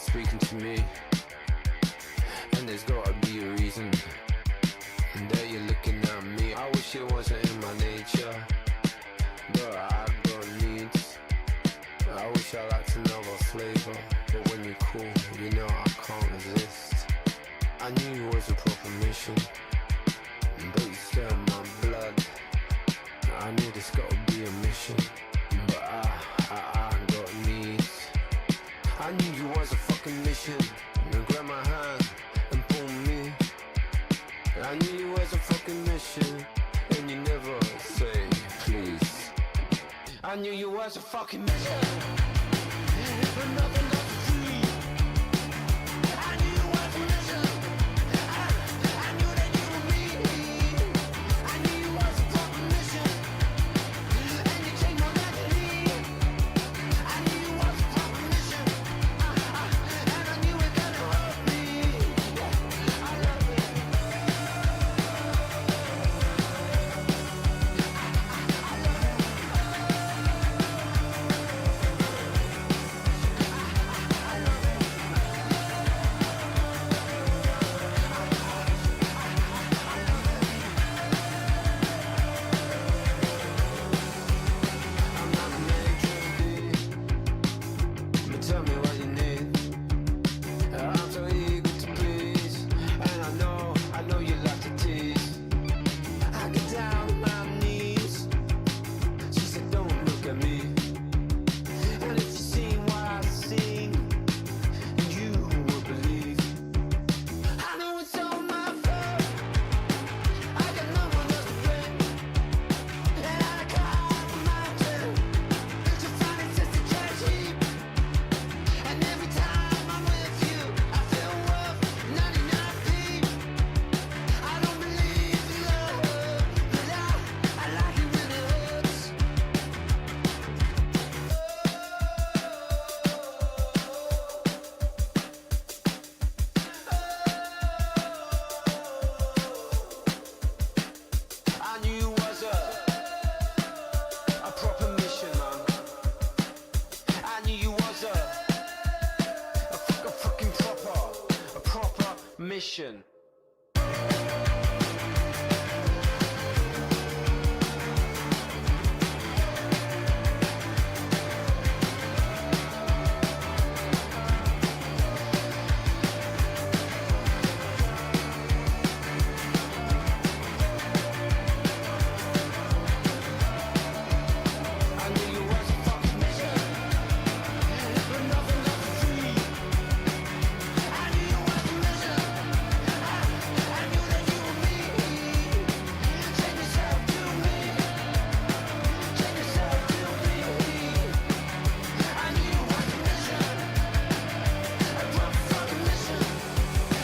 speaking to me, and there's gotta be a reason. And there you're looking at me. I wish it wasn't in my nature, but I've got needs. I wish I liked another flavor, but when you're cool, you know I can't resist. I knew it was a proper mission, but you stir my blood. I knew there's gotta be a mission, but I got needs. I knew you was a fucking mission. You grab my hand and pull me. I knew you was a fucking mission, and you never say please. I knew you was a fucking mission, but nothing left to free. I knew you was a mission. I knew that you were me. I knew you was a fucking mission, and you changed my identity. I knew you was a fucking mission, and I knew it gonna hurt me. I love it. Tell me what you need. I'm so eager to please, and I know you like to tease. I get down on my knees. She said, don't look at me. And if you seen what I seen, you would believe. I know it's all my fault. I got no one else to blame, and I climb a mountain to find it just a trash heap. And every time I'm with you, I feel worth 99 feet. I don't believe in love, but I like it when it hurts. I knew you was a proper mission, man. I knew you was a fucking proper mission. I knew you was a fucking mission, but nothing left to free. I knew you was a mission. I knew that you were me. Take yourself to me. Take yourself to me. I knew you was a mission, a proper fucking mission.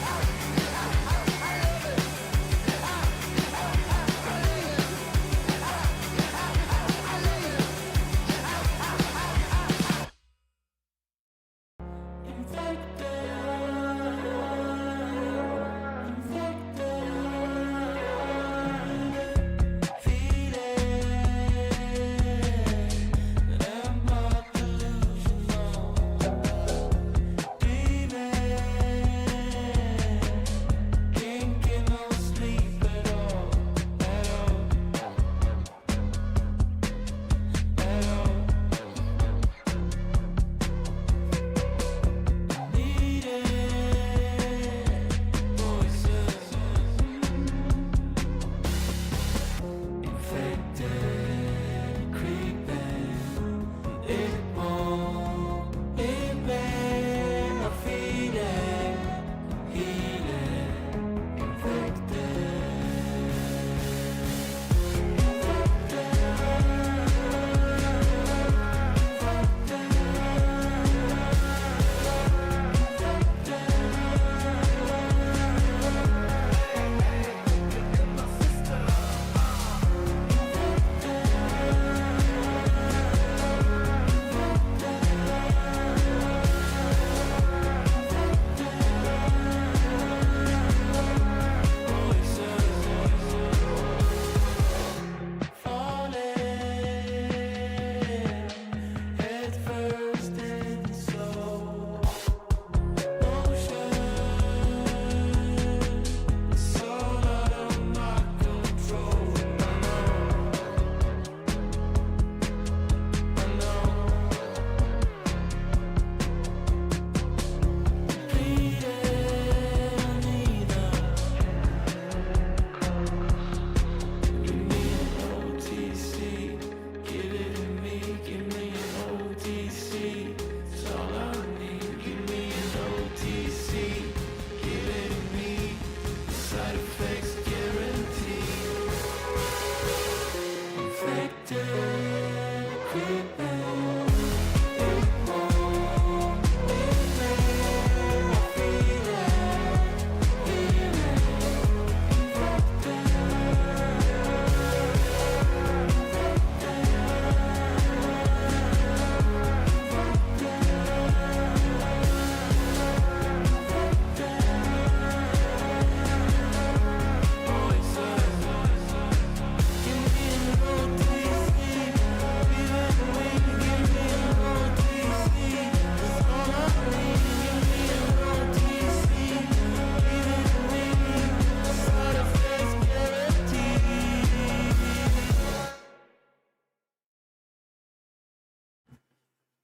I love it. Need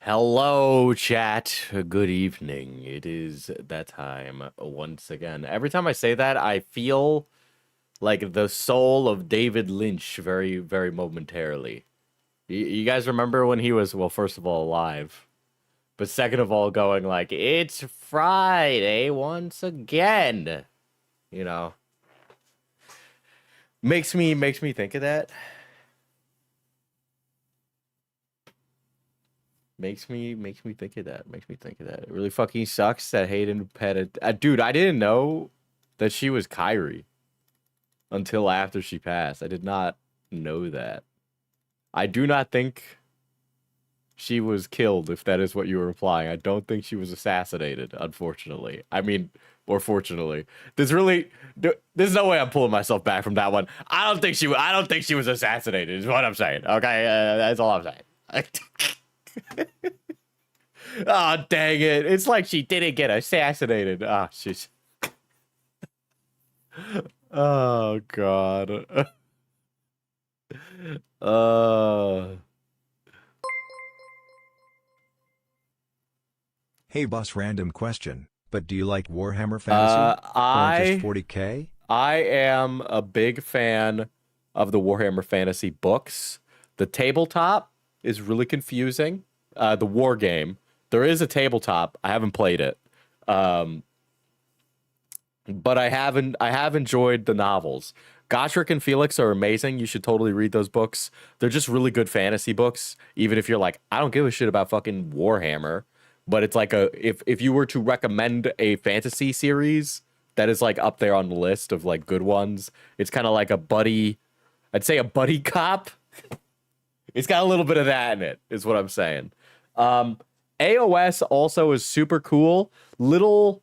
Hello, chat. Good evening. It is that time once again. Every time I say that, I feel like the soul of David Lynch very, very momentarily. You guys remember when he was, well, first of all, alive, but second of all, going like, it's Friday once again. You know, makes me think of that. Makes me think of that. Makes me think of that. It really fucking sucks that Hayden Pettit. Dude, I didn't know that she was Kyrie until after she passed. I did not know that. I do not think she was killed, if that is what you were implying. I don't think she was assassinated, unfortunately. I mean, or fortunately. There's no way I'm pulling myself back from that one. I don't think she was assassinated, is what I'm saying. Okay, that's all I'm saying. Oh, dang it. It's like she didn't get assassinated. Ah, she's. Oh, God. uh. Hey boss, random question, but do you like Warhammer Uh, Fantasy? Or just I 40K? I am a big fan of the Warhammer Fantasy books. The tabletop is really confusing. The war game. There is a tabletop. I haven't played it. Um, but I have enjoyed the novels. Gotrek and Felix are amazing. You should totally read those books. They're just really good fantasy books. Even if you're like, I don't give a shit about fucking Warhammer, but it's like a if you were to recommend a fantasy series that is like up there on the list of like good ones, it's kind of like a buddy. I'd say a buddy cop. It's got a little bit of that in it, is what I'm saying. Um, AOS also is super cool. Little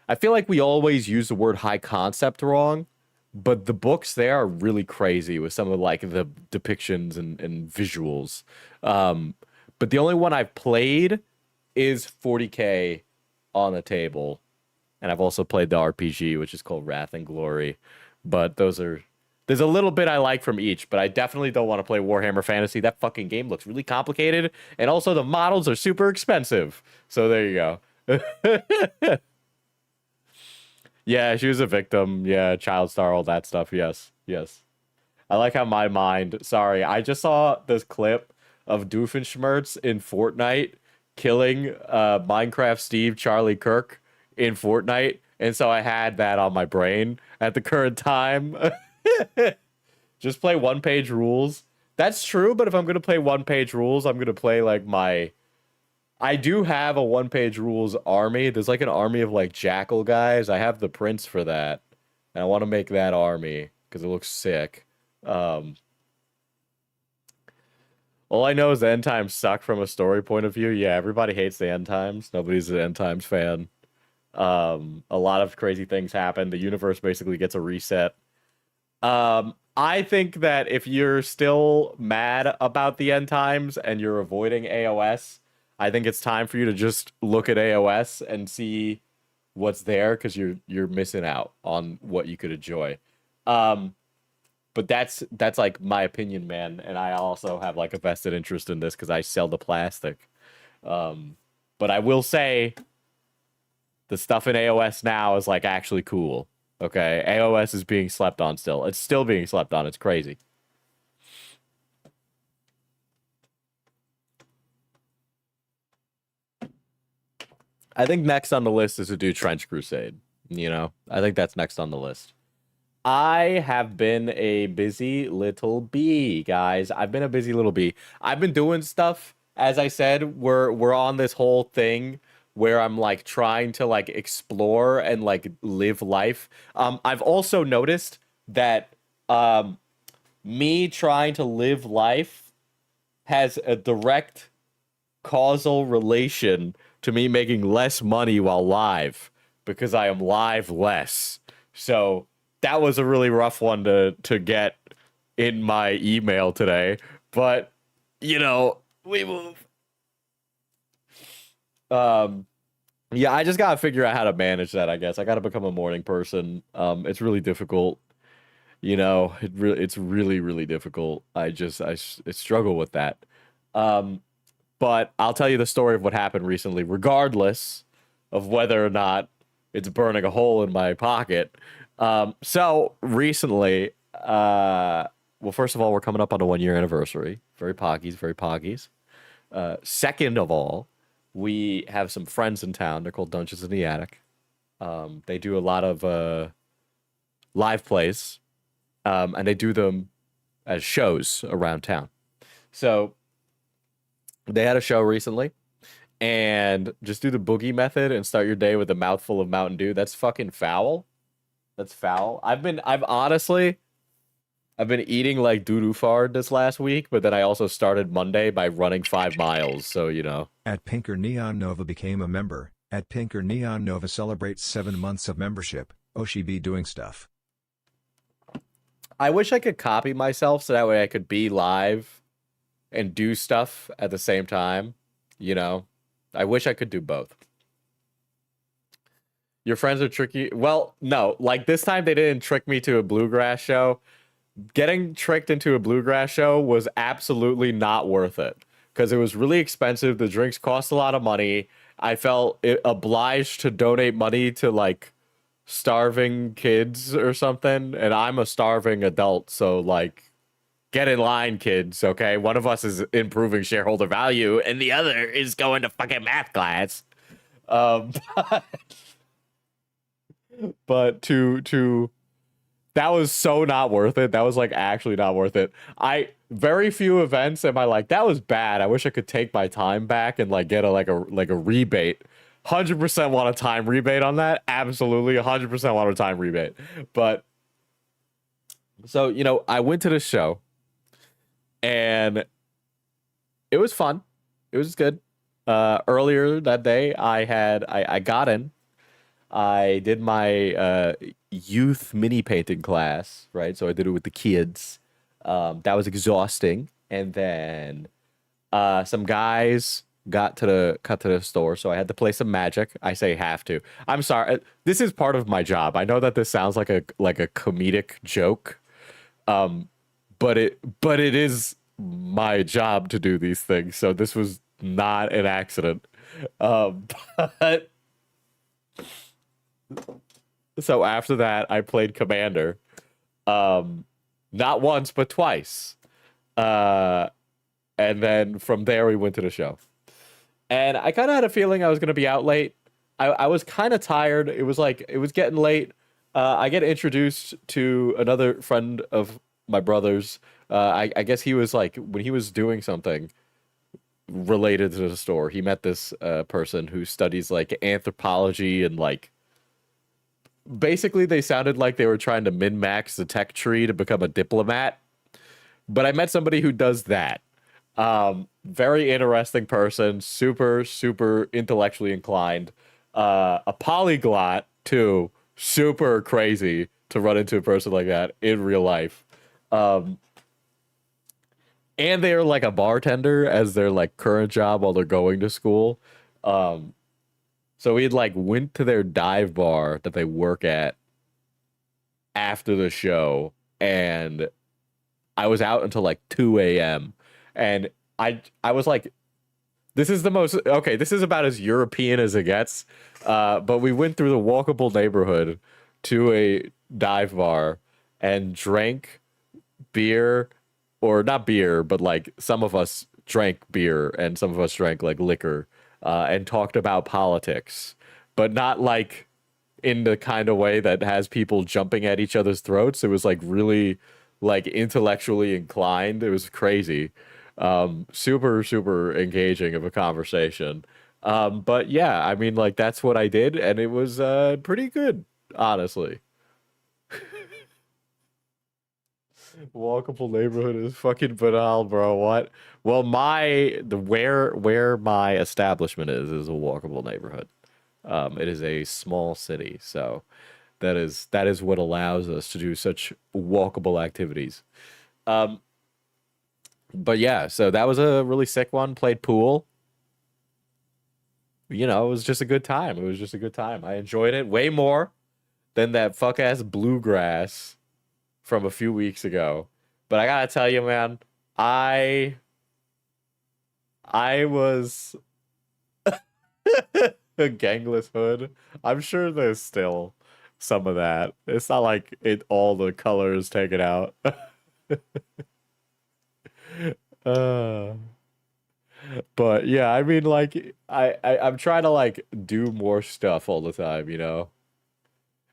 I feel like we always use the word high concept wrong, but the books there are really crazy with some of like the depictions and visuals. Um, but the only one I've played is 40K on the table, and I've also played the RPG, which is called Wrath and Glory. But there's a little bit I like from each, but I definitely don't want to play Warhammer Fantasy. That fucking game looks really complicated, and also the models are super expensive. So there you go. Yeah, she was a victim. Yeah, child star, all that stuff. Yes, yes. I like how my mind. Sorry, I just saw this clip of Doofenshmirtz in Fortnite killing Minecraft Steve Charlie Kirk in Fortnite, and so I had that on my brain at the current time. Just play one page rules. That's true, but if I'm gonna play one page rules, I'm gonna play like my I do have a one page rules army. There's like an army of like jackal guys. I have the prints for that. And I want to make that army because it looks sick. Um, all I know is the end times suck from a story point of view. Yeah, everybody hates the end times. Nobody's an end times fan. A lot of crazy things happen. The universe basically gets a reset. I think that if you're still mad about the end times and you're avoiding AOS, I think it's time for you to just look at AOS and see what's there because you're missing out on what you could enjoy. Um, but that's like my opinion, man, and I also have like a vested interest in this because I sell the plastic. Um, but I will say the stuff in AOS now is like actually cool. Okay, AOS is being slept on still. It's still being slept on. It's crazy. I think next on the list is to do Trench Crusade. You know, I think that's next on the list. I have been a busy little bee, guys. I've been a busy little bee. I've been doing stuff. As I said, we're on this whole thing where I'm like trying to like explore and like live life. I've also noticed that um me trying to live life has a direct causal relation to me making less money while live because I am live less. So that was a really rough one to get in my email today. But you know, we move. Um yeah, I just gotta figure out how to manage that, I guess. I gotta become a morning person. It's really difficult. You know, it's really, really difficult. I struggle with that. Um but I'll tell you the story of what happened recently, regardless of whether or not it's burning a hole in my pocket. So recently, well, first of all, we're coming up on a 1 year anniversary. Very poggies, very poggies. Second of all, we have some friends in town. They're called Dungeons in the Attic. They do a lot of live plays, and they do them as shows around town. So they had a show recently, and just do the boogie method and start your day with a mouthful of Mountain Dew. That's fucking foul. That's foul. I've honestly, I've been eating like doo-doo fard this last week, but then I also started Monday by running 5 miles. So, you know. At Pinker Neon Nova became a member. At Pinker Neon Nova celebrates 7 months of membership. Oh, she be doing stuff. I wish I could copy myself so that way I could be live and do stuff at the same time. You know, I wish I could do both. Your friends are tricky. Well, no, like this time they didn't trick me to a bluegrass show. Getting tricked into a bluegrass show was absolutely not worth it because it was really expensive. The drinks cost a lot of money. I felt obliged to donate money to like starving kids or something, and I'm a starving adult, so like get in line, kids. Okay, one of us is improving shareholder value and the other is going to fucking math class. um but to that was so not worth it. That was like actually not worth it. I very few events am I like that was bad, I wish I could take my time back and like get a rebate. 100% want a time rebate on that. Absolutely 100% want a time rebate. But so, you know, I went to the show and it was fun. It was good. Earlier that day I got in. I did my youth mini painting class, right? So I did it with the kids. That was exhausting. And then some guys cut to the store, so I had to play some Magic. I say have to. I'm sorry. This is part of my job. I know that this sounds like a comedic joke, but it is my job to do these things. So this was not an accident. But so after that, I played Commander, not once but twice, and then from there we went to the show. And I kind of had a feeling I was going to be out late. I was kind of tired. It was getting late. I get introduced to another friend of my brother's. I guess he was like, when he was doing something related to the store, he met this person who studies like anthropology and like, basically they sounded like they were trying to min-max the tech tree to become a diplomat. But I met somebody who does that. Very interesting person, super, super intellectually inclined, a polyglot too, super crazy to run into a person like that in real life. And they're like a bartender as their like current job while they're going to school. So we like went to their dive bar that they work at after the show, and I was out until like 2 a.m. And I was like, this is about as European as it gets. But we went through the walkable neighborhood to a dive bar and drank beer, or not beer, but like some of us drank beer and some of us drank like liquor, and talked about politics, but not like in the kind of way that has people jumping at each other's throats. It was like really like intellectually inclined. It was crazy. Super, super engaging of a conversation. But yeah, I mean, like that's what I did, and it was pretty good, honestly. Walkable neighborhood is fucking banal, bro. What? Well, where my establishment is a walkable neighborhood. It is a small city, so that is what allows us to do such walkable activities. But yeah, so that was a really sick one. Played pool. You know, it was just a good time. It was just a good time. I enjoyed it way more than that fuck ass bluegrass from a few weeks ago. But I gotta tell you, man, I I was a gangless hood. I'm sure there's still some of that. It's not like it all the colors taken out. uh, but yeah, I mean, like, I'm trying to like do more stuff all the time, you know.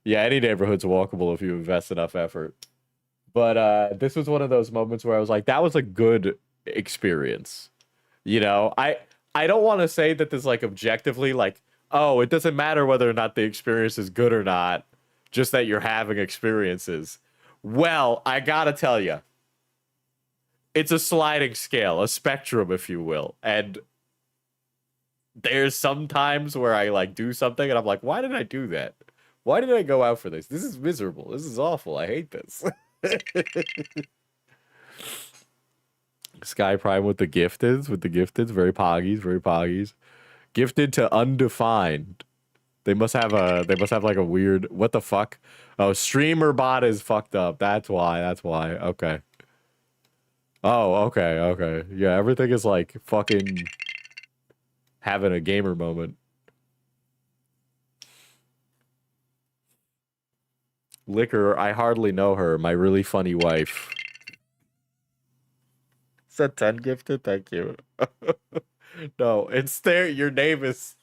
Yeah, any neighborhood's walkable if you invest enough effort. But this was one of those moments where I was like, that was a good experience. You know, I don't want to say that this like objectively like, oh, it doesn't matter whether or not the experience is good or not, just that you're having experiences. Well, I gotta tell you, it's a sliding scale, a spectrum, if you will. And there's some times where I like do something and I'm like, why did I do that? Why did I go out for this? This is miserable. This is awful. I hate this. Sky Prime with the gifteds, very poggies, very poggies. Gifted to undefined. They must have like a weird, what the fuck? Oh, streamer bot is fucked up. That's why. Okay. Oh, okay. Yeah, everything is like fucking having a gamer moment. Liquor, I hardly know her. My really funny wife. Said 10 gifted? Thank you. No, it's there. Your name is.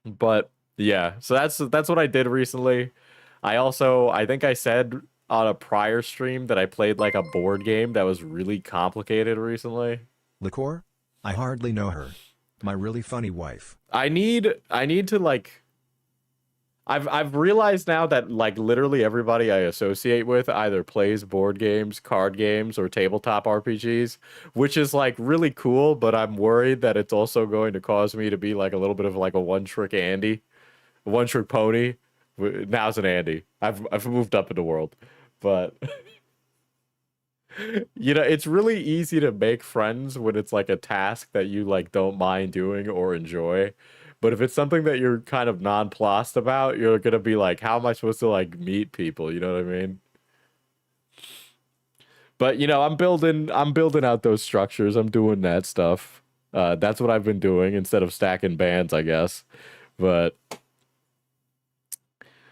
But yeah, so that's what I did recently. I think I said on a prior stream that I played like a board game that was really complicated recently. Liquor? I hardly know her. My really funny wife. I need to like I've realized now that like literally everybody I associate with either plays board games, card games, or tabletop RPGs, which is like really cool, but I'm worried that it's also going to cause me to be like a little bit of like a one-trick pony. Now's an Andy. I've moved up in the world. But you know, it's really easy to make friends when it's like a task that you like don't mind doing or enjoy. But if it's something that you're kind of nonplussed about, you're gonna be like, how am I supposed to like meet people? You know what I mean? But you know, I'm building out those structures. I'm doing that stuff. That's what I've been doing instead of stacking bands, I guess. But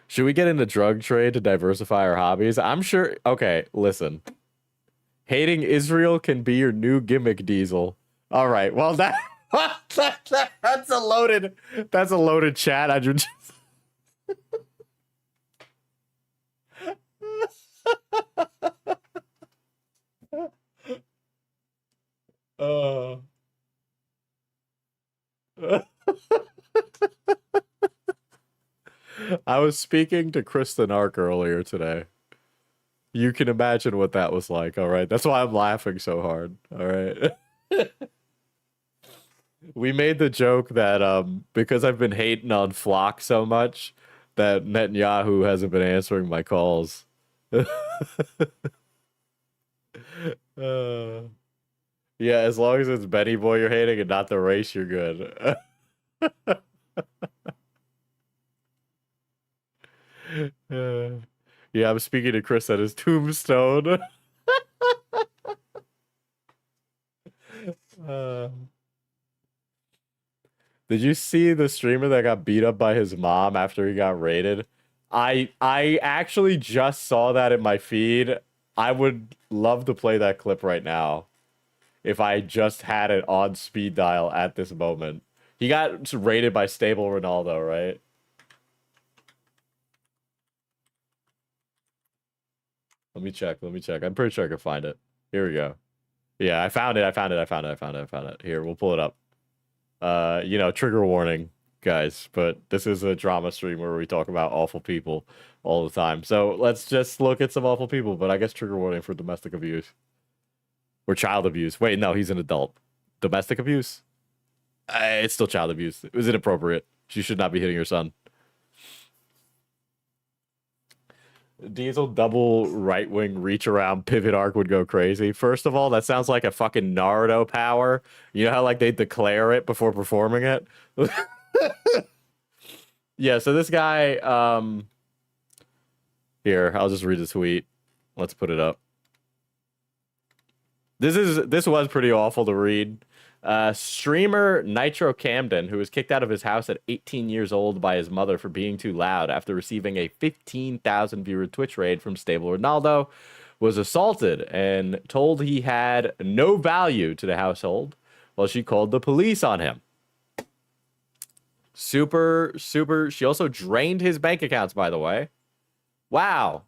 should we get into drug trade to diversify our hobbies? I'm sure. Okay, listen. Hating Israel can be your new gimmick, Diesel. All right. Well, that's a loaded chat. I just uh, I was speaking to Kristen Ark earlier today. You can imagine what that was like, all right? That's why I'm laughing so hard, all right? We made the joke that because I've been hating on Flock so much that Netanyahu hasn't been answering my calls. Uh, yeah, as long as it's Benny Boy you're hating and not the race, you're good. Yeah, I'm speaking to Chris at his tombstone. uh, did you see the streamer that got beat up by his mom after he got raided? I actually just saw that in my feed. I would love to play that clip right now if I just had it on speed dial at this moment. He got raided by Stable Ronaldo, right? Let me check. I'm pretty sure I can find it. Here we go. Yeah, I found it. Here, we'll pull it up. You know, trigger warning, guys, but this is a drama stream where we talk about awful people all the time. So let's just look at some awful people, but I guess trigger warning for domestic abuse. Or child abuse. Wait, no, he's an adult. Domestic abuse? It's still child abuse. It was inappropriate. She should not be hitting her son. Diesel double right wing reach around pivot arc would go crazy. First of all, that sounds like a fucking Naruto power. You know how like they declare it before performing it? Yeah, so this guy, here, I'll just read the tweet. Let's put it up. This was pretty awful to read. Streamer Nitro Camden, who was kicked out of his house at 18 years old by his mother for being too loud after receiving a 15,000 viewer Twitch raid from Stable Ronaldo, was assaulted and told he had no value to the household while she called the police on him. Super. She also drained his bank accounts, by the way. Wow.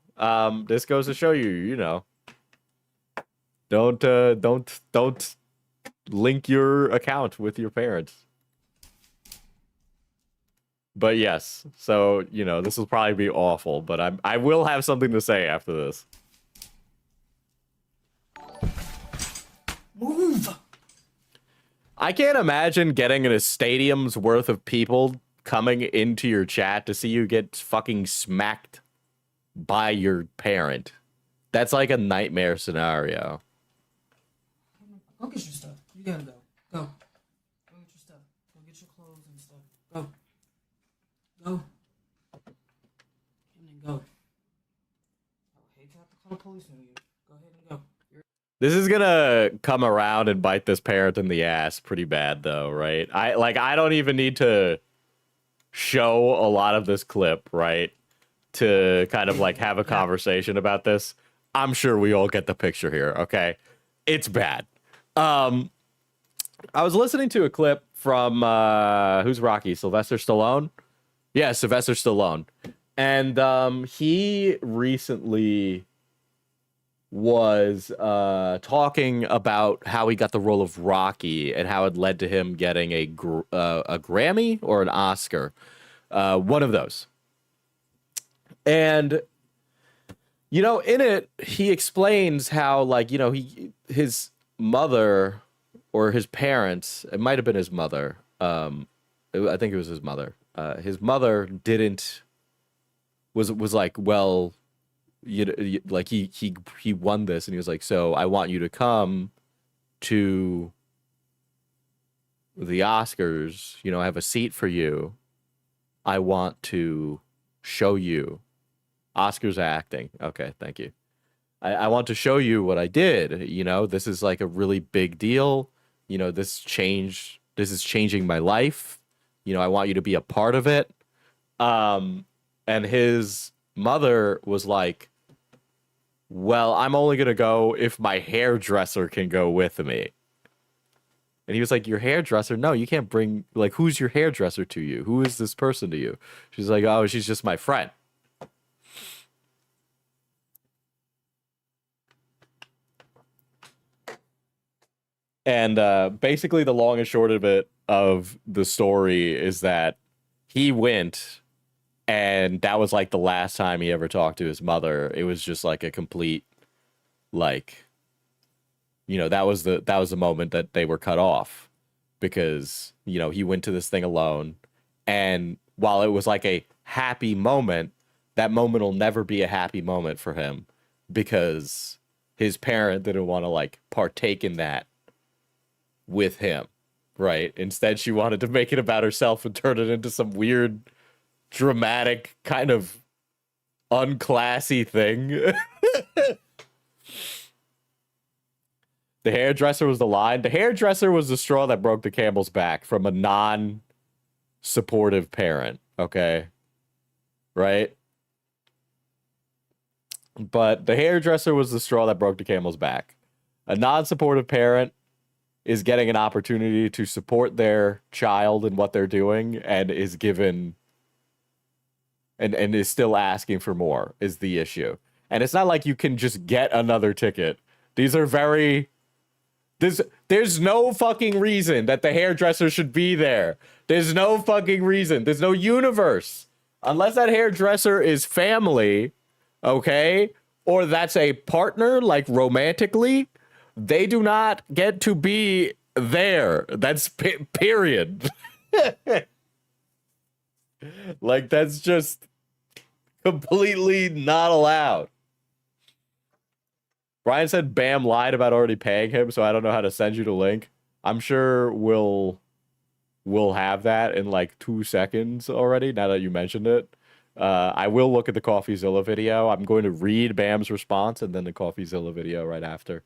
This goes to show you, you know, don't link your account with your parents. But yes, so, you know, this will probably be awful, but I will have something to say after this. Move! I can't imagine getting in a stadium's worth of people coming into your chat to see you get fucking smacked by your parent. That's like a nightmare scenario. Go get your stuff. You gotta go. Go. Go get your stuff. Go get your clothes and stuff. Go. Go. And then go. I would hate to have to call the police on you. Go ahead and go. This is gonna come around and bite this parent in the ass pretty bad, though, right? I don't even need to show a lot of this clip, right, to kind of like have a conversation about this. I'm sure we all get the picture here, okay? It's bad. I was listening to a clip from who's Rocky? Sylvester Stallone? Yeah, Sylvester Stallone. And he recently was talking about how he got the role of Rocky and how it led to him getting a Grammy or an Oscar, one of those. And you know, in it, he explains how, like, you know, his mother or his parents, it might have been his mother. I think it was his mother. His mother was like, well, like he won this, and he was like, so I want you to come to the Oscars. You know, I have a seat for you. I want to show you. Oscars acting. Okay, thank you. I want to show you what I did. You know, this is like a really big deal. You know, this is changing my life. You know, I want you to be a part of it. And his mother was like, well, I'm only going to go if my hairdresser can go with me. And he was like, your hairdresser? No, you can't bring, like, who's your hairdresser to you? Who is this person to you? She's like, oh, she's just my friend. And basically the long and short of it, of the story, is that he went, and that was like the last time he ever talked to his mother. It was just like a complete, like, you know, that was the moment that they were cut off, because, you know, he went to this thing alone, and while it was like a happy moment, that moment will never be a happy moment for him, because his parent didn't want to like partake in that with him, right? Instead, she wanted to make it about herself and turn it into some weird, dramatic, kind of unclassy thing. The hairdresser was the line. The hairdresser was the straw that broke the camel's back from a non-supportive parent, okay? Right? But the hairdresser was the straw that broke the camel's back. A non-supportive parent is getting an opportunity to support their child in what they're doing, and is given and is still asking for more, is the issue. And it's not like you can just get another ticket. These are very... There's no fucking reason that the hairdresser should be there. There's no fucking reason. There's no universe. Unless that hairdresser is family, okay? Or that's a partner, like romantically, they do not get to be there. That's period. Like, that's just completely not allowed. Brian said Bam lied about already paying him, so I don't know how to send you the link. I'm sure we'll have that in like 2 seconds already, now that you mentioned it. I will look at the CoffeeZilla video. I'm going to read Bam's response and then the CoffeeZilla video right after.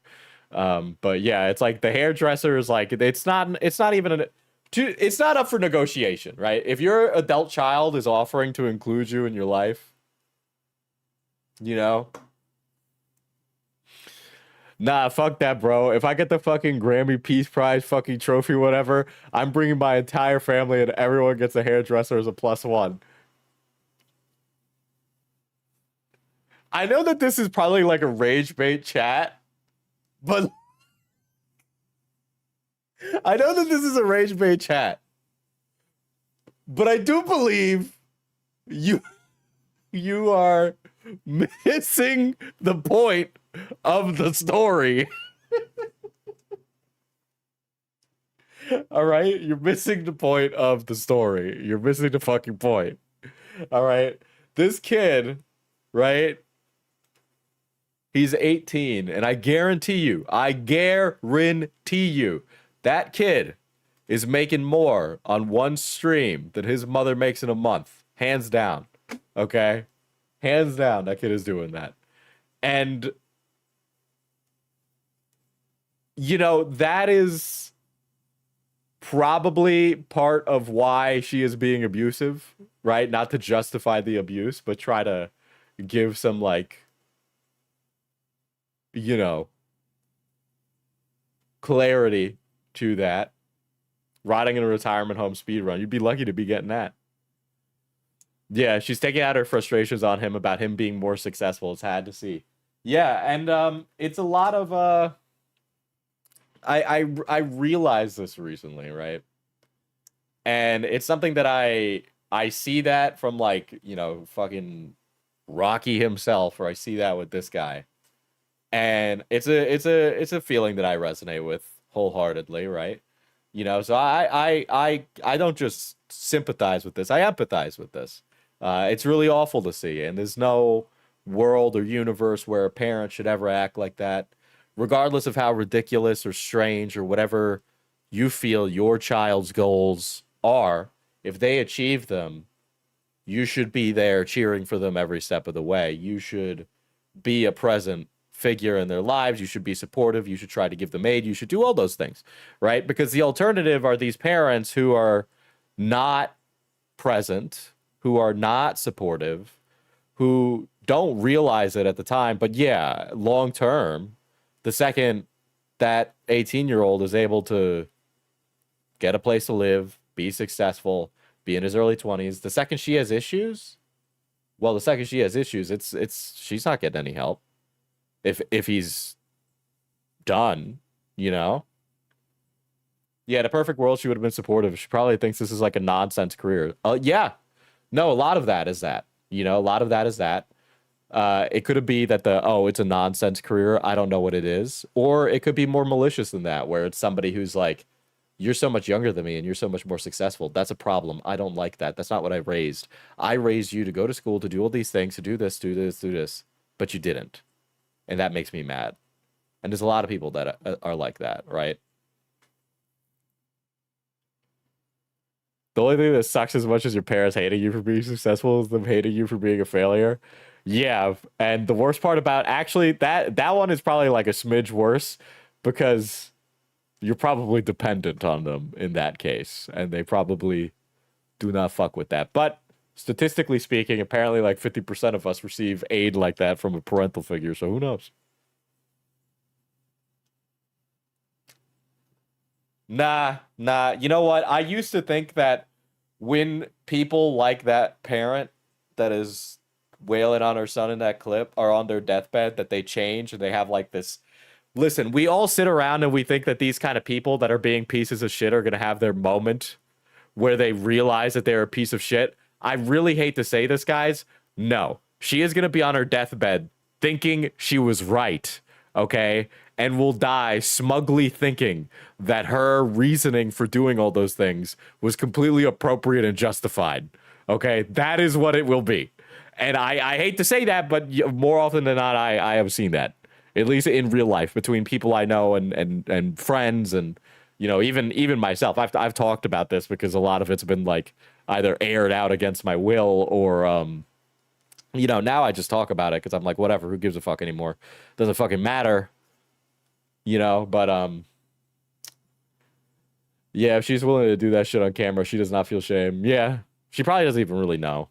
But yeah, it's like the hairdresser is like it's not even it's not up for negotiation, right? If your adult child is offering to include you in your life, you know, nah, fuck that, bro. If I get the fucking Grammy Peace Prize fucking trophy, whatever, I'm bringing my entire family and everyone gets a hairdresser as a +1. I know that this is probably like a rage bait chat, but I know that this is a rage bait chat. But I do believe you are missing the point of the story. All right? You're missing the point of the story. You're missing the fucking point. All right? This kid, right? He's 18, and I guarantee you, that kid is making more on one stream than his mother makes in a month. Hands down. Okay? Hands down, that kid is doing that. And, you know, that is probably part of why she is being abusive, right? Not to justify the abuse, but try to give some, like, you know, clarity to that. Riding in a retirement home speed run. You'd be lucky to be getting that. Yeah, she's taking out her frustrations on him about him being more successful. It's had to see. Yeah, and it's a lot of I realized this recently, right? And it's something that I see that from, like, you know, fucking Rocky himself, or I see that with this guy. And it's a feeling that I resonate with wholeheartedly, right? You know, so I don't just sympathize with this. I empathize with this. It's really awful to see, and there's no world or universe where a parent should ever act like that, regardless of how ridiculous or strange or whatever you feel your child's goals are. If they achieve them, you should be there cheering for them every step of the way. You should be a present figure in their lives. You should be supportive. You should try to give them aid. You should do all those things, right? Because the alternative are these parents who are not present, who are not supportive, who don't realize it at the time. But yeah, long term, the second that 18-year-old is able to get a place to live, be successful, be in his early 20s, the second she has issues, it's she's not getting any help. If he's done, you know? Yeah, in a perfect world, she would have been supportive. She probably thinks this is like a nonsense career. Yeah. No, a lot of that is that. You know, a lot of that is that. It could be that it's a nonsense career. I don't know what it is. Or it could be more malicious than that, where it's somebody who's like, you're so much younger than me and you're so much more successful. That's a problem. I don't like that. That's not what I raised. I raised you to go to school, to do all these things, to do this, do this, do this. But you didn't. And that makes me mad. And there's a lot of people that are like that, right? The only thing that sucks as much as your parents hating you for being successful is them hating you for being a failure. Yeah, and the worst part about actually that one is probably like a smidge worse, because you're probably dependent on them in that case, and they probably do not fuck with that. But statistically speaking, apparently like 50% of us receive aid like that from a parental figure, so who knows? Nah. You know what? I used to think that when people like that parent that is wailing on her son in that clip are on their deathbed, that they change and they have like this. Listen, we all sit around and we think that these kind of people that are being pieces of shit are going to have their moment where they realize that they're a piece of shit. I really hate to say this, guys. No, she is going to be on her deathbed thinking she was right, okay? And will die smugly thinking that her reasoning for doing all those things was completely appropriate and justified, okay? That is what it will be. And I hate to say that, but more often than not, I have seen that, at least in real life, between people I know and friends, and you know, even myself. I've talked about this because a lot of it's been like either aired out against my will, or you know, now I just talk about it because I'm like, whatever, who gives a fuck anymore? Doesn't fucking matter. you know, but yeah, if she's willing to do that shit on camera, she does not feel shame. Yeah. She probably doesn't even really know.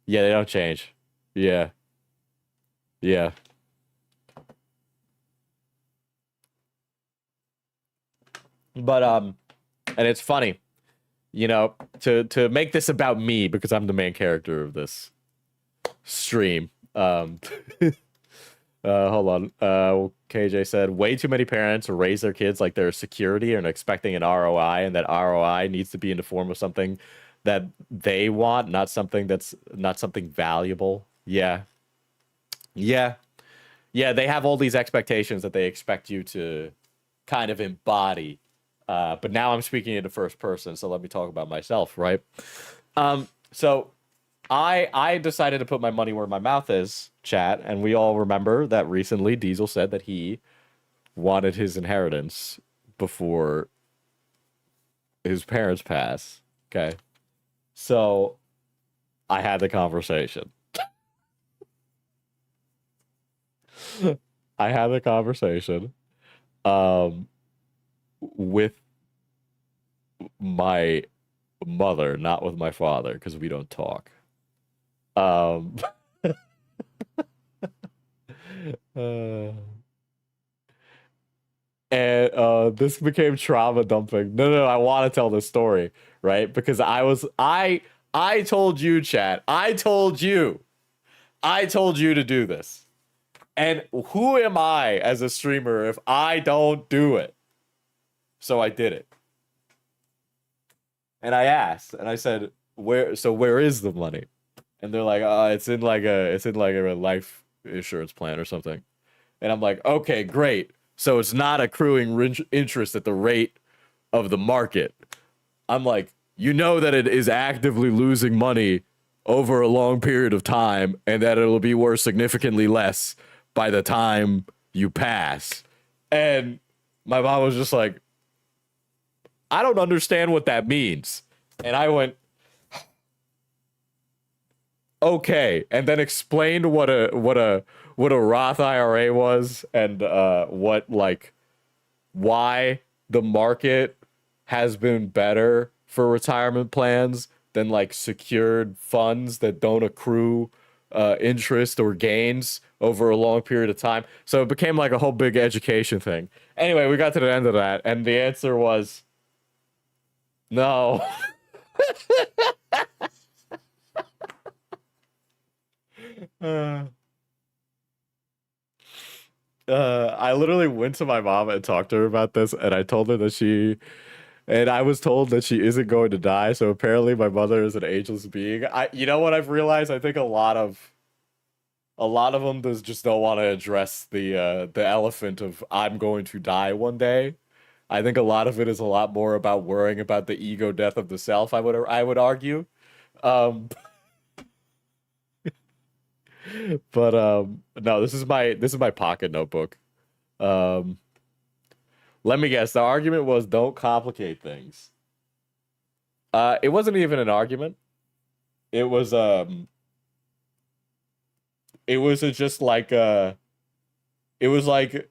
Yeah, they don't change. Yeah. Yeah. But and it's funny, you know, to make this about me because I'm the main character of this stream. Hold on. KJ said way too many parents raise their kids like they're security and expecting an ROI, and that ROI needs to be in the form of something that they want, not something that's not something valuable. Yeah. Yeah. Yeah, they have all these expectations that they expect you to kind of embody. But now I'm speaking in the first person, so let me talk about myself, right? So I decided to put my money where my mouth is, chat, and we all remember that recently Diesel said that he wanted his inheritance before his parents pass. Okay. So I had the conversation. I had the conversation um with my mother, not with my father, because we don't talk. Um uh, and this became trauma dumping. No, I want to tell this story, right? Because I told you, chat. I told you to do this. And who am I as a streamer if I don't do it? So I did it. And I asked, and I said, where is the money? And they're like, it's in like a life insurance plan or something. And I'm like, okay, great. So it's not accruing interest at the rate of the market. I'm like, you know that it is actively losing money over a long period of time, and that it'll be worth significantly less by the time you pass. And my mom was just like, I don't understand what that means. And I went, okay, and then explained what a Roth IRA was, and what, like, why the market has been better for retirement plans than like secured funds that don't accrue interest or gains over a long period of time. So it became like a whole big education thing. Anyway, we got to the end of that, and the answer was no. uh, I literally went to my mom and talked to her about this, and I told her that and I was told that she isn't going to die. So apparently, my mother is an ageless being. You know what I've realized? I think a lot of them just don't want to address the elephant of I'm going to die one day. I think a lot of it is a lot more about worrying about the ego death of the self. I would argue. Um, but no, this is my pocket notebook. Um, Let me guess. The argument was don't complicate things. It wasn't even an argument. It was just like it was like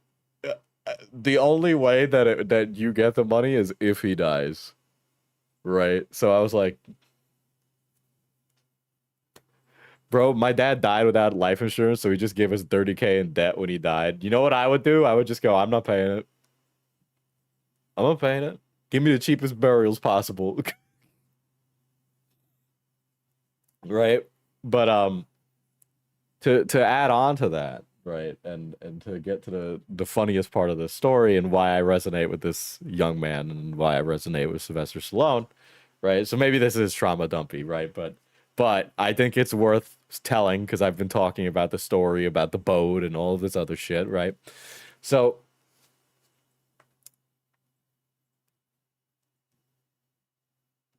the only way that you get the money is if he dies. Right? So I was like, bro, my dad died without life insurance, so he just gave us 30K in debt when he died. You know what I would do? I would just go, I'm not paying it. I'm not paying it. Give me the cheapest burials possible. Right? But to add on to that, right, and to get to the funniest part of the story and why I resonate with this young man and why I resonate with Sylvester Stallone, right? So maybe this is trauma dumpy, right? But I think it's worth telling because I've been talking about the story about the boat and all of this other shit, right? So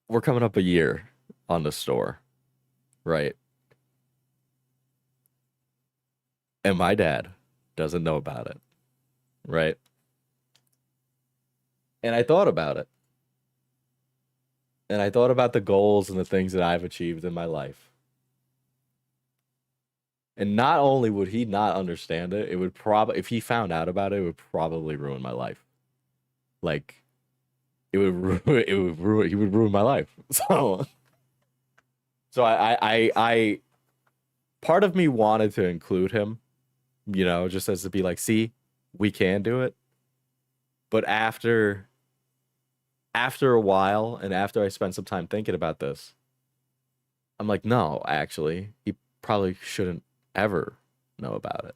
we're coming up a year on the store, right? And my dad doesn't know about it, right? And I thought about it. And I thought about the goals and the things that I've achieved in my life. And not only would he not understand it, it would probably, if he found out about it, it would probably ruin my life. Like, he would ruin my life. So I part of me wanted to include him, you know, just as to be like, see, we can do it. But after a while, and after I spent some time thinking about this, I'm like, no, actually, he probably shouldn't ever know about it,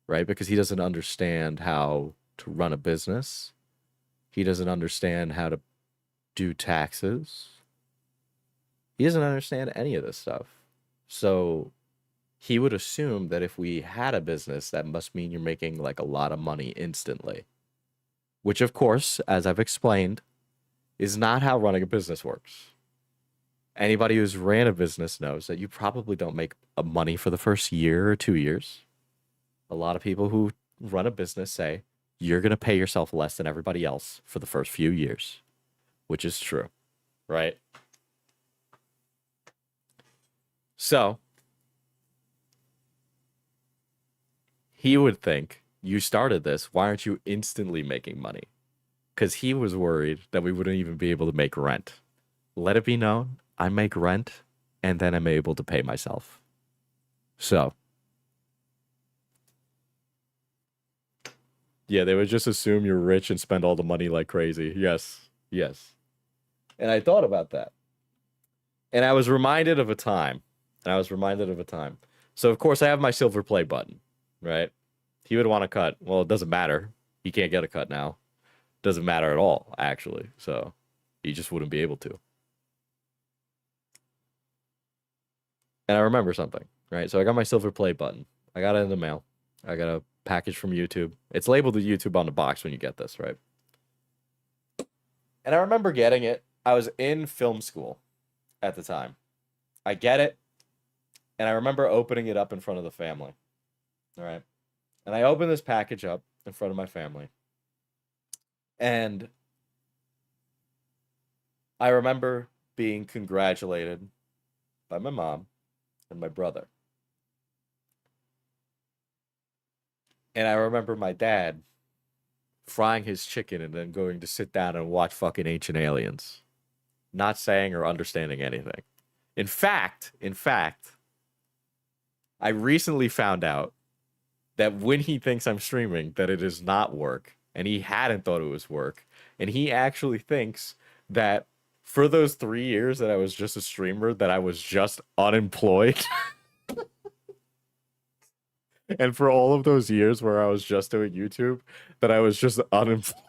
right? Because he doesn't understand how to run a business. He doesn't understand how to do taxes. He doesn't understand any of this stuff. So he would assume that if we had a business, that must mean you're making like a lot of money instantly. Which, of course, as I've explained, is not how running a business works. Anybody who's ran a business knows that you probably don't make money for the first year or 2 years. A lot of people who run a business say you're going to pay yourself less than everybody else for the first few years, which is true, right? So he would think, you started this, why aren't you instantly making money? Because he was worried that we wouldn't even be able to make rent. Let it be known, I make rent, and then I'm able to pay myself. So, yeah, they would just assume you're rich and spend all the money like crazy. Yes, yes. And I thought about that. And I was reminded of a time. So, of course, I have my silver play button, right? He would want a cut. Well, it doesn't matter. He can't get a cut now. Doesn't matter at all, actually. So, he just wouldn't be able to. And I remember something, right? So I got my silver play button. I got it in the mail. I got a package from YouTube. It's labeled the YouTube on the box when you get this, right? And I remember getting it. I was in film school at the time. I get it. And I remember opening it up in front of the family. All right. And I opened this package up in front of my family. And I remember being congratulated by my mom and my brother. And I remember my dad frying his chicken and then going to sit down and watch fucking Ancient Aliens, not saying or understanding anything. In fact, I recently found out that when he thinks I'm streaming, that it is not work, and he hadn't thought it was work, and he actually thinks that for those 3 years that I was just a streamer, that I was just unemployed. And for all of those years where I was just doing YouTube, that I was just unemployed.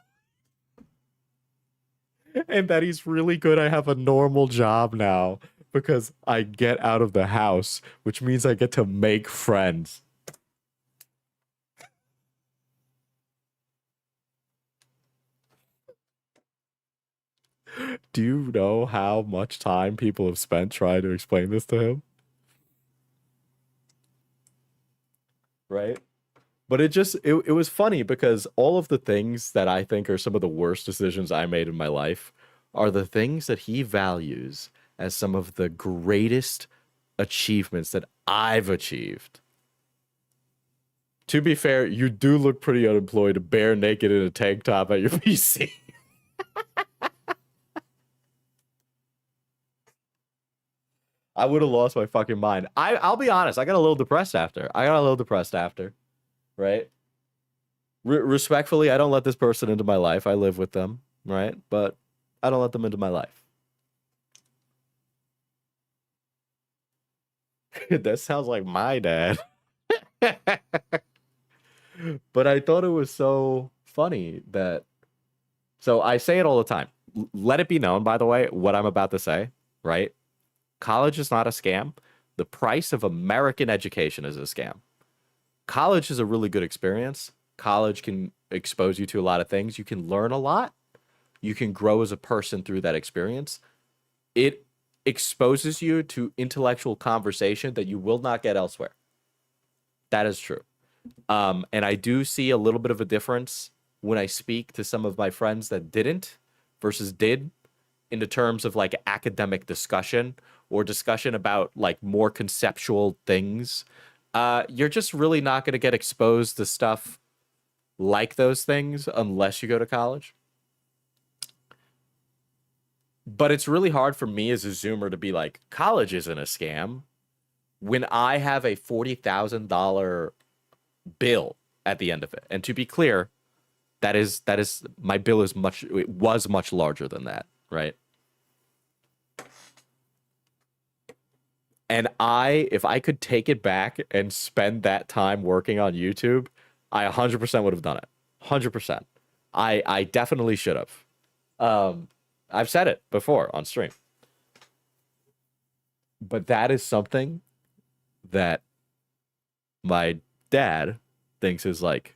And that he's really good. I have a normal job now because I get out of the house, which means I get to make friends. Do you know how much time people have spent trying to explain this to him? Right? But it was funny because all of the things that I think are some of the worst decisions I made in my life are the things that he values as some of the greatest achievements that I've achieved. To be fair, you do look pretty unemployed, bare naked in a tank top at your PC. I would have lost my fucking mind. I'll be honest, I got a little depressed after. Right? Respectfully, I don't let this person into my life. I live with them, right? But I don't let them into my life. That sounds like my dad. But I thought it was so funny that... So I say it all the time. Let it be known, by the way, what I'm about to say, right? College is not a scam. The price of American education is a scam. College is a really good experience. College can expose you to a lot of things. You can learn a lot. You can grow as a person through that experience. It exposes you to intellectual conversation that you will not get elsewhere. That is true. And I do see a little bit of a difference when I speak to some of my friends that didn't versus did, in the terms of like academic discussion or discussion about like more conceptual things You're just really not going to get exposed to stuff like those things unless you go to college. But it's really hard for me as a Zoomer to be like, college isn't a scam when I have a $40,000 bill at the end of it. And to be clear, that is my bill is it was much larger than that, right? And if I could take it back and spend that time working on YouTube, I 100% would have done it. 100%. I definitely should have. I've said it before on stream. But that is something that my dad thinks is like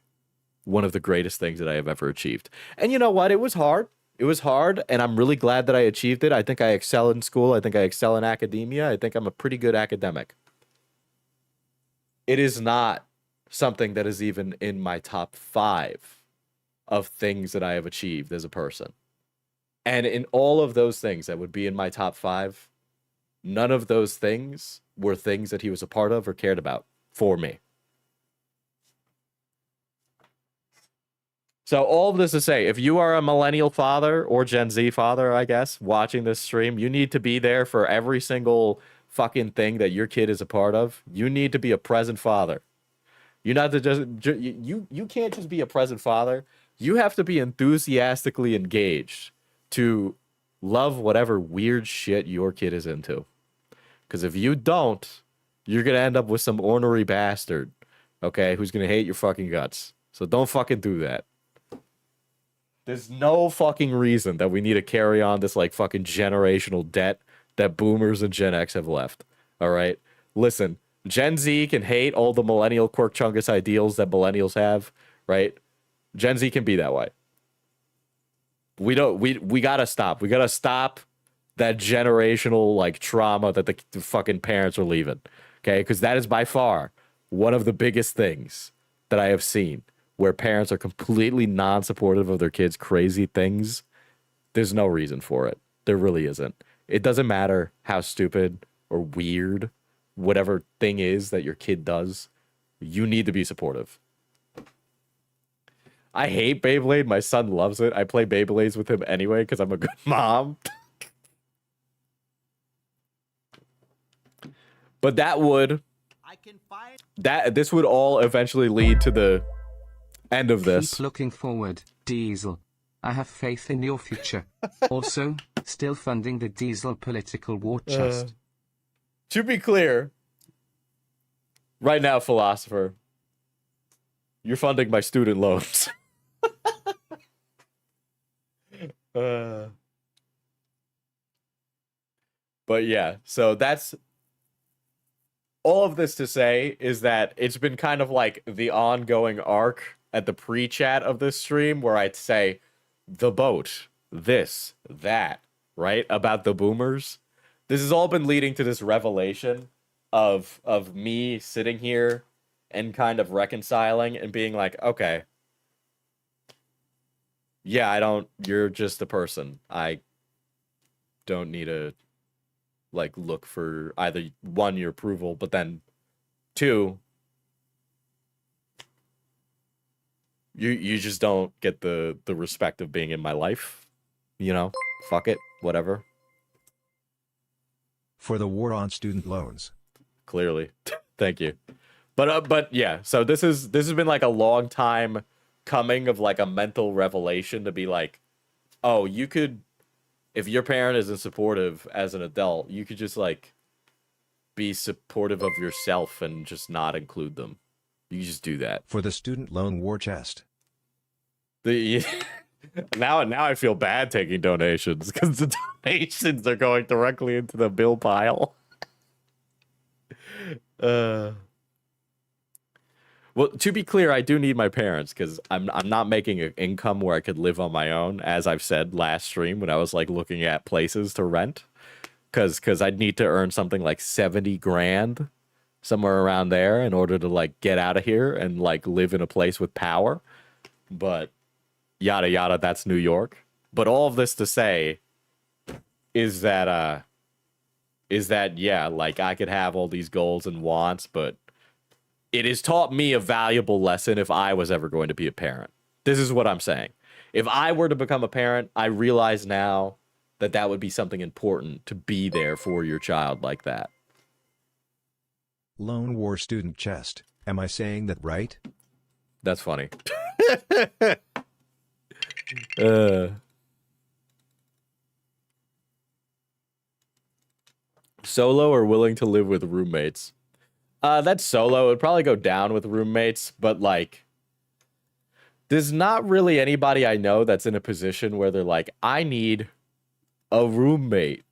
one of the greatest things that I have ever achieved. And you know what? It was hard. It was hard, and I'm really glad that I achieved it. I think I excel in school. I think I excel in academia. I think I'm a pretty good academic. It is not something that is even in my top 5 of things that I have achieved as a person. And in all of those things that would be in my top 5, none of those things were things that he was a part of or cared about for me. So all of this to say, if you are a millennial father or Gen Z father, I guess, watching this stream, you need to be there for every single fucking thing that your kid is a part of. You need to be a present father. You're not to you can't just be a present father. You have to be enthusiastically engaged to love whatever weird shit your kid is into. Because if you don't, you're going to end up with some ornery bastard, okay, who's going to hate your fucking guts. So don't fucking do that. There's no fucking reason that we need to carry on this like fucking generational debt that boomers and Gen X have left. All right? Listen, Gen Z can hate all the millennial quirk chungus ideals that millennials have, right? Gen Z can be that way. We gotta stop. We gotta stop that generational like trauma that the fucking parents are leaving. Okay? Because that is by far one of the biggest things that I have seen, where parents are completely non-supportive of their kids' crazy things. There's no reason for it. There really isn't. It doesn't matter how stupid or weird whatever thing is that your kid does. You need to be supportive. I hate Beyblade. My son loves it. I play Beyblades with him anyway because I'm a good mom. But this would all eventually lead to the end of this. Keep looking forward, Diesel. I have faith in your future. Also, still funding the Diesel political war chest. To be clear, right now, philosopher, you're funding my student loans. But yeah, so that's all of this to say is that it's been kind of like the ongoing arc at the pre-chat of this stream where I'd say the boat, this, that, right? About the boomers. This has all been leading to this revelation of me sitting here and kind of reconciling and being like, okay, yeah, you're just a person. I don't need to like look for either one, your approval, but then 2, you just don't get the respect of being in my life, you know? Fuck it, whatever. For the war on student loans. Clearly. Thank you. But yeah, so this has been like a long time coming of like a mental revelation to be like, oh, you could, if your parent isn't supportive as an adult, you could just like be supportive of yourself and just not include them. You just do that. For the student loan war chest. Now I feel bad taking donations because the donations are going directly into the bill pile. Well, to be clear, I do need my parents because I'm not making an income where I could live on my own, as I've said last stream when I was like looking at places to rent, because I'd need to earn something like 70 grand, somewhere around there, in order to like get out of here and like live in a place with power. But yada yada, that's New York. But all of this to say is that yeah, like I could have all these goals and wants, but it has taught me a valuable lesson if I was ever going to be a parent. This is what I'm saying. If I were to become a parent, I realize now that that would be something important to be there for your child like that. Lone War Student Chest. Am I saying that right? That's funny. Solo or willing to live with roommates? That's solo. It'd probably go down with roommates, but like, there's not really anybody I know that's in a position where they're like, I need a roommate,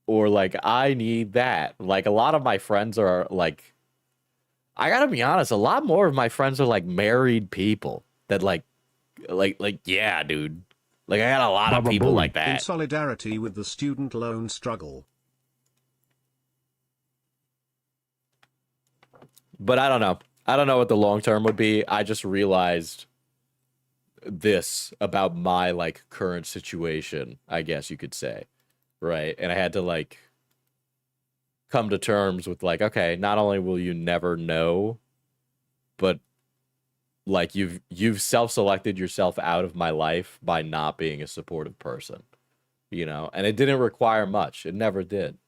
or like, I need that. Like, a lot of my friends are like, I gotta be honest, a lot more of my friends are like married people that like, yeah, dude. Like, I got a lot of people like that. In solidarity with the student loan struggle. But I don't know. I don't know what the long term would be. I just realized this about my like current situation, I guess you could say. Right? And I had to like come to terms with like, okay, not only will you never know, but like you've self-selected yourself out of my life by not being a supportive person. You know, and it didn't require much. It never did.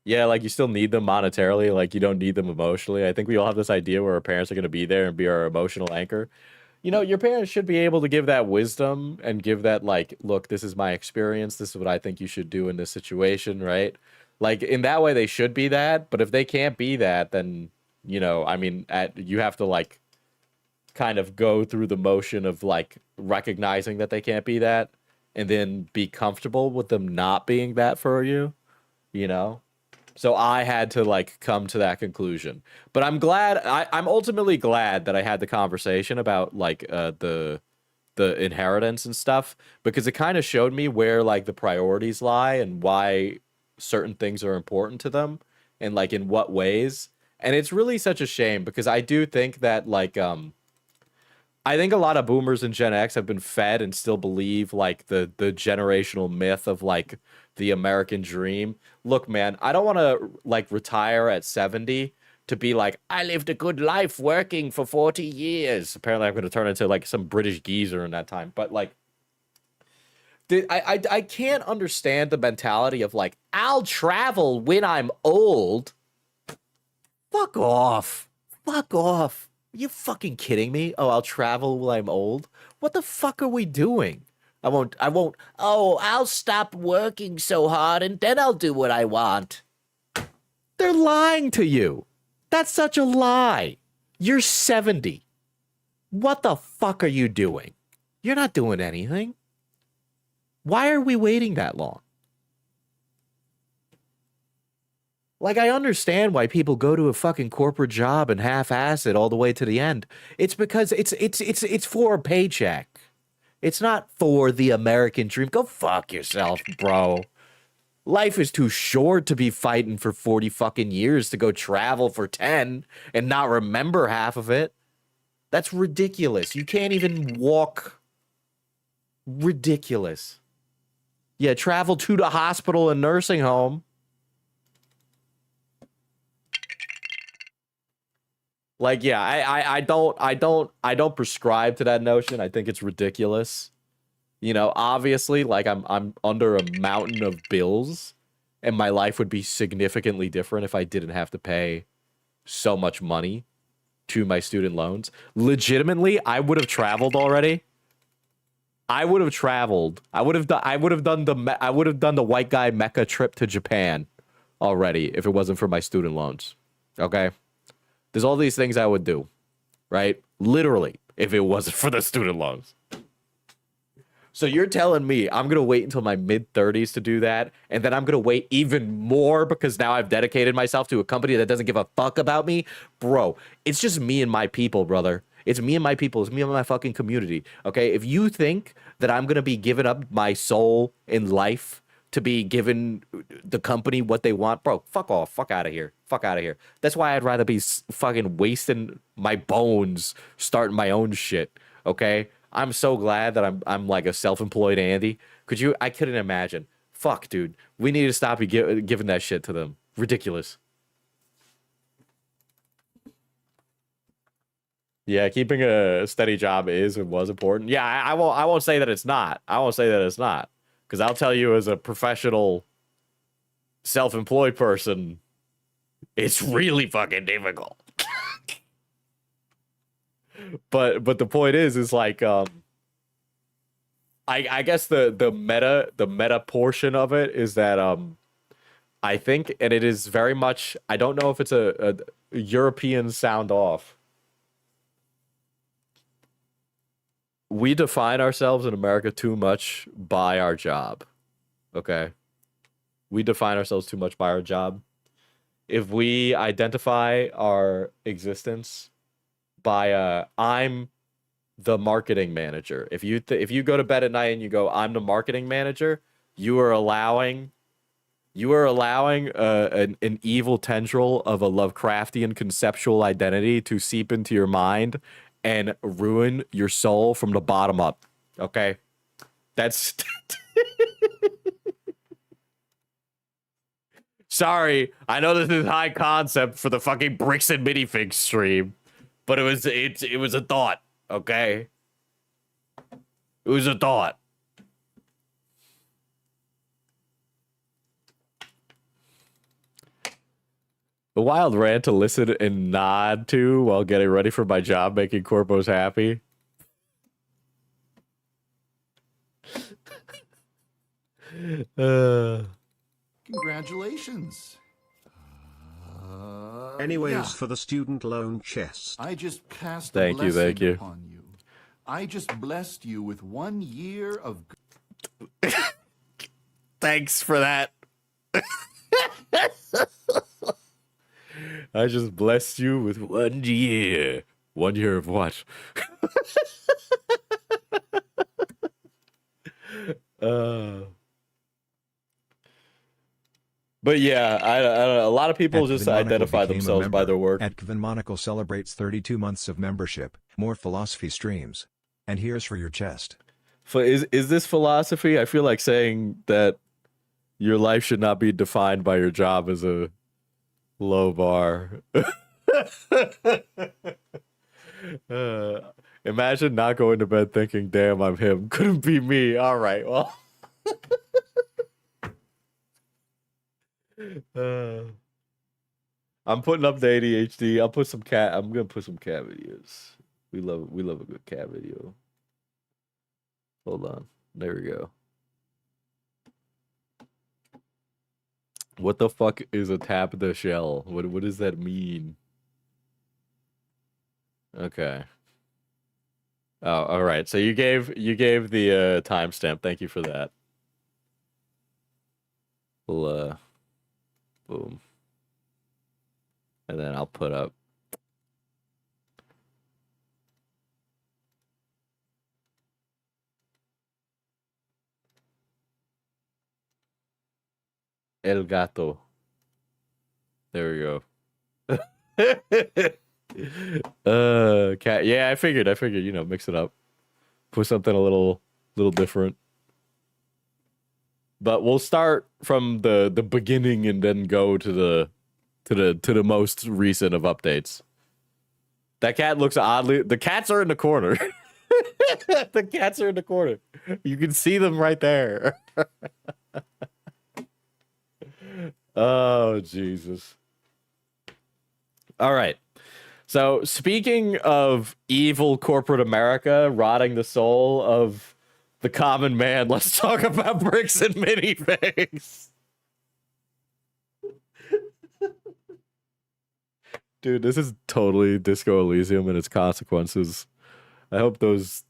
Yeah, like you still need them monetarily, like you don't need them emotionally. I think we all have this idea where our parents are going to be there and be our emotional anchor. You know, your parents should be able to give that wisdom and give that like, look, this is my experience. This is what I think you should do in this situation, right? Like in that way, they should be that. But if they can't be that, then, you know, I mean, you have to like kind of go through the motion of like recognizing that they can't be that and then be comfortable with them not being that for you, you know? So I had to like come to that conclusion, but I'm glad. I'm ultimately glad that I had the conversation about like the inheritance and stuff, because it kind of showed me where like the priorities lie and why certain things are important to them and like in what ways. And it's really such a shame because I do think that like I think a lot of boomers and Gen X have been fed and still believe like the generational myth of like the American dream. Look, man, I don't want to like retire at 70 to be like, I lived a good life working for 40 years. Apparently I'm going to turn into like some British geezer in that time. But like, I can't understand the mentality of like, I'll travel when I'm old. Fuck off. Fuck off. Are you fucking kidding me? Oh, I'll travel while I'm old? What the fuck are we doing? I won't, oh, I'll stop working so hard and then I'll do what I want. They're lying to you. That's such a lie. You're 70. What the fuck are you doing? You're not doing anything. Why are we waiting that long? Like, I understand why people go to a fucking corporate job and half-ass it all the way to the end. It's because it's for a paycheck. It's not for the American dream. Go fuck yourself, bro. Life is too short to be fighting for 40 fucking years to go travel for 10 and not remember half of it. That's ridiculous. You can't even walk. Ridiculous. Yeah, travel to the hospital and nursing home. Like, yeah, I don't prescribe to that notion. I think it's ridiculous. You know, obviously, like I'm under a mountain of bills, and my life would be significantly different if I didn't have to pay so much money to my student loans. Legitimately, I would have traveled already. I would have traveled. I would have done the white guy Mecca trip to Japan already if it wasn't for my student loans. Okay? There's all these things I would do, right? Literally, if it wasn't for the student loans. So you're telling me I'm going to wait until my mid-30s to do that, and then I'm going to wait even more because now I've dedicated myself to a company that doesn't give a fuck about me? Bro, it's just me and my people, brother. It's me and my people. It's me and my fucking community, okay? If you think that I'm going to be giving up my soul in life to be giving the company what they want, bro, fuck off. Fuck out of here. Fuck out of here. That's why I'd rather be fucking wasting my bones starting my own shit, okay? I'm so glad that I'm like a self-employed Andy. I couldn't imagine. Fuck, dude. We need to stop giving that shit to them. Ridiculous. Yeah, keeping a steady job is and was important. Yeah, I won't say that it's not. I won't say that it's not. Because I'll tell you, as a professional, self-employed person, it's really fucking difficult. But the point is like I guess the meta portion of it is that I think, and it is very much, I don't know if it's a European sound off. We define ourselves in America too much by our job. Okay? We define ourselves too much by our job. If we identify our existence by I'm the marketing manager. If you go to bed at night and you go, I'm the marketing manager, you are allowing an evil tendril of a Lovecraftian conceptual identity to seep into your mind and ruin your soul from the bottom up. Okay? That's sorry, I know this is high concept for the fucking Bricks and Minifigs stream, but it was a thought, okay? It was a thought. A wild rant to listen and nod to while getting ready for my job, making corpos happy. Congratulations. Anyways, Yeah. for the student loan chest. I just cast Thank a you, blessing thank you. upon you. I just blessed you with 1 year of Thanks for that. I just blessed you with 1 year. 1 year of what? But yeah, I don't know. A lot of people just Monocle identify became a themselves by member. their work. Monocle celebrates 32 months of membership, more philosophy streams. And here's for your chest. Is this philosophy? I feel like saying that your life should not be defined by your job is a low bar. Imagine not going to bed thinking, damn, I'm him. Couldn't be me. All right, well. I'm putting up the ADHD. I'm gonna put some cat videos. We love a good cat video. Hold on. There we go. What the fuck is a tap the shell? What does that mean? Okay. Oh, all right. So you gave the timestamp. Thank you for that. We'll boom. And then I'll put up El Gato. There we go. Cat. Yeah, I figured, mix it up. Put something a little different. But we'll start from the beginning and then go to the most recent of updates. That cat looks oddly. The cats are in the corner. The cats are in the corner. You can see them right there. Oh, Jesus. All right. So, speaking of evil corporate America rotting the soul of the common man, let's talk about Bricks and Minifigs. Dude, this is totally Disco Elysium and its consequences. I hope those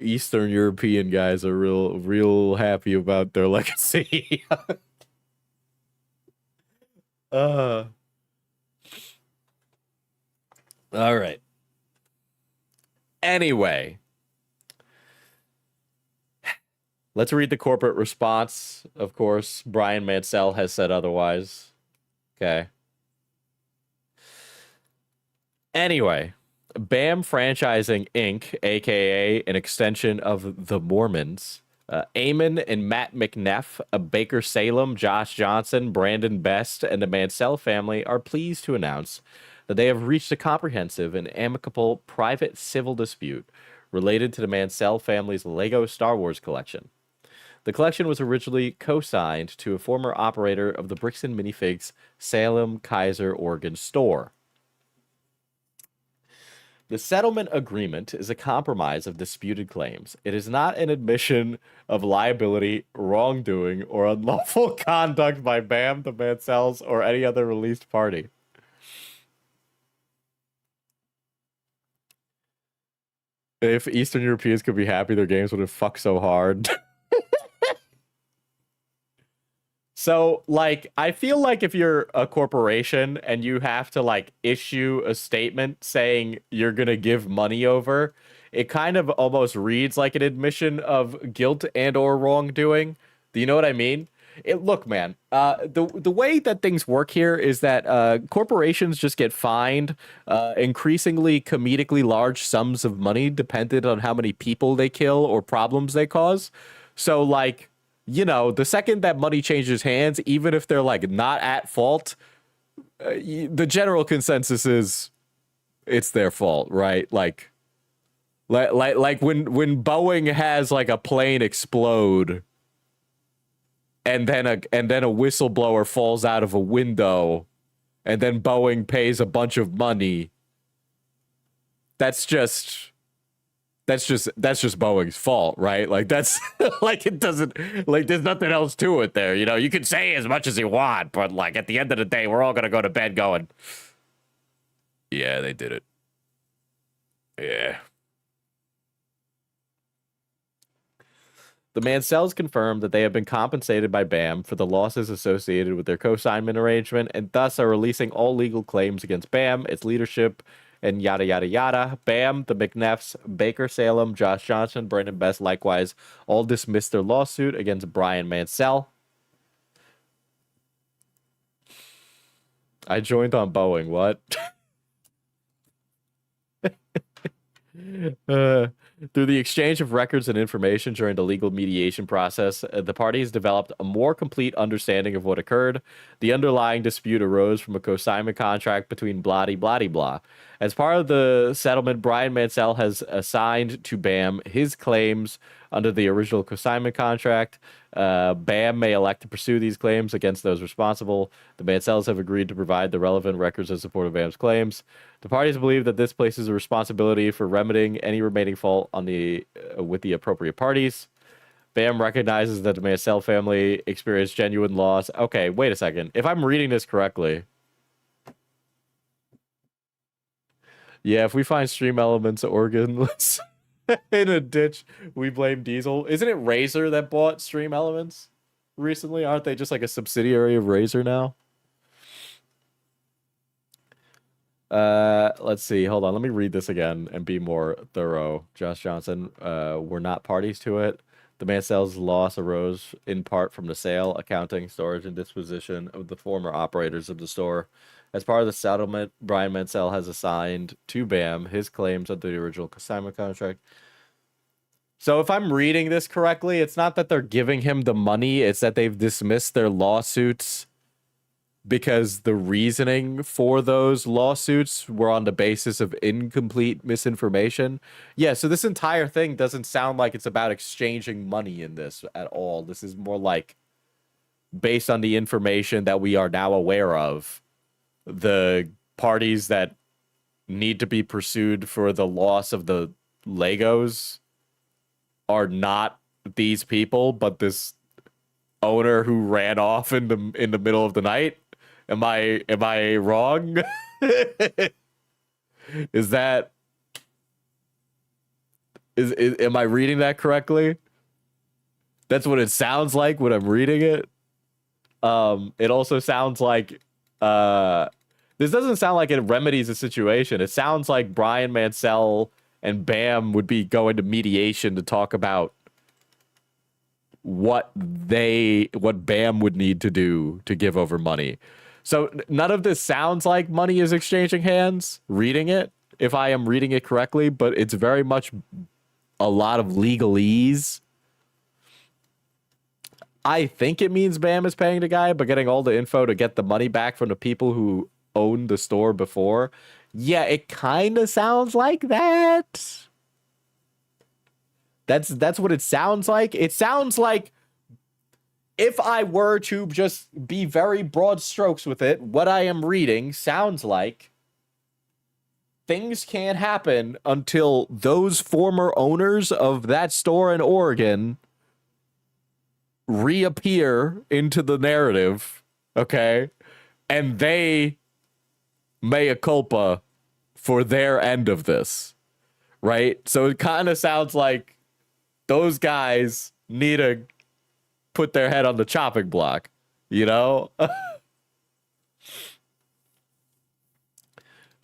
Eastern European guys are real happy about their legacy. All right. Anyway, let's read the corporate response. Of course, Brian Mansell has said otherwise. Okay. Anyway, BAM Franchising Inc., aka an extension of the Mormons, Eamon and Matt McNeff, Baker Salem, Josh Johnson, Brandon Best, and the Mansell family are pleased to announce that they have reached a comprehensive and amicable private civil dispute related to the Mansell family's Lego Star Wars collection. The collection was originally co-signed to a former operator of the Brixton Minifigs Salem, Kaiser, Oregon store. The settlement agreement is a compromise of disputed claims. It is not an admission of liability, wrongdoing, or unlawful conduct by BAM, the Mansells, or any other released party. If Eastern Europeans could be happy, their games wouldn't fuck so hard. So, like, I feel like if you're a corporation and you have to, like, issue a statement saying you're going to give money over, it kind of almost reads like an admission of guilt and or wrongdoing. Do you know what I mean? Look, man, the way that things work here is that corporations just get fined increasingly comedically large sums of money dependent on how many people they kill or problems they cause. So, like, you know, the second that money changes hands, even if they're like not at fault, the general consensus is it's their fault, right? Like when Boeing has like a plane explode and then a whistleblower falls out of a window and then Boeing pays a bunch of money. That's just Boeing's fault, right? Like that's like it doesn't like there's nothing else to it there. You know, you can say as much as you want, but like at the end of the day, we're all gonna go to bed going, yeah, they did it. Yeah. The Mansells confirmed that they have been compensated by BAM for the losses associated with their co-signment arrangement and thus are releasing all legal claims against BAM, its leadership, and yada, yada, yada. BAM, the McNeffs, Baker Salem, Josh Johnson, Brandon Best, likewise, all dismissed their lawsuit against Brian Mansell. I joined on Boeing, what? Through the exchange of records and information during the legal mediation process, the parties developed a more complete understanding of what occurred. The underlying dispute arose from a co-assignment contract between blah-de-blah-de-blah. As part of the settlement, Brian Mansell has assigned to BAM his claims under the original co-assignment contract. BAM may elect to pursue these claims against those responsible. The Mansells have agreed to provide the relevant records in support of BAM's claims. The parties believe that this places a responsibility for remedying any remaining fault on with the appropriate parties. BAM recognizes that the Mansell family experienced genuine loss. Okay, wait a second. If I'm reading this correctly, yeah, if we find stream elements organless in a ditch, we blame Diesel. Isn't it Razer that bought Stream Elements recently? Aren't they just like a subsidiary of Razer now? Let's see. Hold on. Let me read this again and be more thorough. Josh Johnson, we're not parties to it. The Mansell's loss arose in part from the sale, accounting, storage, and disposition of the former operators of the store. As part of the settlement, Brian Mansell has assigned to BAM his claims under the original consignment contract. So if I'm reading this correctly, it's not that they're giving him the money, it's that they've dismissed their lawsuits because the reasoning for those lawsuits were on the basis of incomplete misinformation. Yeah, so this entire thing doesn't sound like it's about exchanging money in this at all. This is more like based on the information that we are now aware of. The parties that need to be pursued for the loss of the Legos are not these people, but this owner who ran off in the middle of the night. Am I wrong? Am I reading that correctly? That's what it sounds like when I'm reading it. It also sounds like this doesn't sound like it remedies the situation. It sounds like Brian Mansell and BAM would be going to mediation to talk about what BAM would need to do to give over money. So none of this sounds like money is exchanging hands, reading it, if I am reading it correctly, but it's very much a lot of legalese. I think it means Bam is paying the guy, but getting all the info to get the money back from the people who owned the store before. Yeah, it kind of sounds like that. That's what it sounds like. It sounds like, if I were to just be very broad strokes with it, what I am reading sounds like things can't happen until those former owners of that store in Oregon reappear into the narrative, okay? And they mea culpa for their end of this, right? So it kind of sounds like those guys need to put their head on the chopping block, you know?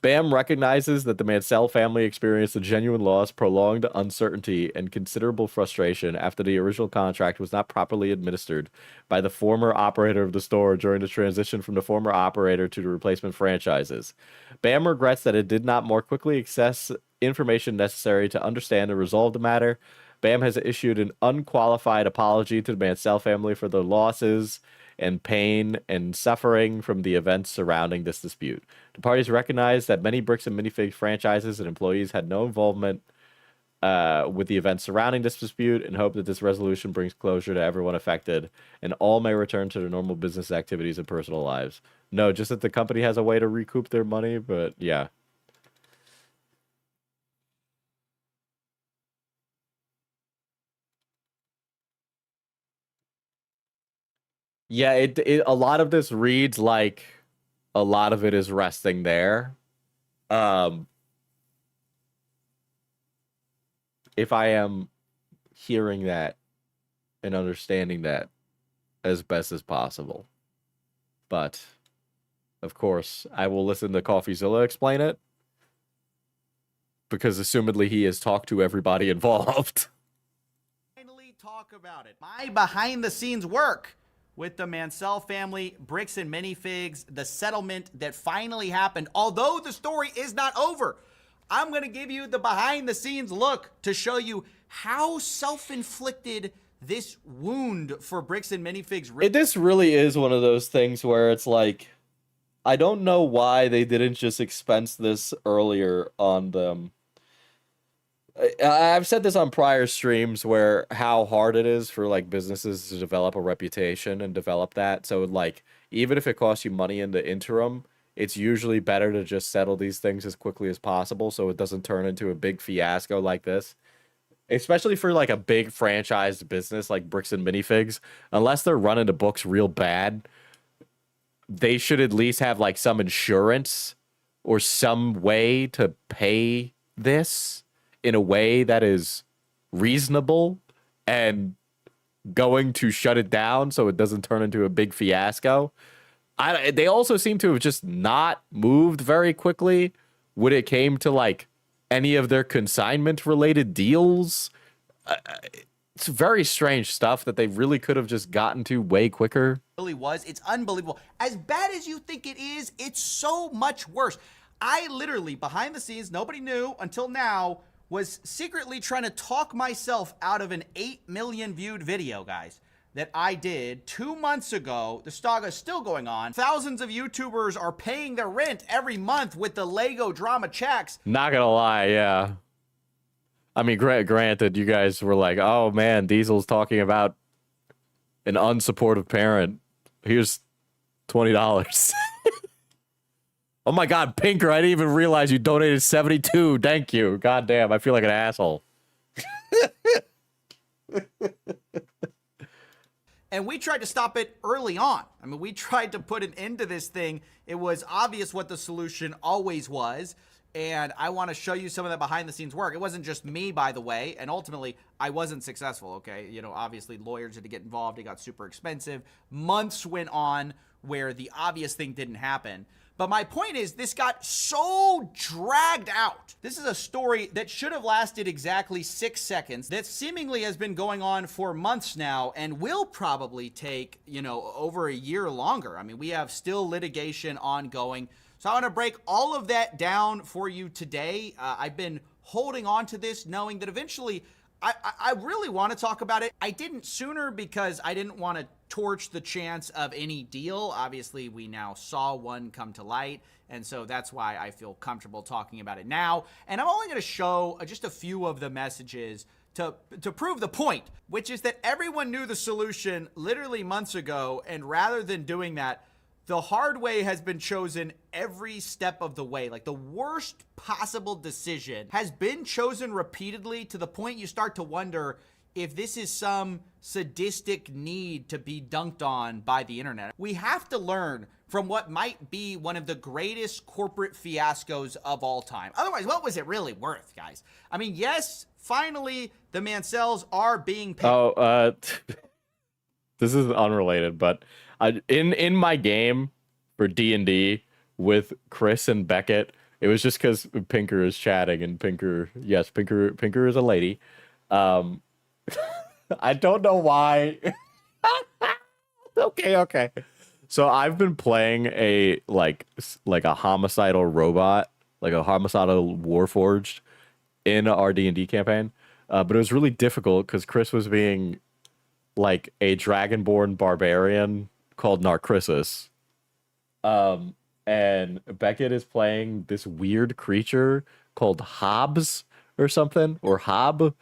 Bam recognizes that the Mansell family experienced a genuine loss, prolonged uncertainty, and considerable frustration after the original contract was not properly administered by the former operator of the store during the transition from the former operator to the replacement franchises. Bam regrets that it did not more quickly access information necessary to understand and resolve the matter. Bam has issued an unqualified apology to the Mansell family for their losses and pain and suffering from the events surrounding this dispute. The parties recognize that many Bricks and Minifigs franchises and employees had no involvement with the events surrounding this dispute, and hope that this resolution brings closure to everyone affected and all may return to their normal business activities and personal lives. No, just that the company has a way to recoup their money, but yeah. Yeah, it a lot of this reads like a lot of it is resting there. If I am hearing that and understanding that as best as possible. But of course, I will listen to CoffeeZilla explain it, because assumedly he has talked to everybody involved. Finally talk about it. My behind the scenes work with the Mansell family, Bricks and Minifigs, the settlement that finally happened. Although the story is not over, I'm going to give you the behind the scenes look to show you how self-inflicted this wound for Bricks and Minifigs. This really is one of those things where it's like, I don't know why they didn't just expense this earlier on them. I've said this on prior streams where how hard it is for like businesses to develop a reputation and develop that. So like, even if it costs you money in the interim, it's usually better to just settle these things as quickly as possible so it doesn't turn into a big fiasco like this. Especially for like a big franchised business like Bricks and Minifigs, unless they're running the books real bad, they should at least have like some insurance or some way to pay this in a way that is reasonable and going to shut it down so it doesn't turn into a big fiasco. They also seem to have just not moved very quickly when it came to like any of their consignment related deals. It's very strange stuff that they really could have just gotten to way quicker. Really was. It's unbelievable. As bad as you think it is, it's so much worse. I literally, behind the scenes, nobody knew until now, was secretly trying to talk myself out of an 8 million viewed video, guys, that I did 2 months ago. The saga is still going on. Thousands of YouTubers are paying their rent every month with the Lego drama checks. Not gonna lie, yeah. I mean, granted, you guys were like, oh man, Diesel's talking about an unsupportive parent. Here's $20. Oh my God, Pinker, I didn't even realize you donated 72. Thank you. God damn, I feel like an asshole. And we tried to stop it early on. I mean, we tried to put an end to this thing. It was obvious what the solution always was. And I want to show you some of that behind the scenes work. It wasn't just me, by the way. And ultimately, I wasn't successful, okay? You know, obviously, lawyers had to get involved. It got super expensive. Months went on where the obvious thing didn't happen. But my point is, this got so dragged out. This is a story that should have lasted exactly 6 seconds, that seemingly has been going on for months now and will probably take, you know, over a year longer. I mean, we have still litigation ongoing. So I want to break all of that down for you today. I've been holding on to this, knowing that eventually I really want to talk about it. I didn't sooner because I didn't want to torch the chance of any deal. Obviously, we now saw one come to light, and so that's why I feel comfortable talking about it now. And I'm only going to show just a few of the messages to prove the point, which is that everyone knew the solution literally months ago, and rather than doing that, the hard way has been chosen every step of the way. Like, the worst possible decision has been chosen repeatedly to the point you start to wonder if this is some sadistic need to be dunked on by the internet. We have to learn from what might be one of the greatest corporate fiascos of all time. Otherwise, what was it really worth, guys? I mean, yes, finally, the Mancells are being paid. This is unrelated, but in my game for D&D with Chris and Beckett, it was just because Pinker is chatting, and Pinker is a lady. I don't know why. Okay. So I've been playing a like a homicidal robot, like a homicidal warforged in our D&D campaign, but it was really difficult because Chris was being like a dragonborn barbarian called Narcissus. And Beckett is playing this weird creature called Hobbs or something, or Hob.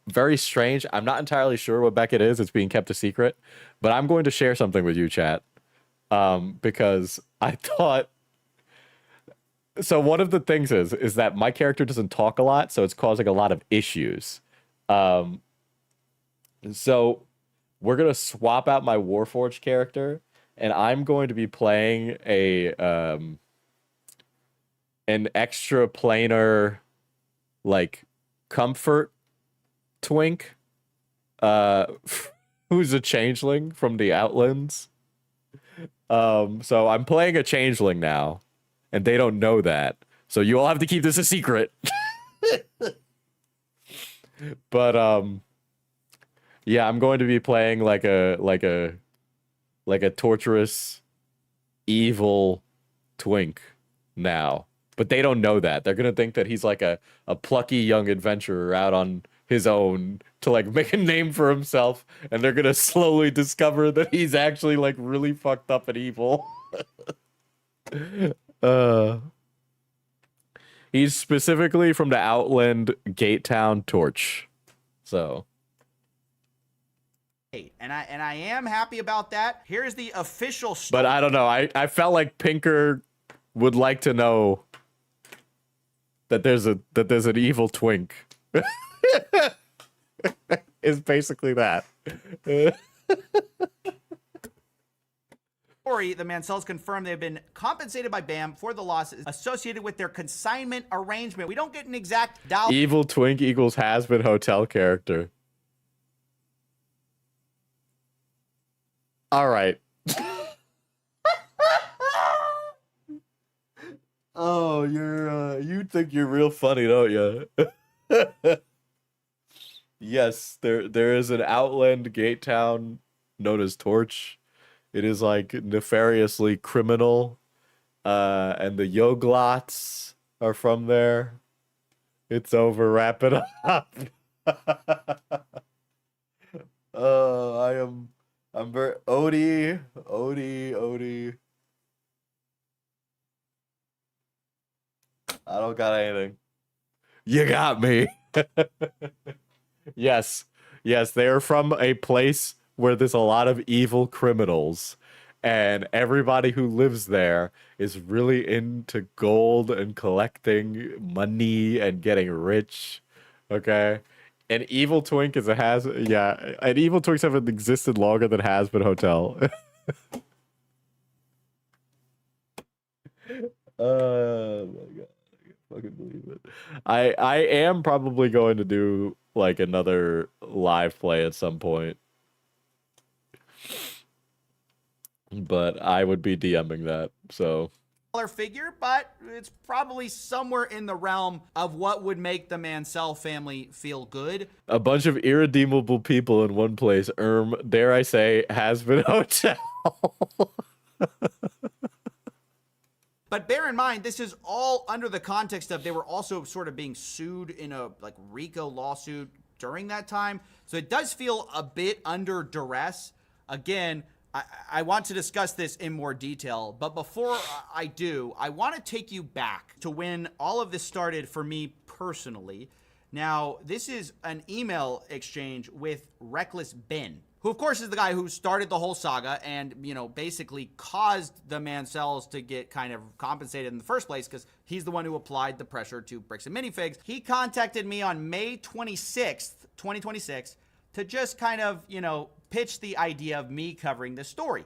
Very strange. I'm not entirely sure what Beckett is. It's being kept a secret, but I'm going to share something with you, chat. Because I thought, so one of the things is that my character doesn't talk a lot, so it's causing a lot of issues. So we're going to swap out my Warforged character, and I'm going to be playing an extra planar, like, comfort twink, who's a changeling from the Outlands. So I'm playing a changeling now, and they don't know that. So you all have to keep this a secret. But yeah, I'm going to be playing like a torturous, evil twink now. But they don't know that. They're gonna think that he's like a plucky young adventurer out on his own to like make a name for himself, and they're gonna slowly discover that he's actually like really fucked up and evil. He's specifically from the Outland Gatetown Torch. So And I am happy about that. Here's the official story. but I don't know. I felt like Pinker would like to know that there's an evil twink. Is basically that. The Mancells confirmed they have been compensated by BAM for the losses associated with their consignment arrangement. We don't get an exact dollar. Evil twink equals has-been hotel character. All right. Oh, you think you're real funny, don't you? Yes, there is an Outland gate town known as Torch. It is like nefariously criminal, and the Yoglots are from there. It's over. Wrap it up. I'm very Odie. I don't got anything. You got me. Yes, they are from a place where there's a lot of evil criminals, and everybody who lives there is really into gold and collecting money and getting rich. Okay, an evil twink is an evil twinks have existed longer than Has-Been Hotel. Oh my god. Fucking believe it. I am probably going to do like another live play at some point, but I would be DMing that. So Figure, but it's probably somewhere in the realm of what would make the Mancell family feel good. a bunch of irredeemable people in one place. Dare I say, Has-Been Hotel. But bear in mind, this is all under the context of they were also sort of being sued in a like RICO lawsuit during that time. So it does feel a bit under duress. Again, I want to discuss this in more detail, but before I do, I want to take you back to when all of this started for me personally. Now, this is an email exchange with Reckless Ben, who of course is the guy who started the whole saga and, you know, basically caused the Mancells to get kind of compensated in the first place because he's the one who applied the pressure to Bricks and Minifigs. He contacted me on May 26th, 2026 to just kind of, you know, pitch the idea of me covering this story.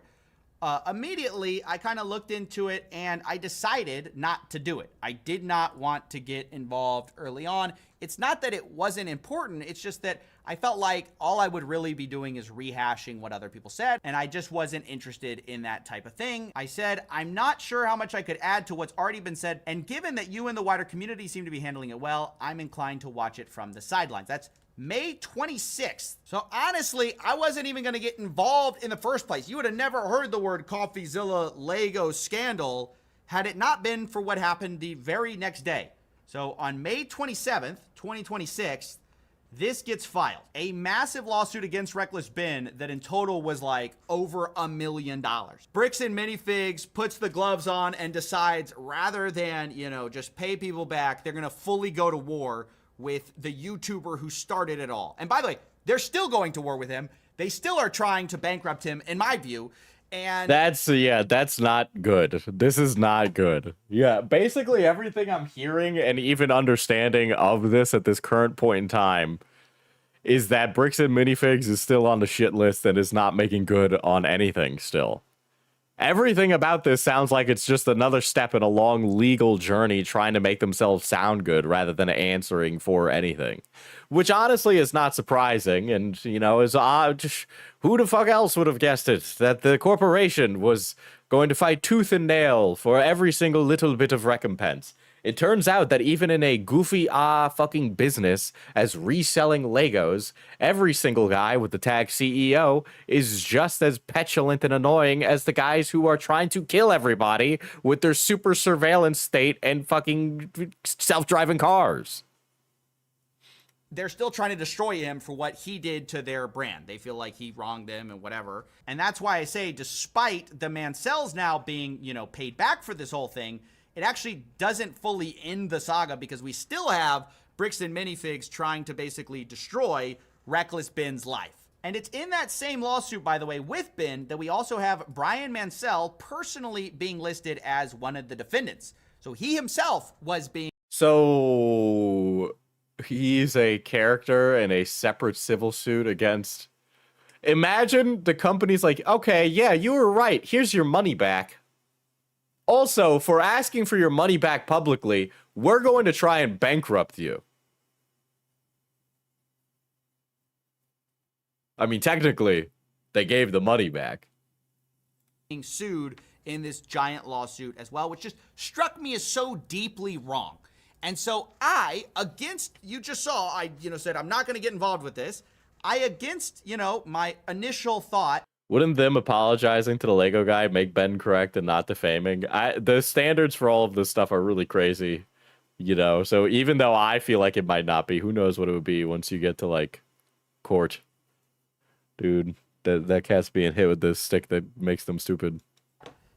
Immediately, I kind of looked into it and I decided not to do it. I did not want to get involved early on. It's not that it wasn't important. It's just that I felt like all I would really be doing is rehashing what other people said, and I just wasn't interested in that type of thing. I said, I'm not sure how much I could add to what's already been said, and given that you and the wider community seem to be handling it well, I'm inclined to watch it from the sidelines. That's May 26th. So honestly, I wasn't even going to get involved in the first place. You would have never heard the word CoffeeZilla Lego scandal had it not been for what happened the very next day. So on May 27th, 2026, this gets filed. A massive lawsuit against Reckless Ben that in total was like over $1 million. Bricks and Minifigs puts the gloves on and decides rather than, you know, just pay people back, they're going to fully go to war with the YouTuber who started it all. And by the way, they're still going to war with him. They still are trying to bankrupt him, in my view. And that's not good. This is not good. Yeah, basically everything I'm hearing and even understanding of this at this current point in time is that Bricks and Minifigs is still on the shit list and is not making good on anything still. Everything about this sounds like it's just another step in a long legal journey trying to make themselves sound good rather than answering for anything. Which honestly is not surprising, and, you know, is who the fuck else would have guessed it? That the corporation was going to fight tooth and nail for every single little bit of recompense. It turns out that even in a goofy fucking business as reselling Legos, every single guy with the tag CEO is just as petulant and annoying as the guys who are trying to kill everybody with their super surveillance state and fucking self-driving cars. They're still trying to destroy him for what he did to their brand. They feel like he wronged them and whatever. And that's why I say, despite the Mancells now being, you know, paid back for this whole thing, it actually doesn't fully end the saga because we still have Bricks and Minifigs trying to basically destroy Reckless Ben's life. And it's in that same lawsuit, by the way, with Ben that we also have Brian Mancell personally being listed as one of the defendants. So he himself was being... So he's a character in a separate civil suit against... Imagine the company's like, okay, yeah, you were right. Here's your money back. Also, for asking for your money back publicly, we're going to try and bankrupt you. I mean, technically, they gave the money back. Being sued in this giant lawsuit as well, which just struck me as so deeply wrong. And so I, against, you just saw, I, you know, said, I'm not going to get involved with this. I, against, you know, my initial thought. Wouldn't them apologizing to the Lego guy make Ben correct and not defaming? The standards for all of this stuff are really crazy, you know? So even though I feel like it might not be, who knows what it would be once you get to, like, court. Dude, that cat's being hit with this stick that makes them stupid.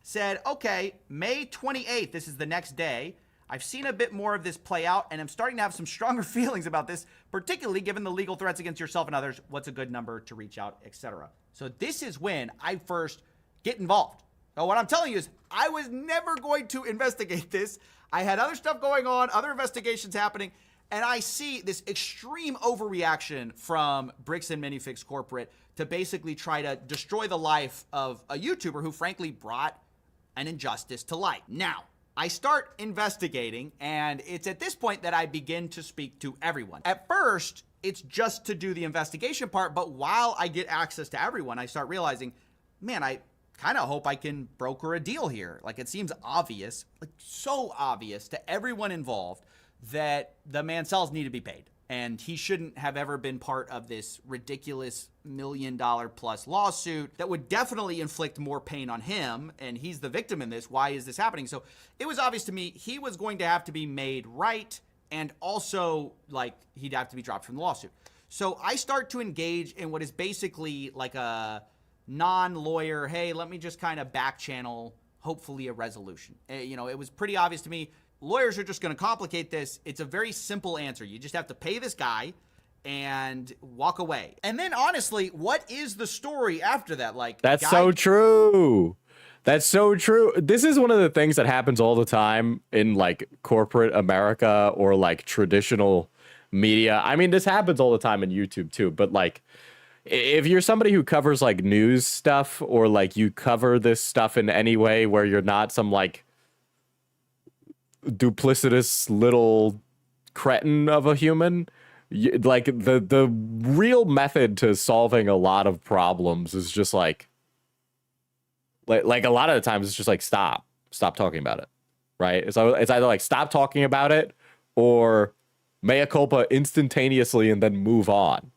Said, okay, May 28th, this is the next day. I've seen a bit more of this play out, and I'm starting to have some stronger feelings about this, particularly given the legal threats against yourself and others. What's a good number to reach out, etc. So this is when I first get involved. Now, what I'm telling you is I was never going to investigate this. I had other stuff going on, other investigations happening, and I see this extreme overreaction from Bricks and Minifigs corporate to basically try to destroy the life of a YouTuber who frankly brought an injustice to light. Now, I start investigating, and it's at this point that I begin to speak to everyone. At first, it's just to do the investigation part, but while I get access to everyone, I start realizing, man, I kind of hope I can broker a deal here. Like, it seems obvious, like so obvious to everyone involved that the Mancells need to be paid. And he shouldn't have ever been part of this ridiculous $1 million plus lawsuit that would definitely inflict more pain on him. And he's the victim in this. Why is this happening? So it was obvious to me he was going to have to be made right. And also, like, he'd have to be dropped from the lawsuit. So I start to engage in what is basically like a non-lawyer, hey, let me just kind of back channel, hopefully a resolution. You know, it was pretty obvious to me, lawyers are just going to complicate this. It's a very simple answer. You just have to pay this guy and walk away. And then honestly, what is the story after that? Like, that's so true. That's so true. This is one of the things that happens all the time in like corporate America or like traditional media. I mean, this happens all the time in YouTube too, but like if you're somebody who covers like news stuff or like you cover this stuff in any way where you're not some like duplicitous little cretin of a human, like the real method to solving a lot of problems is just like a lot of the times it's just like stop talking about it, right? So it's either like stop talking about it or mea culpa instantaneously and then move on,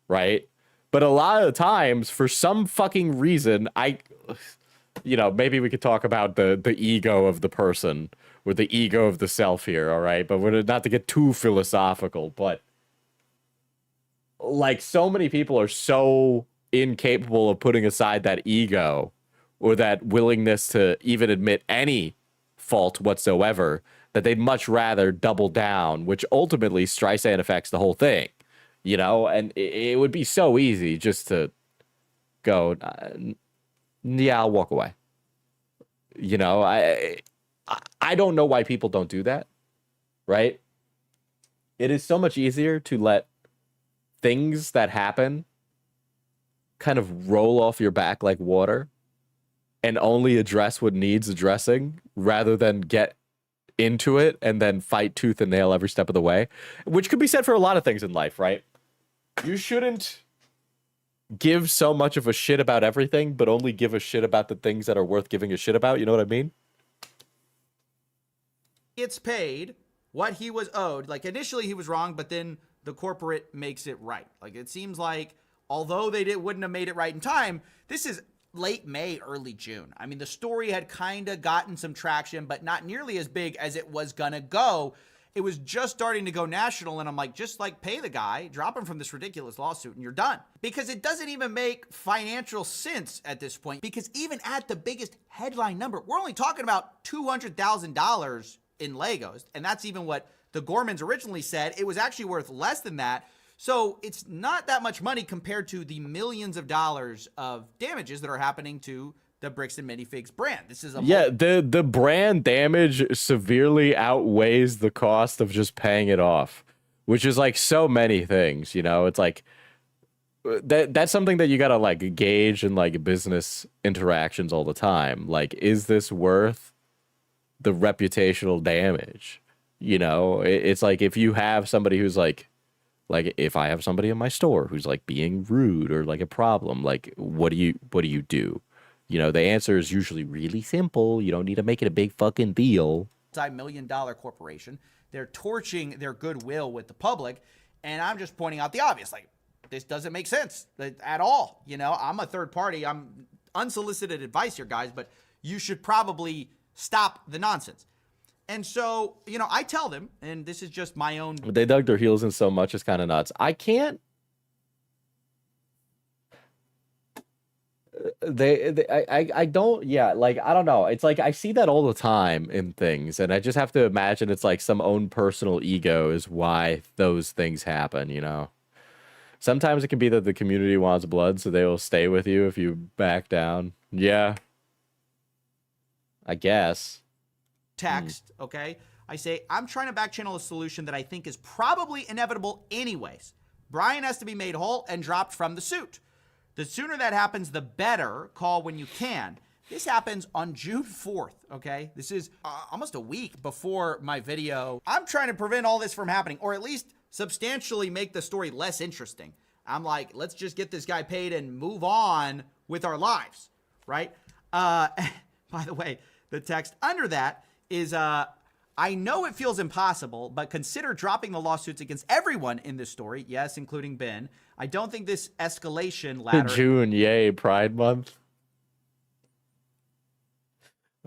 right? But a lot of the times, for some fucking reason, maybe we could talk about the ego of the person or the ego of the self here, all right? But we're not to get too philosophical, but like so many people are so incapable of putting aside that ego or that willingness to even admit any fault whatsoever that they'd much rather double down, which ultimately Streisand affects the whole thing. You know, and it would be so easy just to go, yeah, I'll walk away. You know, I don't know why people don't do that, right? It is so much easier to let things that happen kind of roll off your back like water and only address what needs addressing rather than get into it and then fight tooth and nail every step of the way, which could be said for a lot of things in life, right? You shouldn't give so much of a shit about everything, but only give a shit about the things that are worth giving a shit about. You know what I mean? It's paid what he was owed. Like initially he was wrong, but then the corporate makes it right. Like it seems like although they wouldn't have made it right in time, this is late May, early June. I mean, the story had kind of gotten some traction, but not nearly as big as it was gonna go. It was just starting to go national, and I'm like, just like pay the guy, drop him from this ridiculous lawsuit, and you're done. Because it doesn't even make financial sense at this point, because even at the biggest headline number, we're only talking about $200,000 in Legos, and that's even what the Gormans originally said. It was actually worth less than that. So it's not that much money compared to the millions of dollars of damages that are happening to the Brixton Minifigs brand. This is the brand damage severely outweighs the cost of just paying it off, which is like so many things, you know. It's like that's something that you gotta like gauge in like business interactions all the time. Like, is this worth the reputational damage? You know, it's like if you have somebody who's like if I have somebody in my store who's like being rude or like a problem, like what do you do? You know, the answer is usually really simple. You don't need to make it a big fucking deal. Multi-million-dollar corporation. They're torching their goodwill with the public. And I'm just pointing out the obvious. Like, this doesn't make sense at all. You know, I'm a third party. I'm unsolicited advice here, guys. But you should probably stop the nonsense. And so, you know, I tell them, and this is just my own. They dug their heels in so much, it's kind of nuts. I can't. I don't, yeah, like, I don't know. It's like, I see that all the time in things, and I just have to imagine it's like some own personal ego is why those things happen, you know? Sometimes it can be that the community wants blood, so they will stay with you if you back down. Yeah. I guess. Text, okay? I say, I'm trying to back channel a solution that I think is probably inevitable anyways. Brian has to be made whole and dropped from the suit. The sooner that happens, the better. Call when you can. This happens on June 4th, okay? This is almost a week before my video. I'm trying to prevent all this from happening, or at least substantially make the story less interesting. I'm like, let's just get this guy paid and move on with our lives, right? By the way, the text under that is, I know it feels impossible, but consider dropping the lawsuits against everyone in this story. Yes, including Ben. I don't think this escalation ladder... June, yay, Pride Month.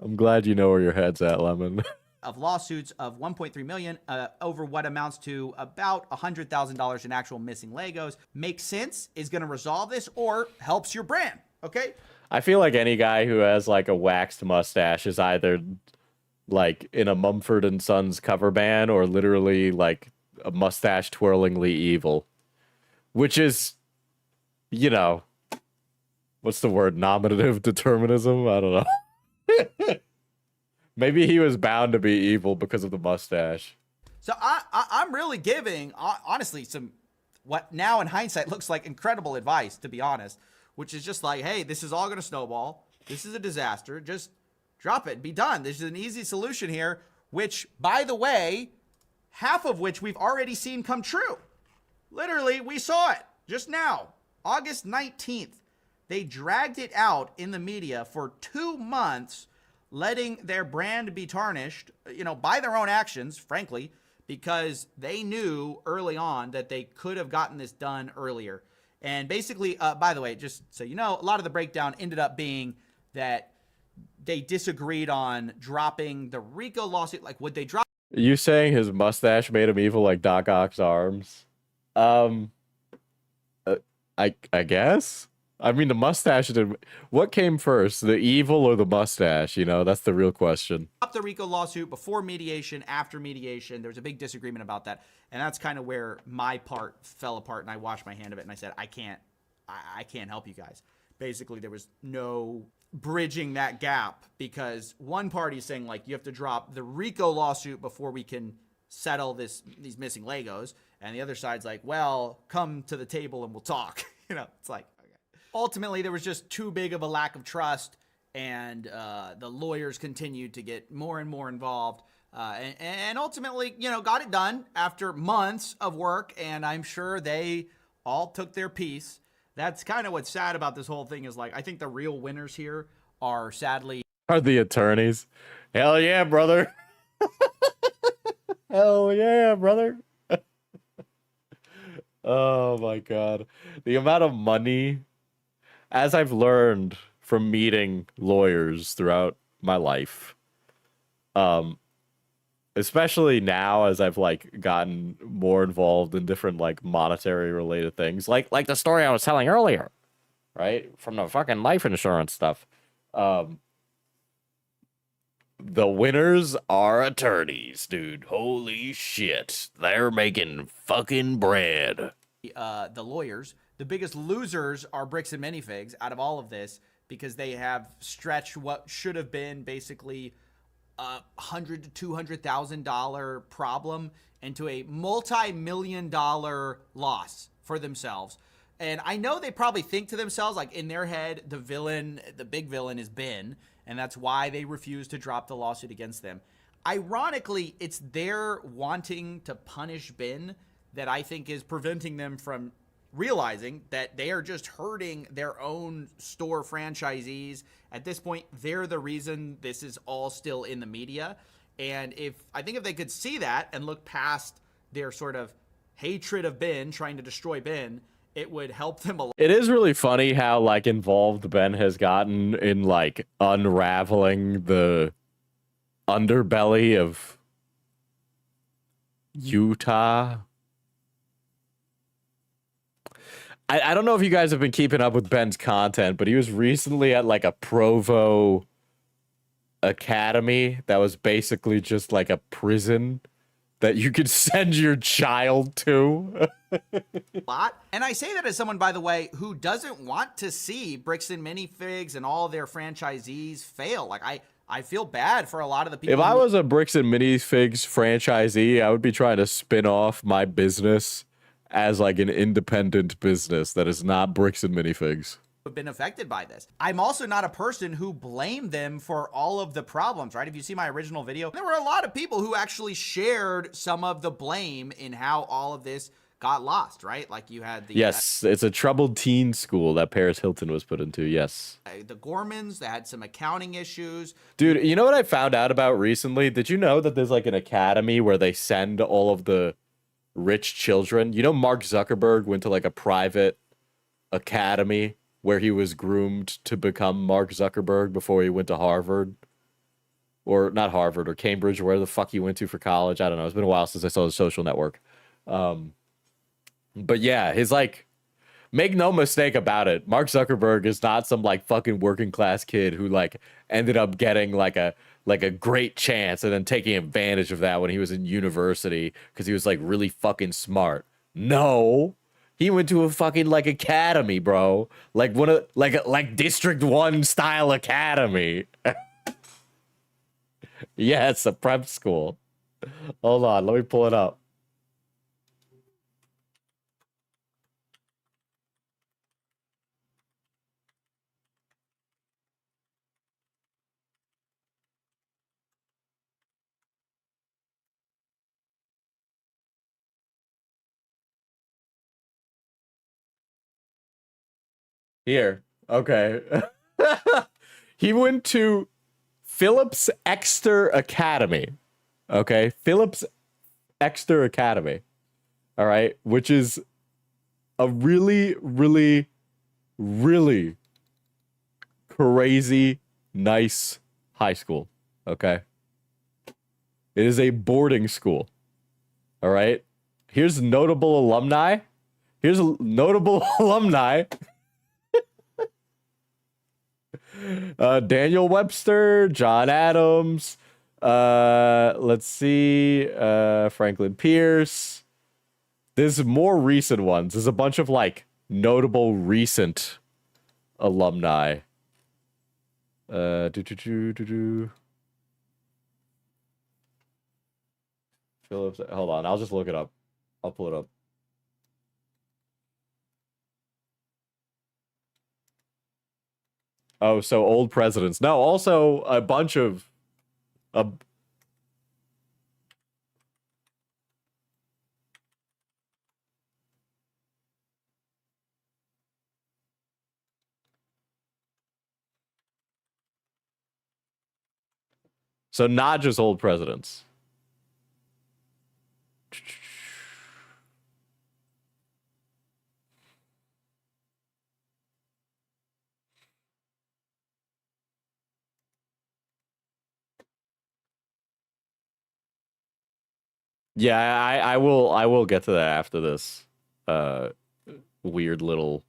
I'm glad you know where your head's at, Lemon. of lawsuits of 1.3 million over what amounts to about $100,000 in actual missing Legos. Makes sense, is going to resolve this, or helps your brand. Okay. I feel like any guy who has like a waxed mustache is either like in a Mumford and Sons cover band or literally like a mustache twirlingly evil, which is, you know, what's the word? Nominative determinism? I don't know. Maybe he was bound to be evil because of the mustache. So I'm really giving, honestly, some what now in hindsight looks like incredible advice, to be honest, which is just like, hey, this is all going to snowball. This is a disaster. Just drop it. Be done. This is an easy solution here, which, by the way, half of which we've already seen come true. Literally, we saw it just now, August 19th. They dragged it out in the media for 2 months, letting their brand be tarnished, you know, by their own actions, frankly, because they knew early on that they could have gotten this done earlier. And basically, by the way, just so you know, a lot of the breakdown ended up being that they disagreed on dropping the RICO lawsuit. Like, would they drop? You saying his mustache made him evil like Doc Ock's arms? I guess. I mean, the mustache did. What came first, the evil or the mustache? You know, that's the real question. The RICO lawsuit before mediation, after mediation. There was a big disagreement about that, and that's kind of where my part fell apart, and I washed my hand of it, and I said, I can't help you guys. Basically, there was no bridging that gap because one party is saying, like, you have to drop the RICO lawsuit before we can settle these missing Legos, and the other side's like, well, come to the table and we'll talk. You know, it's like, ultimately, there was just too big of a lack of trust, and the lawyers continued to get more and more involved, and ultimately, you know, got it done after months of work, and I'm sure they all took their piece. That's kind of what's sad about this whole thing is, like, I think the real winners here are sadly... Are the attorneys. Hell yeah, brother. Hell yeah, brother. Oh, my God. The amount of money... As I've learned from meeting lawyers throughout my life, especially now as I've like gotten more involved in different like monetary related things, like the story I was telling earlier, right? From the fucking life insurance stuff. The winners are attorneys, dude. Holy shit. They're making fucking bread. The lawyers. The biggest losers are Bricks and Minifigs out of all of this because they have stretched what should have been basically a $100,000 to $200,000 problem into a multi-million-dollar loss for themselves. And I know they probably think to themselves, like in their head, the big villain is Ben, and that's why they refuse to drop the lawsuit against them. Ironically, it's their wanting to punish Ben that I think is preventing them from realizing that they are just hurting their own store franchisees. At this point, they're the reason this is all still in the media. And I think if they could see that and look past their sort of hatred of Ben, trying to destroy Ben, it would help them a lot. It is really funny how like involved Ben has gotten in like unraveling the underbelly of Utah. I don't know if you guys have been keeping up with Ben's content, but he was recently at like a Provo academy that was basically just like a prison that you could send your child to. And I say that as someone, by the way, who doesn't want to see Bricks and Minifigs and all their franchisees fail. Like, I feel bad for a lot of the people. If I was a Bricks and Minifigs franchisee, I would be trying to spin off my business as like an independent business that is not Bricks and Minifigs. Have been affected by this. I'm also not a person who blamed them for all of the problems, right? If you see my original video, there were a lot of people who actually shared some of the blame in how all of this got lost, right? Like you had the... Yes, it's a troubled teen school that Paris Hilton was put into, yes. The Gormans, they had some accounting issues. Dude, you know what I found out about recently? Did you know that there's like an academy where they send all of the rich children? You know, Mark Zuckerberg went to like a private academy where he was groomed to become Mark Zuckerberg before he went to Harvard. or not Harvard or Cambridge or where the fuck he went to for college. I don't know. It's been a while since I saw The Social Network. But yeah, his like, make no mistake about it, Mark Zuckerberg is not some like fucking working class kid who like ended up getting like a great chance and then taking advantage of that when he was in university because he was like really fucking smart. No. He went to a fucking like academy, bro. Like one of like District 1 style academy. Yeah, it's a prep school. Hold on, let me pull it up. Here. Okay. He went to Phillips Exeter Academy. Okay. Phillips Exeter Academy. All right. Which is a really, really, really crazy, nice high school. Okay. It is a boarding school. All right. Here's notable alumni. Here's a notable alumni. Daniel Webster, John Adams, let's see, Franklin Pierce. There's more recent ones. There's a bunch of like notable recent alumni. Phillips, hold on, I'll just look it up. I'll pull it up. Oh, so old presidents. No, also a bunch of so not just old presidents. Yeah, I will get to that after this weird little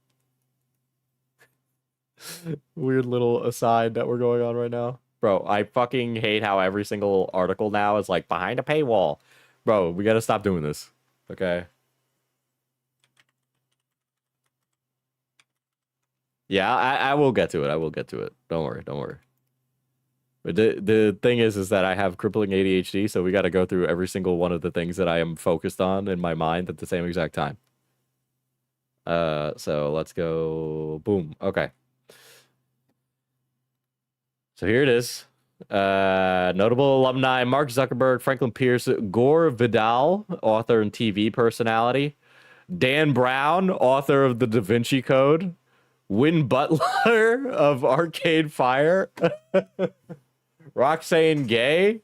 aside that we're going on right now. Bro, I fucking hate how every single article now is like behind a paywall. Bro, we gotta stop doing this. Okay. Yeah, I will get to it. I will get to it. Don't worry, don't worry. But the thing is that I have crippling ADHD, so we got to go through every single one of the things that I am focused on in my mind at the same exact time. So let's go. Boom. Okay. So here it is. Notable alumni: Mark Zuckerberg, Franklin Pierce, Gore Vidal, author and TV personality, Dan Brown, author of the Da Vinci Code, Win Butler of Arcade Fire, Roxane Gay,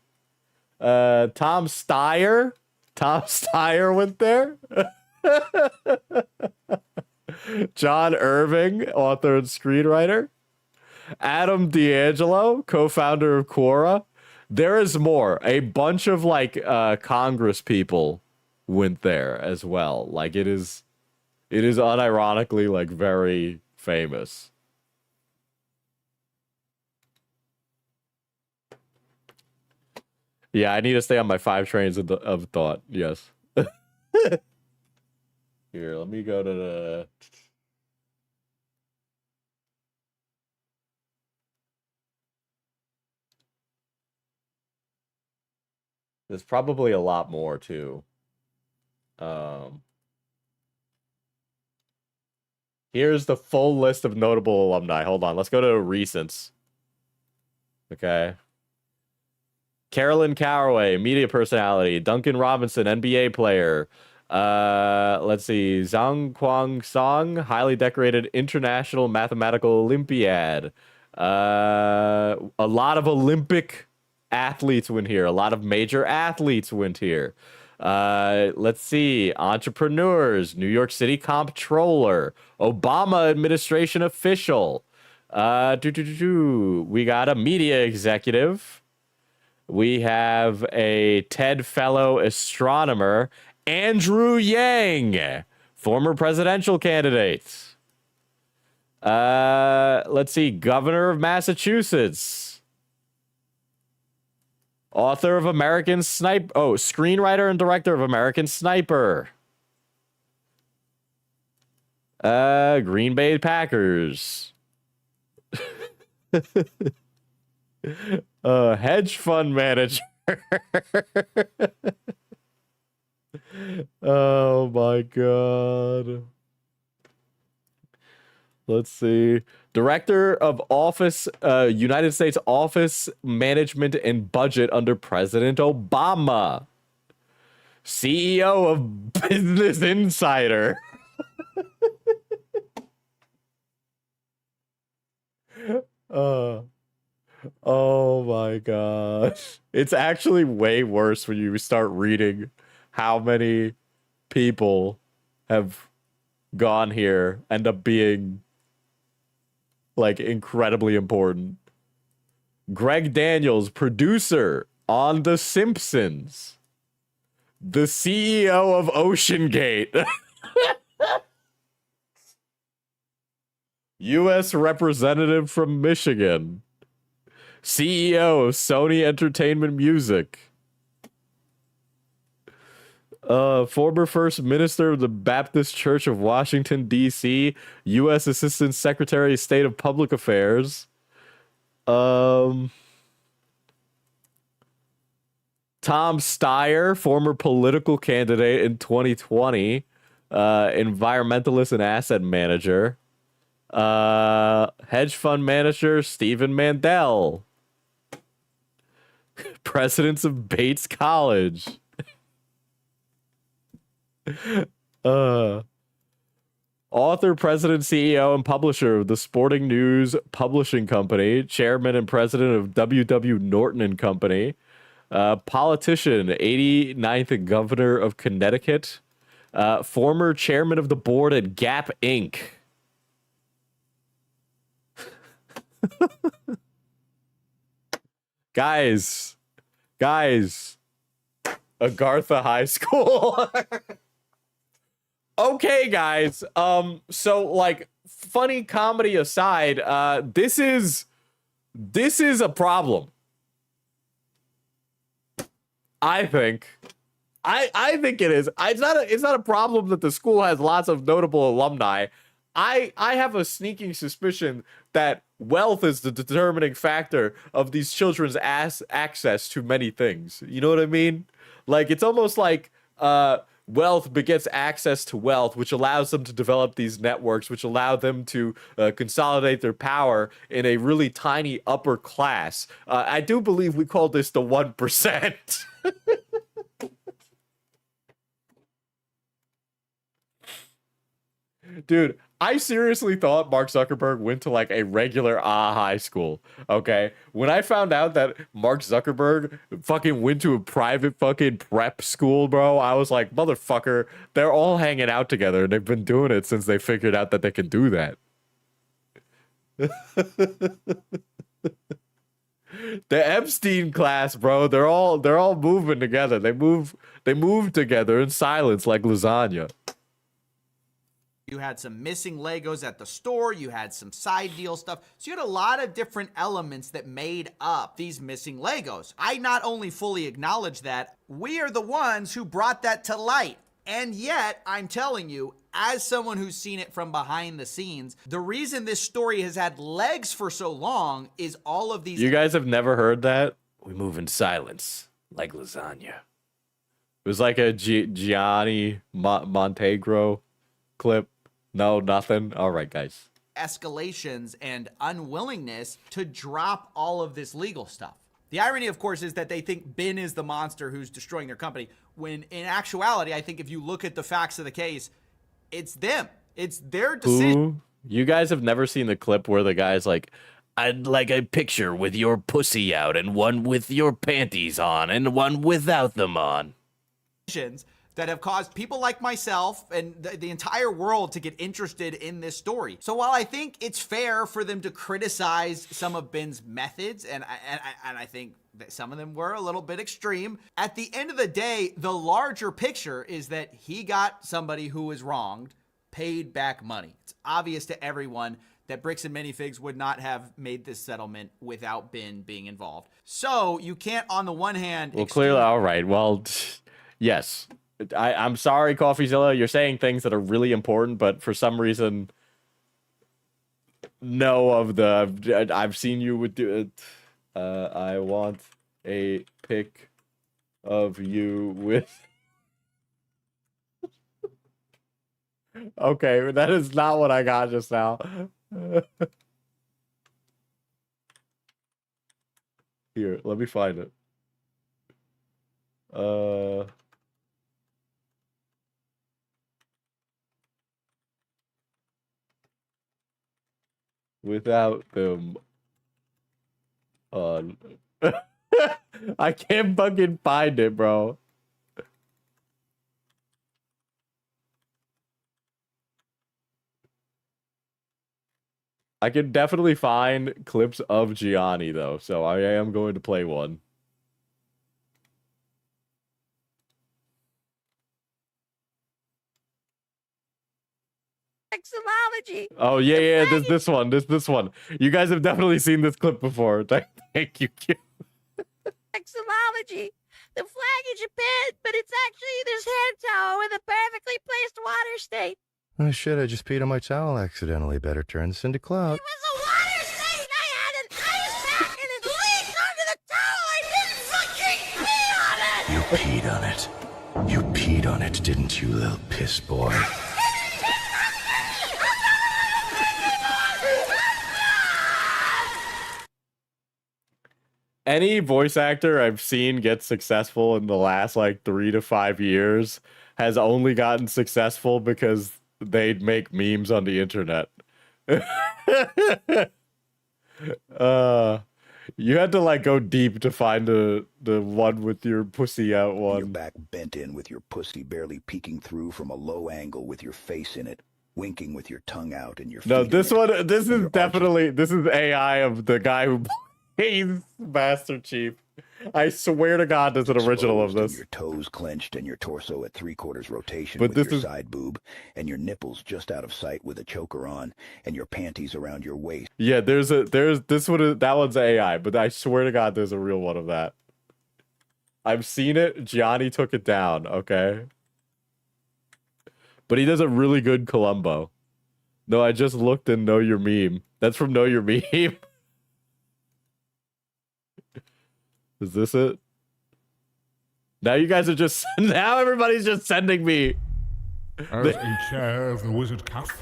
Tom Steyer. Tom Steyer went there. John Irving, author and screenwriter. Adam D'Angelo, co-founder of Quora. There is more. A bunch of like Congress people went there as well. Like it is unironically like very famous. Yeah, I need to stay on my 5 trains of thought. Yes. Here, let me go to the. There's probably a lot more too. Here's the full list of notable alumni. Hold on, let's go to recents. Okay. Carolyn Caraway, media personality. Duncan Robinson, NBA player. Let's see. Zhang Kwang Song, highly decorated international mathematical Olympiad. A lot of Olympic athletes went here. A lot of major athletes went here. Let's see. Entrepreneurs, New York City comptroller, Obama administration official. We got a media executive. We have a TED Fellow astronomer, Andrew Yang, former presidential candidate. Let's see, Governor of Massachusetts. Author of American Sniper. Oh, screenwriter and director of American Sniper. Green Bay Packers. Hedge fund manager. Oh my god. Let's see. Director of Office, United States Office Management and Budget under President Obama. CEO of Business Insider. Oh my gosh. It's actually way worse when you start reading how many people have gone here, end up being like incredibly important. Greg Daniels, producer on The Simpsons. The CEO of OceanGate. U.S. representative from Michigan. CEO of Sony Entertainment Music. Former First Minister of the Baptist Church of Washington, D.C., U.S. Assistant Secretary of State of Public Affairs. Tom Steyer, former political candidate in 2020, environmentalist and asset manager. Hedge fund manager Stephen Mandel. Presidents of Bates College. Author, president, CEO, and publisher of the Sporting News Publishing Company, chairman and president of W.W. Norton and Company, politician, 89th governor of Connecticut, former chairman of the board at Gap Inc. Guys, Agartha High School. Okay, guys. So like, funny comedy aside, this is a problem. I think. I think it is. It's not a problem that the school has lots of notable alumni. I have a sneaking suspicion that wealth is the determining factor of these children's access to many things. You know what I mean? Like, it's almost like wealth begets access to wealth, which allows them to develop these networks, which allow them to consolidate their power in a really tiny upper class. I do believe we call this the 1%. Dude, I seriously thought Mark Zuckerberg went to like a regular high school, okay? When I found out that Mark Zuckerberg fucking went to a private fucking prep school, bro, I was like, motherfucker, they're all hanging out together and they've been doing it since they figured out that they can do that. The Epstein class, bro, they're all moving together. They move together in silence like lasagna. You had some missing Legos at the store. You had some side deal stuff. So you had a lot of different elements that made up these missing Legos. I not only fully acknowledge that, we are the ones who brought that to light. And yet, I'm telling you, as someone who's seen it from behind the scenes, the reason this story has had legs for so long is all of these... You guys have never heard that? We move in silence, like lasagna. It was like a Gianni Montenegro clip. No, nothing. All right, guys. Escalations and unwillingness to drop all of this legal stuff. The irony, of course, is that they think Ben is the monster who's destroying their company, when in actuality, I think if you look at the facts of the case, it's them. It's their decision. Ooh, you guys have never seen the clip where the guy's like, I'd like a picture with your pussy out and one with your panties on and one without them on. that have caused people like myself and the entire world to get interested in this story. So while I think it's fair for them to criticize some of Ben's methods, and I think that some of them were a little bit extreme, at the end of the day, the larger picture is that he got somebody who was wronged paid back money. It's obvious to everyone that Bricks and Minifigs would not have made this settlement without Ben being involved. So you can't, on the one hand... Well, clearly, all right. Well, yes. I'm sorry, CoffeeZilla. You're saying things that are really important, but for some reason, I've seen you would do it. I want a pic of you with... Okay, that is not what I got just now. Here, let me find it. Without them on. I can't fucking find it, bro. I can definitely find clips of Gianni, though, so I am going to play one. Oh, yeah, this one. You guys have definitely seen this clip before. Thank you. Exomology. The flag in Japan, but it's actually this hand towel with a perfectly placed water state. Oh shit, I just peed on my towel accidentally. Better turn this into clout. It was a water state! I had an ice pack and it leaked onto the towel! I didn't fucking pee on it! You peed on it. You peed on it, didn't you, little piss boy? Any voice actor I've seen get successful in the last, 3 to 5 years has only gotten successful because they'd make memes on the internet. You had to, go deep to find the one with your pussy out one. Your back bent in with your pussy barely peeking through from a low angle with your face in it, winking with your tongue out and your feet. No, this is definitely, this is AI of the guy who plays Master Chief. I swear to God, there's an original of this. Your toes clenched and your torso at 3/4 rotation but with this your is... side boob, and your nipples just out of sight with a choker on, and your panties around your waist. Yeah, that one's AI, but I swear to God, there's a real one of that. I've seen it. Gianni took it down, okay? But he does a really good Columbo. No, I just looked and Know Your Meme. That's from Know Your Meme. Is this it? Now you guys are just... Now everybody's just sending me... As a chair of the Wizard Council...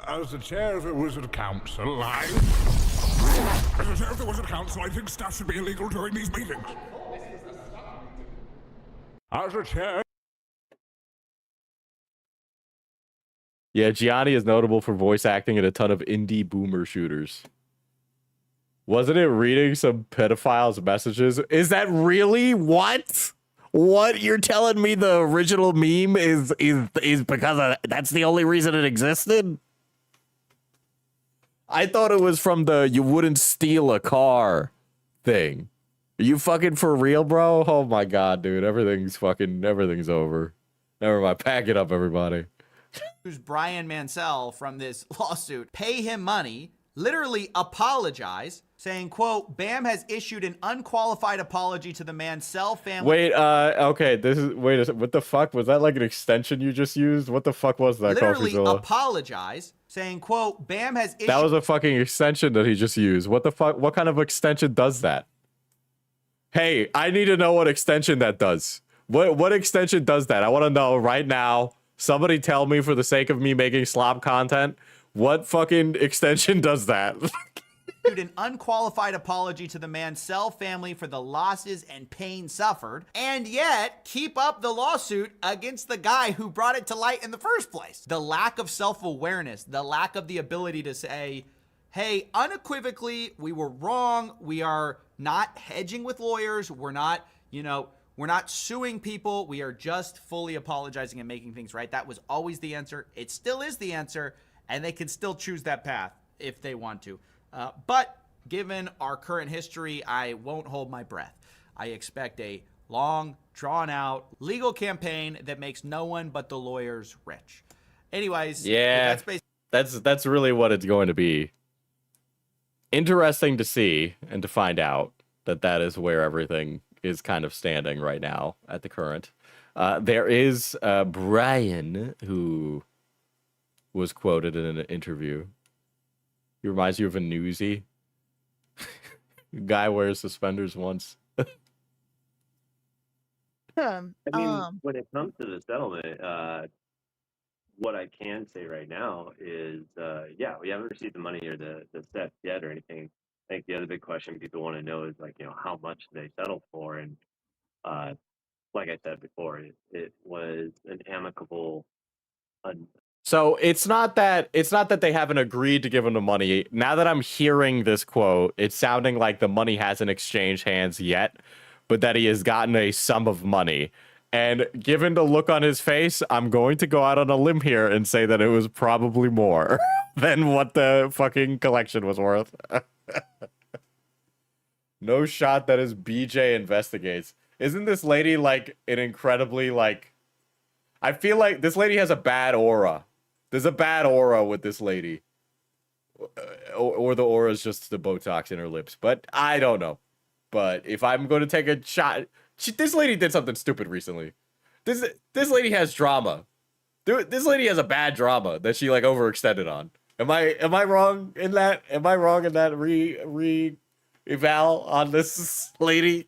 As the chair of the Wizard Council, As the chair of the Wizard Council, I think staff should be illegal during these meetings. As a chair... Yeah, Gianni is notable for voice acting in a ton of indie boomer shooters. Wasn't it reading some pedophiles' messages? Is that really what? What you're telling me? The original meme is because that's the only reason it existed? I thought it was from the "you wouldn't steal a car" thing. Are you fucking for real, bro? Oh my God, dude, everything's over. Never mind. Pack it up, everybody. Who's Brian Mansell from this lawsuit? Pay him money. Literally apologize, saying, quote, BAM has issued an unqualified apology to the Mansell family. Wait, okay, what the fuck? Was that like an extension you just used? What the fuck was that, Literally CoffeeZilla? apologize, saying, quote, BAM has issued... That was a fucking extension that he just used. What the fuck? What kind of extension does that? Hey, I need to know what extension that does. What extension does that? I want to know right now. Somebody tell me, for the sake of me making slop content, what fucking extension does that? An unqualified apology to the Mansell family for the losses and pain suffered, and yet keep up the lawsuit against the guy who brought it to light in the first place. The lack of self-awareness, the lack of the ability to say, hey, unequivocally, we were wrong. We are not hedging with lawyers. We're not, We're not suing people. We are just fully apologizing and making things right. That was always the answer. It still is the answer, and they can still choose that path if they want to. But given our current history, I won't hold my breath. I expect a long, drawn-out legal campaign that makes no one but the lawyers rich. Anyways, yeah, that's really what it's going to be. Interesting to see and to find out that is where everything is kind of standing right now at the current. There is Brian, who was quoted in an interview. He reminds you of a newsie. Guy wears suspenders once. I mean, when it comes to the settlement, what I can say right now is, yeah, we haven't received the money or the steps yet or anything. I think the other big question people want to know is, like, how much they settle for. And like I said before, it was an amicable. So it's not that they haven't agreed to give him the money. Now that I'm hearing this quote, it's sounding like the money hasn't exchanged hands yet, but that he has gotten a sum of money. And given the look on his face, I'm going to go out on a limb here and say that it was probably more than what the fucking collection was worth. No shot that is BJ Investigates. Isn't this lady like an incredibly like... I feel like this lady has a bad aura. There's a bad aura with this lady. Or the aura is just the Botox in her lips. But I don't know. But if I'm going to take a shot... this lady did something stupid recently. This lady has drama. This lady has a bad drama that she like overextended on. Am I wrong in that? Am I wrong in that eval on this lady?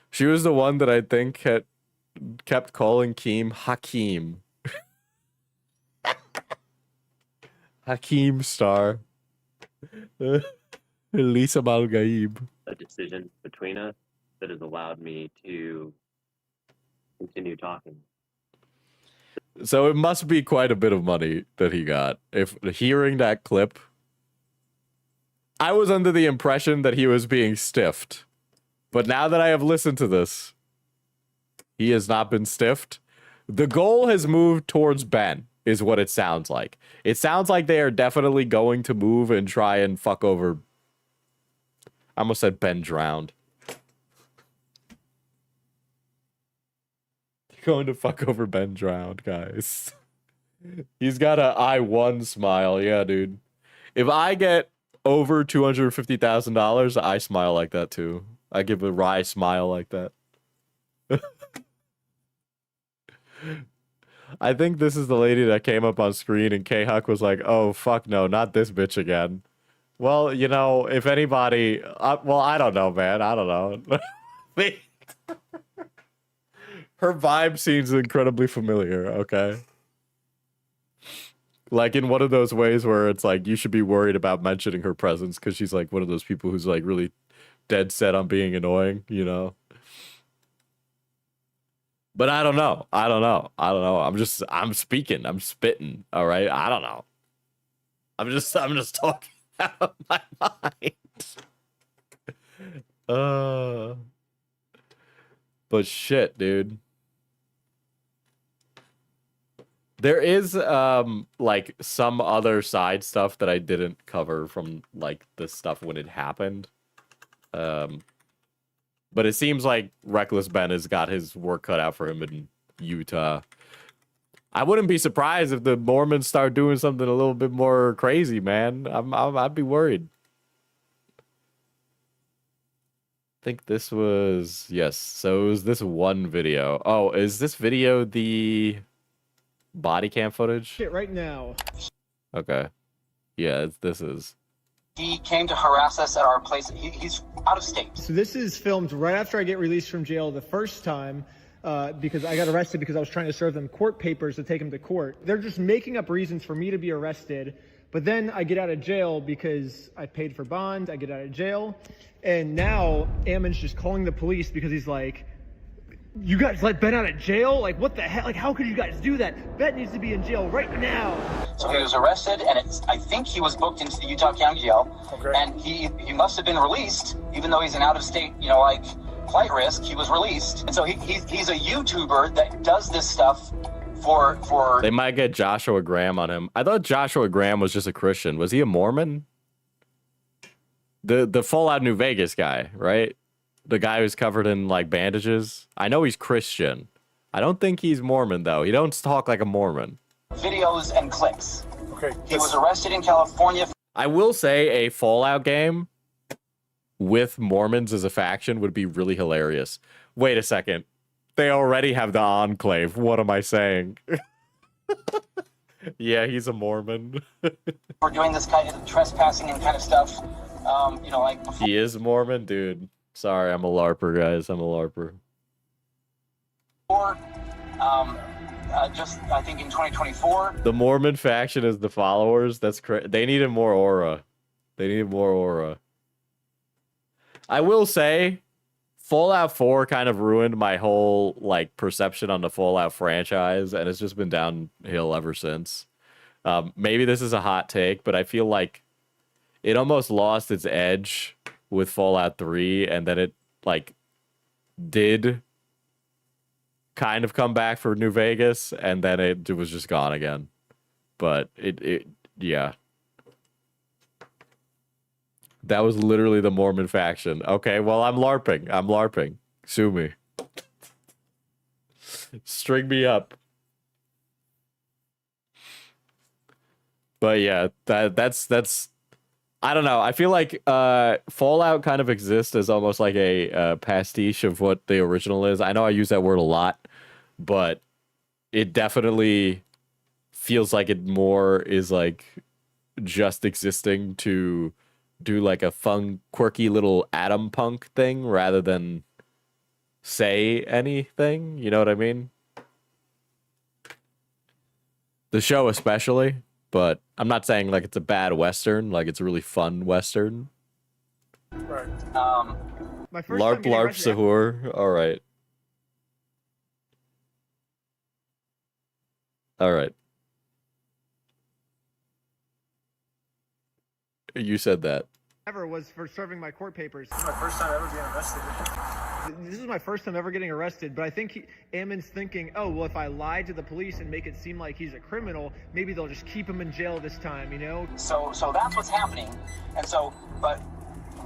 She was the one that I think had kept calling Keem Hakeem. Hakeem Star. Lisa Malgaib. A decision between us that has allowed me to continue talking. So it must be quite a bit of money that he got. If hearing that clip, I was under the impression that he was being stiffed. But now that I have listened to this, he has not been stiffed. The goal has moved towards Ben, is what it sounds like. It sounds like they are definitely going to move and try and fuck over... I almost said Ben drowned. Going to fuck over Ben drowned, guys. He's got a I won smile. Yeah, dude. If I get over $250,000, I smile like that too. I give a wry smile like that. I think this is the lady that came up on screen and K-Huck was like, oh, fuck no, not this bitch again. Well, you know, if anybody... well, I don't know, man. I don't know. Her vibe seems incredibly familiar, okay? Like in one of those ways where it's like, you should be worried about mentioning her presence because she's like one of those people who's like really dead set on being annoying, you know? But I don't know. I don't know. I'm speaking. I'm spitting, all right? I don't know. I'm just talking out of my mind. But shit, dude. There is like some other side stuff that I didn't cover from like the stuff when it happened. But it seems like Reckless Ben has got his work cut out for him in Utah. I wouldn't be surprised if the Mormons start doing something a little bit more crazy, man. I'd be worried. I think this was... Yes, so it was this one video. Oh, is this video the body cam footage? Right now. Okay. Yeah, this is. He came to harass us at our place. He's out of state. So this is filmed right after I get released from jail the first time because I got arrested because I was trying to serve them court papers to take them to court. They're just making up reasons for me to be arrested. But then I get out of jail because I paid for bond. I get out of jail. And now Ammon's just calling the police because he's like, You guys let Ben out of jail? Like, what the hell? Like, how could you guys do that? Ben needs to be in jail right now. So he was arrested, and I think he was booked into the Utah County Jail. Okay. And he must have been released, even though he's an out-of-state, flight risk. He was released, and so he's a YouTuber that does this stuff for. They might get Joshua Graham on him. I thought Joshua Graham was just a Christian. Was he a Mormon? The Fallout New Vegas guy, right? The guy who's covered in like bandages. I know he's Christian. I don't think he's Mormon though. He don't talk like a Mormon. Videos and clips. Okay. He was arrested in California. I will say a Fallout game with Mormons as a faction would be really hilarious. Wait a second. They already have the Enclave. What am I saying? Yeah, he's a Mormon. For doing this kind of trespassing and kind of stuff. He is Mormon, dude. Sorry, I'm a LARPer, guys. I'm a LARPer. Or, just I think in 2024. The Mormon faction is the followers. That's crazy. They needed more aura. They needed more aura. I will say, Fallout 4 kind of ruined my whole perception on the Fallout franchise, and it's just been downhill ever since. Maybe this is a hot take, but I feel like it almost lost its edge with Fallout 3, and then it did kind of come back for New Vegas, and then it was just gone again. But yeah. That was literally the Mormon faction. Okay, well, I'm LARPing. I'm LARPing. Sue me. String me up. But yeah, that's I don't know. I feel like Fallout kind of exists as almost like a pastiche of what the original is. I know I use that word a lot, but it definitely feels like it more is just existing to do a fun, quirky little atom punk thing rather than say anything. You know what I mean? The show especially. But I'm not saying it's a bad Western, it's a really fun Western. Right. My first LARP, LARP, Sahur. All right. All right. You said that. Ever was for serving my court papers. This is my first time ever getting arrested. This is my first time ever getting arrested, but I think Ammon's thinking, oh, well, if I lie to the police and make it seem like he's a criminal, maybe they'll just keep him in jail this time, you know? So that's what's happening. And so, but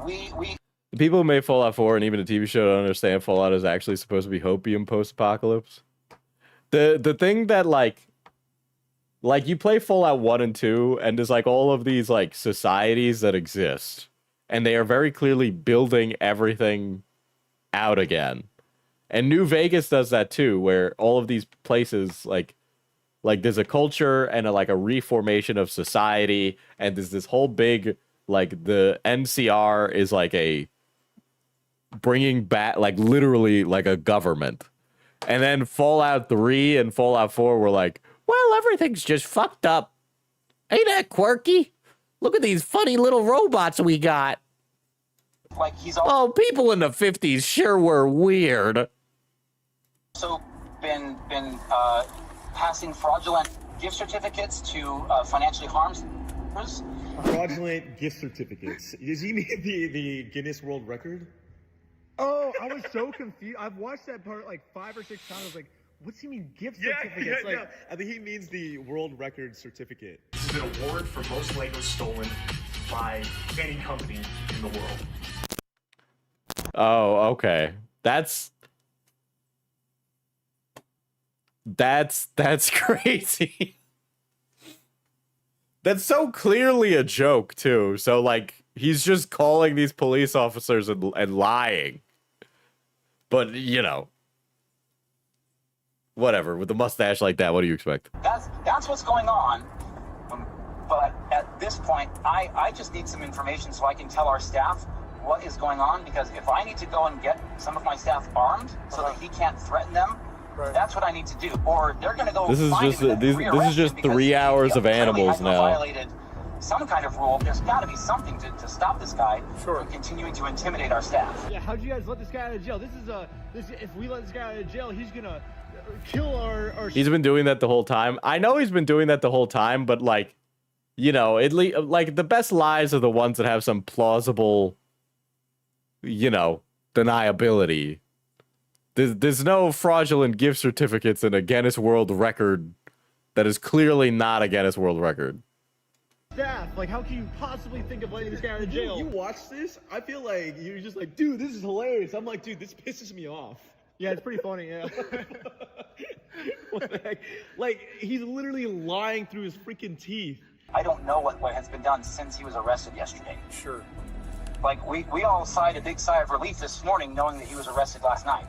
we The people who made Fallout 4 and even a TV show don't understand Fallout is actually supposed to be hopium post-apocalypse. The thing that you play Fallout 1 and 2 and there's all of these societies that exist, and they are very clearly building everything out again. And New Vegas does that too, where all of these places there's a culture and a reformation of society, and there's this whole big the NCR is a bringing back literally a government. And then Fallout 3 and Fallout 4 were well, everything's just fucked up. Ain't that quirky? Look at these funny little robots we got. Oh, people in the 50s sure were weird. Also been passing fraudulent gift certificates to financially harmed. Fraudulent gift certificates. Does he mean the Guinness World Record? Oh, I was so confused. I've watched that part 5 or 6 times. I was what's he mean gift certificates? Yeah. I think he means the world record certificate. This is an award for most Legos stolen by any company in the world. Oh, okay. That's crazy. That's so clearly a joke too. So he's just calling these police officers and lying. But whatever. With a mustache like that, what do you expect? That's what's going on. But at this point, I just need some information so I can tell our staff what is going on, because if I need to go and get some of my staff armed so that he can't threaten them, that's what I need to do. Or they're going to go. This is just 3 hours of animals now. Violated some kind of rule. There's got to be something to stop this guy from continuing to intimidate our staff. Yeah, how'd you guys let this guy out of jail? If we let this guy out of jail, he's gonna kill our He's been doing that the whole time. I know he's been doing that the whole time, but like, you know, like the best lies are the ones that have some plausible, you know, deniability. There's no fraudulent gift certificates in a Guinness World Record that is clearly not a Guinness World Record. staff. Like, how can you possibly think of letting this guy out of jail? You watch this, I feel like you're just like, dude, this is hilarious. I'm like, dude, this pisses me off. Yeah, it's pretty funny, yeah. What the heck? Like, he's literally lying through his freaking teeth. I don't know what has been done since he was arrested yesterday. Sure. Like, we all sighed a big sigh of relief this morning knowing that he was arrested last night.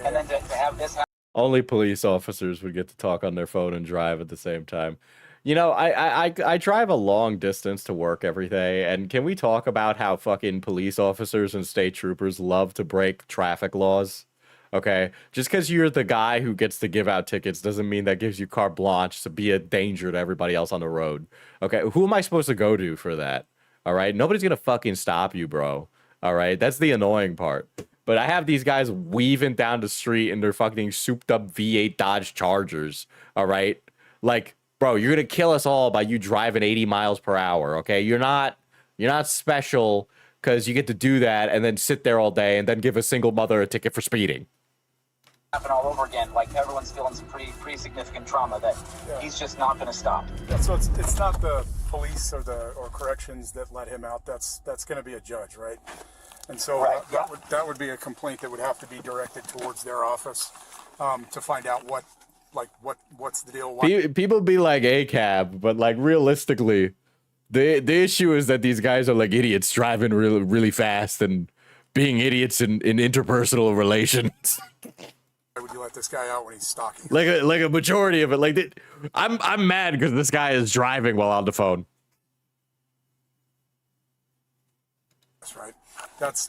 And then to have this happen. Only police officers would get to talk on their phone and drive at the same time. You know, I drive a long distance to work every day, and can we talk about how fucking police officers and state troopers love to break traffic laws? Okay, just because you're the guy who gets to give out tickets doesn't mean that gives you carte blanche to be a danger to everybody else on the road. Okay, who am I supposed to go to for that? All right, nobody's gonna fucking stop you, bro. All right, that's the annoying part. But I have these guys weaving down the street in their fucking souped up V8 Dodge Chargers. All right, like, bro, you're gonna kill us all by you driving 80 miles per hour. Okay, you're not special because you get to do that and then sit there all day and then give a single mother a ticket for speeding. Happen all over again. Like, everyone's feeling some pretty significant trauma that he's just not going to stop. Yeah, so it's not the police or corrections that let him out. That's going to be a judge, right? And so that would be a complaint that would have to be directed towards their office to find out what's the deal. People be like ACAB, but like realistically, the issue is that these guys are like idiots driving really fast and being idiots in interpersonal relations. Why would you let this guy out when he's stalking? Like a majority of it, like I'm mad because this guy is driving while on the phone. That's right. That's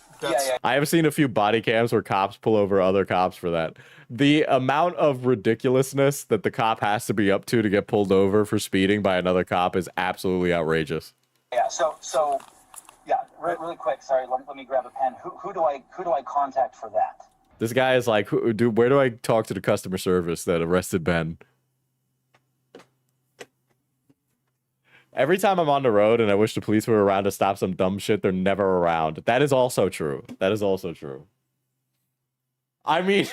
I have seen a few body cams where cops pull over other cops for that. The amount of ridiculousness that the cop has to be up to get pulled over for speeding by another cop is absolutely outrageous. Yeah. So yeah. Really quick. Sorry. Let me grab a pen. Who do I contact for that? This guy is like, where do I talk to the customer service that arrested Ben? Every time I'm on the road and I wish the police were around to stop some dumb shit, they're never around. That is also true. That is also true. I mean,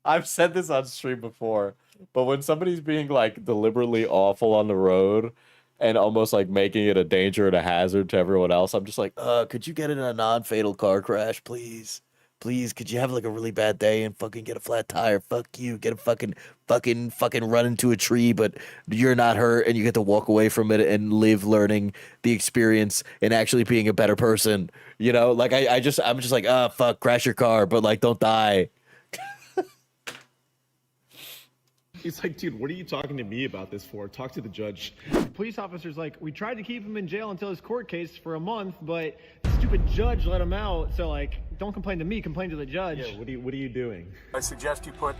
I've said this on stream before, but when somebody's being like deliberately awful on the road and almost like making it a danger and a hazard to everyone else, I'm just like, could you get in a non-fatal car crash, please? Please, could you have like a really bad day and fucking get a flat tire? Fuck you. Get a fucking run into a tree, but you're not hurt and you get to walk away from it and live learning the experience and actually being a better person. You know, like I'm just like, fuck, crash your car, but like don't die. He's like, dude, what are you talking to me about this for? Talk to the judge. The police officer's like, we tried to keep him in jail until his court case for a month, but the stupid judge let him out. So like, don't complain to me, complain to the judge. Yeah, what are you doing? I suggest you put.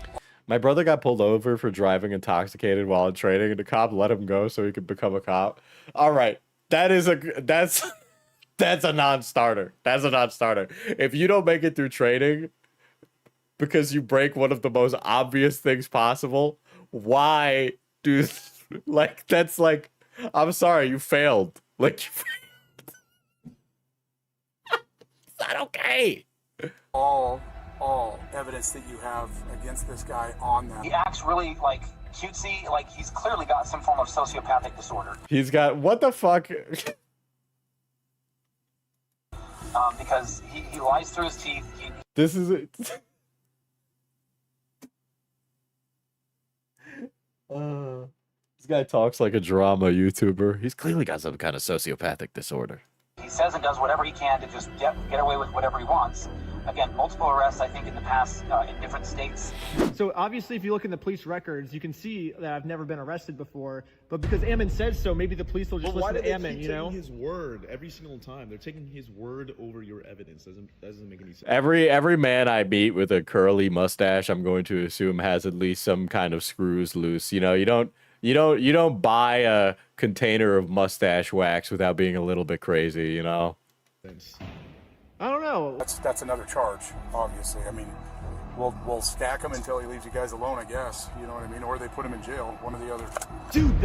My brother got pulled over for driving intoxicated while in training, and the cop let him go so he could become a cop. All right, that's a non-starter. That's a non-starter. If you don't make it through training because you break one of the most obvious things possible, why do like that's like, I'm sorry, you failed. Like, you failed. It's not okay. All evidence that you have against this guy on that. He acts really like cutesy. Like, he's clearly got some form of sociopathic disorder. He's got, what the fuck? Because he lies through his teeth. This is it. This guy talks like a drama YouTuber. He's clearly got some kind of sociopathic disorder. He says and does whatever he can to just get away with whatever he wants. Again, multiple arrests, I think, in the past in different states. So obviously, if you look in the police records, you can see that I've never been arrested before. But because Ammon says so, maybe the police will just listen to Ammon, you know? Taking his word every single time. They're taking his word over your evidence. Doesn't make any sense. Every man I meet with a curly mustache, I'm going to assume has at least some kind of screws loose. You know, you don't You don't buy a container of mustache wax without being a little bit crazy, you know? I don't know. That's another charge, obviously. I mean, we'll stack him until he leaves you guys alone, I guess. You know what I mean? Or they put him in jail, one or the other. Dude,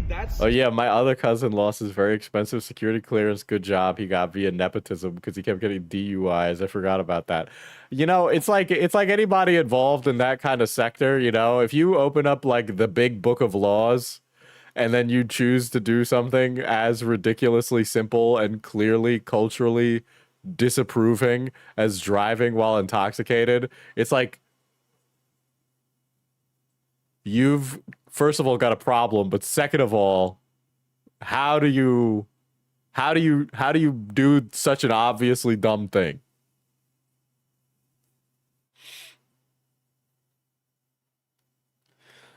that's... Oh yeah, my other cousin lost his very expensive security clearance. Good job. He got via nepotism because he kept getting DUIs. I forgot about that. You know, it's like anybody involved in that kind of sector, you know, if you open up like the big book of laws and then you choose to do something as ridiculously simple and clearly culturally disapproving as driving while intoxicated, it's like you've first of all got a problem, but second of all, how do you do such an obviously dumb thing?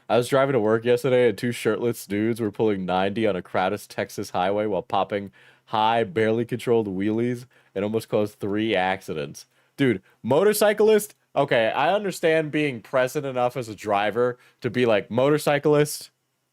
I was driving to work yesterday and two shirtless dudes were pulling 90 on a crowded Texas highway while popping high, barely controlled wheelies and almost caused 3 accidents. Dude, motorcyclist, okay, I understand being present enough as a driver to be like, motorcyclist,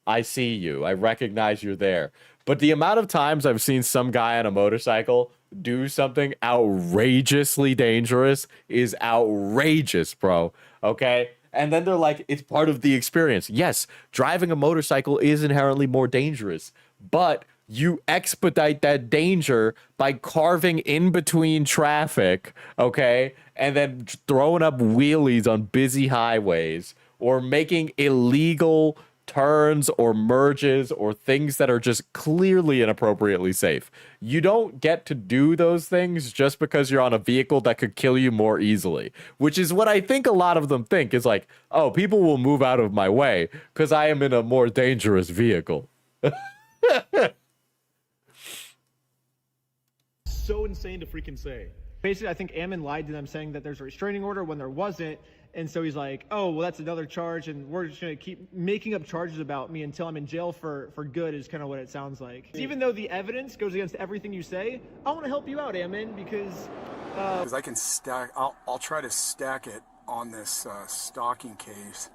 I see you. I recognize you're there. But the amount of times I've seen some guy on a motorcycle do something outrageously dangerous is outrageous, bro. Okay? And then they're like, it's part of the experience. Yes, driving a motorcycle is inherently more dangerous, but you expedite that danger by carving in between traffic, okay? And then throwing up wheelies on busy highways or making illegal turns or merges or things that are just clearly inappropriately safe. You don't get to do those things just because you're on a vehicle that could kill you more easily, which is what I think a lot of them think is like, oh, people will move out of my way because I am in a more dangerous vehicle. So insane to freaking say. Basically, I think Ammon lied to them saying that there's a restraining order when there wasn't. And so he's like, oh, well, that's another charge, and we're just going to keep making up charges about me until I'm in jail for good is kind of what it sounds like. Even though the evidence goes against everything you say, I want to help you out, Ammon, because I can stack, I'll try to stack it on this stalking case.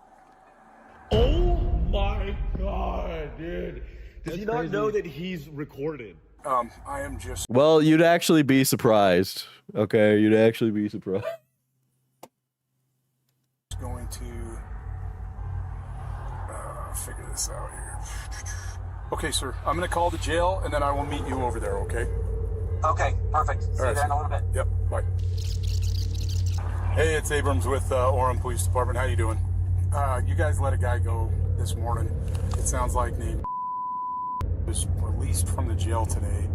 Oh my god, dude. Does he not know that he's recorded? I am just... Well, you'd actually be surprised. Okay, you'd actually be surprised. Going to figure this out here. Okay, sir. I'm going to call the jail, and then I will meet you over there, okay? Okay, perfect. See you there in a little bit. Yep, bye. Hey, it's Abrams with Orem Police Department. How you doing? You guys let a guy go this morning. It sounds like named was released from the jail today.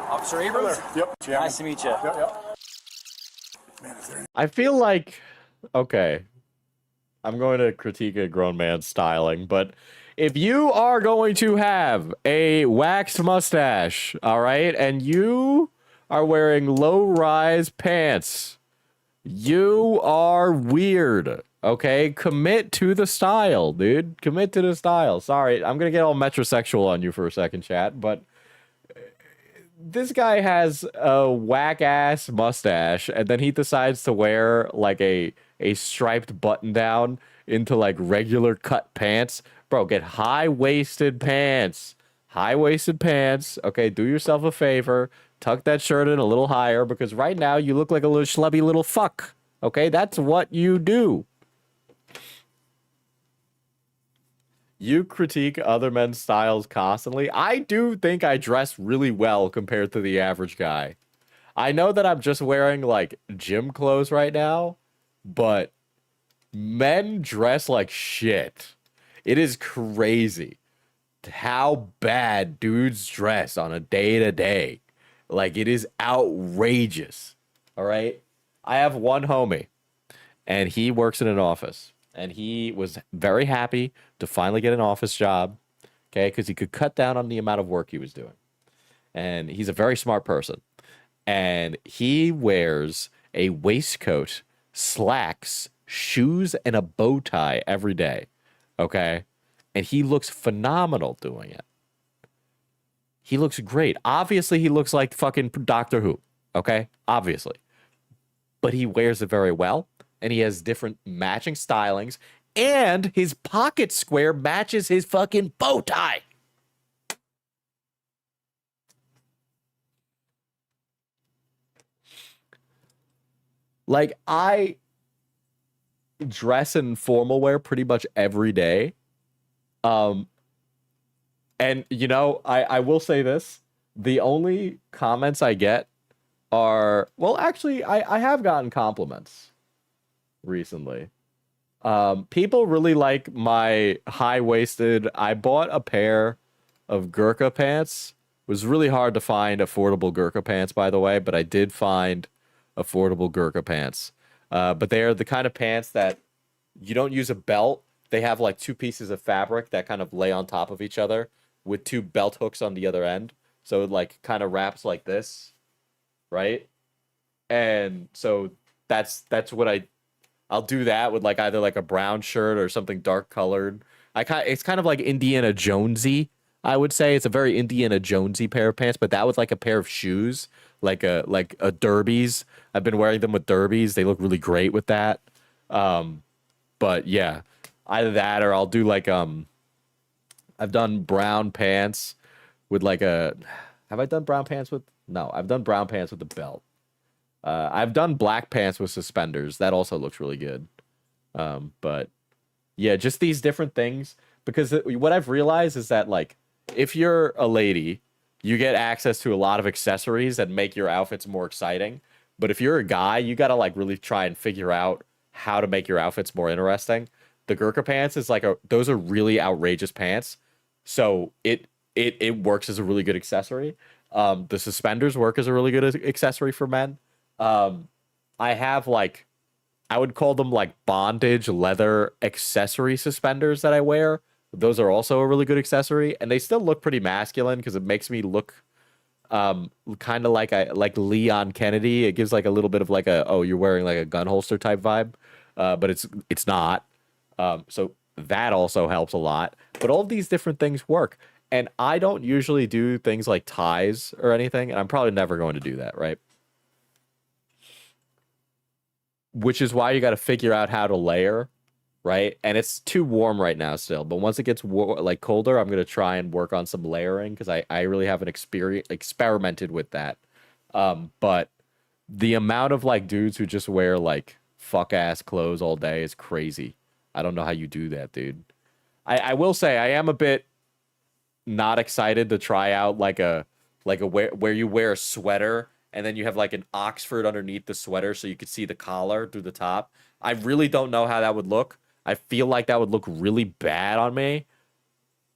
Officer Abrams? Yep. Nice to meet you. Yep. I feel like, okay, I'm going to critique a grown man's styling, but if you are going to have a waxed mustache, all right, and you are wearing low-rise pants, you are weird, okay? Commit to the style, dude. Commit to the style. Sorry, I'm going to get all metrosexual on you for a second, chat, but this guy has a whack-ass mustache, and then he decides to wear, like, a striped button-down into, like, regular cut pants. Bro, get high-waisted pants. High-waisted pants. Okay, do yourself a favor. Tuck that shirt in a little higher, because right now you look like a little schlubby little fuck. Okay, that's what you do. You critique other men's styles constantly. I do think I dress really well compared to the average guy. I know that I'm just wearing, like, gym clothes right now, but men dress like shit. It is crazy how bad dudes dress on a day-to-day. Like, it is outrageous. All right? I have one homie, and he works in an office. And he was very happy to finally get an office job, okay, because he could cut down on the amount of work he was doing. And he's a very smart person. And he wears a waistcoat, slacks, shoes, and a bow tie every day, okay? And he looks phenomenal doing it. He looks great. Obviously, he looks like fucking Doctor Who, okay? Obviously. But he wears it very well. And he has different matching stylings, And his pocket square matches his fucking bow tie. Like, I dress in formal wear pretty much every day. And, you know, I will say this. The only comments I get are, well, actually, I have gotten compliments recently. People really like my high-waisted. I bought a pair of Gurkha pants. It was really hard to find affordable Gurkha pants, by the way, but I did find affordable Gurkha pants. But they are the kind of pants that you don't use a belt. They have like two pieces of fabric that kind of lay on top of each other with two belt hooks on the other end. So it like kind of wraps like this, right? And so that's what I'll do that with like either like a brown shirt or something dark colored. It's kind of like Indiana Jonesy, I would say. It's a very Indiana Jonesy pair of pants, but that with like a pair of shoes, like a derbies. I've been wearing them with derbies. They look really great with that. But yeah, either that or I'll do like I've done brown pants with like a have I done brown pants with no, I've done brown pants with a belt. I've done black pants with suspenders. That also looks really good. But yeah, just these different things because what I've realized is that like if you're a lady, you get access to a lot of accessories that make your outfits more exciting. But if you're a guy, you got to like really try and figure out how to make your outfits more interesting. The Gurkha pants is like those are really outrageous pants. So it works as a really good accessory. The suspenders work as a really good accessory for men. I have like, I would call them like bondage leather accessory suspenders that I wear. Those are also a really good accessory, and they still look pretty masculine because it makes me look kind of like Leon Kennedy. It gives like a little bit of like a, oh, you're wearing like a gun holster type vibe, but it's not. So that also helps a lot. But all of these different things work, and I don't usually do things like ties or anything, and I'm probably never going to do that, right? Which is why you got to figure out how to layer, right? And it's too warm right now still, but once it gets like colder, I'm gonna try and work on some layering because I really haven't experimented with that. But the amount of like dudes who just wear like fuck ass clothes all day is crazy. I don't know how you do that, dude. I will say I am a bit not excited to try out like a where you wear a sweater and then you have like an Oxford underneath the sweater so you could see the collar through the top. I really don't know how that would look. I feel like that would look really bad on me.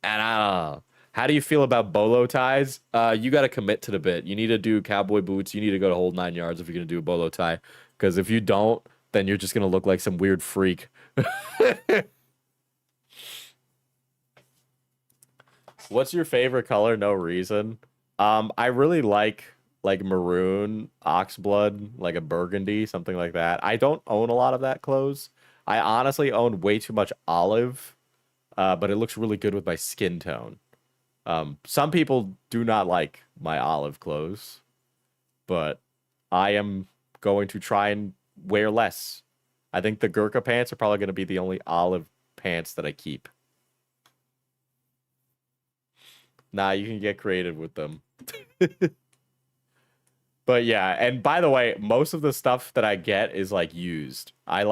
And I don't know. How do you feel about bolo ties? You got to commit to the bit. You need to do cowboy boots. You need to go to whole 9 yards if you're going to do a bolo tie. Because if you don't, then you're just going to look like some weird freak. What's your favorite color? No reason. I really like maroon, oxblood, like a burgundy, something like that. I don't own a lot of that clothes. I honestly own way too much olive, but it looks really good with my skin tone. Some people do not like my olive clothes, but I am going to try and wear less. I think the Gurkha pants are probably going to be the only olive pants that I keep. Nah, you can get creative with them. But yeah, and by the way, most of the stuff that I get is like used. I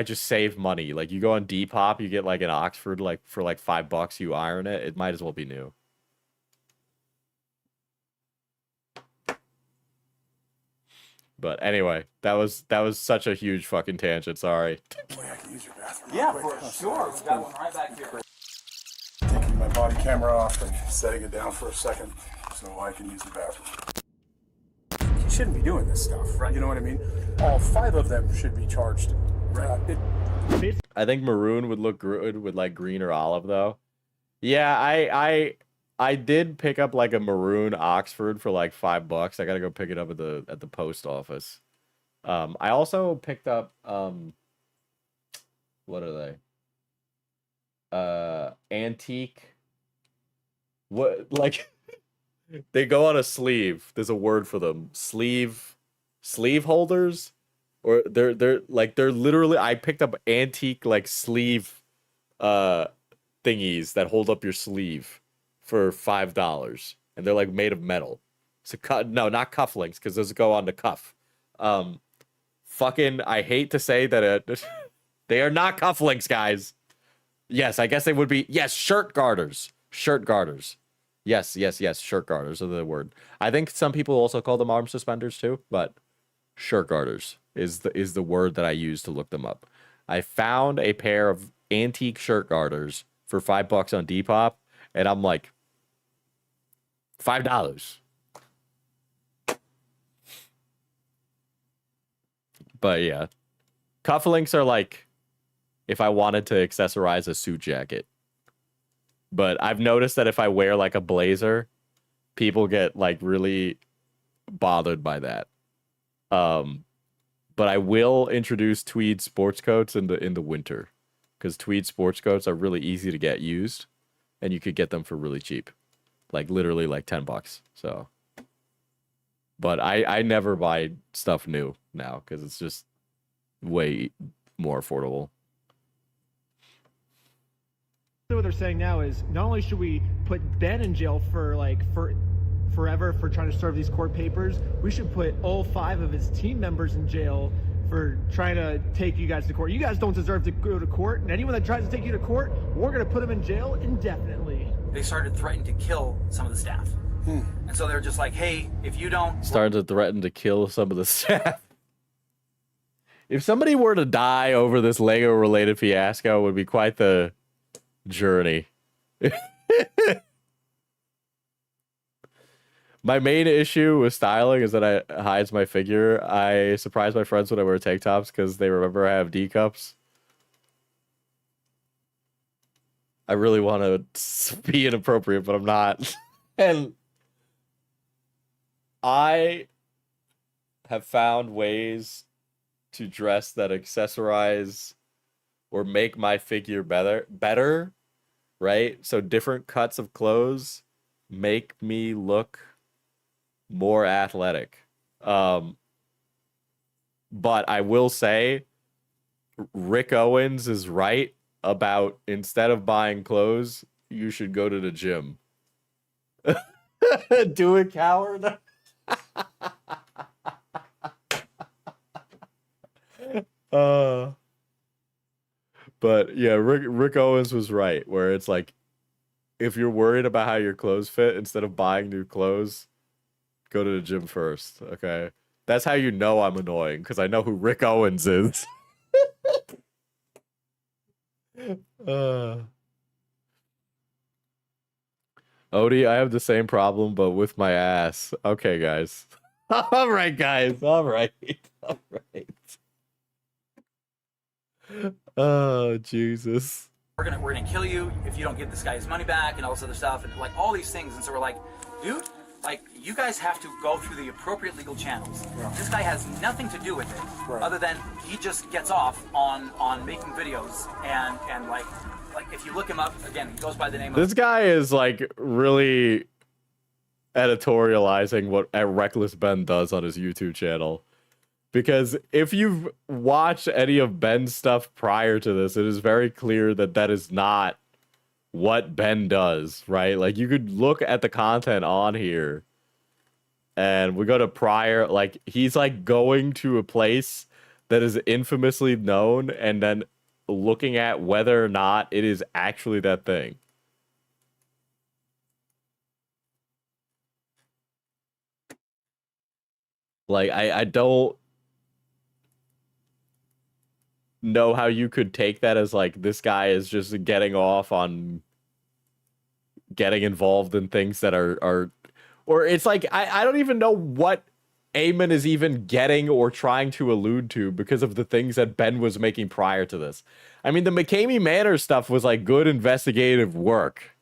just save money. Like you go on Depop, you get like an Oxford like for like $5, you iron it. It might as well be new. But anyway, that was such a huge fucking tangent. Sorry. I can use your bathroom. Yeah, real for quick. sure. We got one right back here. Taking my body camera off and setting it down for a second so I can use the bathroom. You shouldn't be doing this stuff, right? You know what I mean? All 5 of them should be charged. I think maroon would look good with like green or olive though. Yeah, I did pick up like a maroon Oxford for like $5. I gotta go pick it up at the post office. I also picked up what are they? Antique. What like they go on a sleeve. There's a word for them. Sleeve holders. or they're literally. I picked up antique like sleeve thingies that hold up your sleeve for $5, and they're like made of metal. So no, not cufflinks, because those go on the cuff. Fucking, I hate to say that they are not cufflinks, guys. Yes, I guess they would be. Yes, shirt garters. Shirt garters. Yes, shirt garters are the word. I think some people also call them arm suspenders too, but shirt garters is the word that I use to look them up. I found a pair of antique shirt garters for $5 on Depop, and I'm like, $5. But yeah, cufflinks are like if I wanted to accessorize a suit jacket. But I've noticed that if I wear like a blazer, people get like really bothered by that. But I will introduce tweed sports coats in the winter, because tweed sports coats are really easy to get used, and you could get them for really cheap, like literally like $10. So, but I never buy stuff new now because it's just way more affordable. What they're saying now is not only should we put Ben in jail for forever for trying to serve these court papers, we should put all 5 of his team members in jail for trying to take you guys to court. You guys don't deserve to go to court, and anyone that tries to take you to court, we're going to put them in jail indefinitely. They started threatening to kill some of the staff. And so they're just like, hey, if you don't... Starting to threaten to kill some of the staff. If somebody were to die over this Lego-related fiasco, it would be quite the journey. My main issue with styling is that it hides my figure. I surprise my friends when I wear tank tops because they remember I have D cups. I really want to be inappropriate, but I'm not. And I have found ways to dress that accessorize or make my figure better, right? So different cuts of clothes make me look more athletic. But I will say Rick Owens is right about, instead of buying clothes, you should go to the gym. Do it, coward. But yeah, Rick Owens was right, where it's like, if you're worried about how your clothes fit, instead of buying new clothes, go to the gym first. Okay, that's how you know I'm annoying, because I know who Rick Owens is. Odie, I have the same problem, but with my ass. Okay, guys. All right, guys. All right. All right. Oh, Jesus. We're gonna kill you if you don't give this guy his money back and all this other stuff and like all these things. And so we're like, dude, like you guys have to go through the appropriate legal channels. Yeah. This guy has nothing to do with it, other than he just gets off on making videos and like if you look him up again, he goes by the name This guy is like really editorializing what Reckless Ben does on his YouTube channel. Because if you've watched any of Ben's stuff prior to this, it is very clear that that is not what Ben does, right? Like, you could look at the content on here, and we go to prior, like, he's, like, going to a place that is infamously known, and then looking at whether or not it is actually that thing. Like, I don't know how you could take that as like this guy is just getting off on getting involved in things that are or it's like I don't even know what Eamon is even getting or trying to allude to because of the things that Ben was making prior to this. I mean, the McCamey Manor stuff was like good investigative work.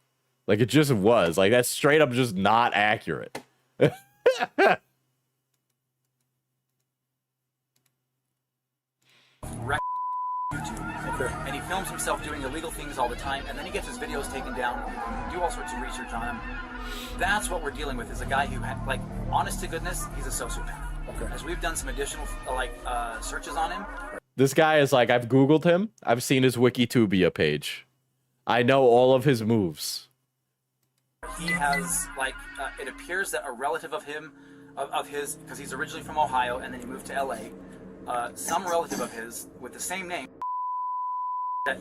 Like, it just was. Like, that's straight up just not accurate. YouTube, and he films himself doing illegal things all the time, and then he gets his videos taken down, and do all sorts of research on him. That's what we're dealing with, is a guy who, like, honest to goodness, he's a sociopath. As we've done some additional searches on him. This guy is like, I've Googled him. I've seen his Wikitubia page. I know all of his moves. He has it appears that a relative of his, because he's originally from Ohio and then he moved to LA. Some relative of his with the same name, that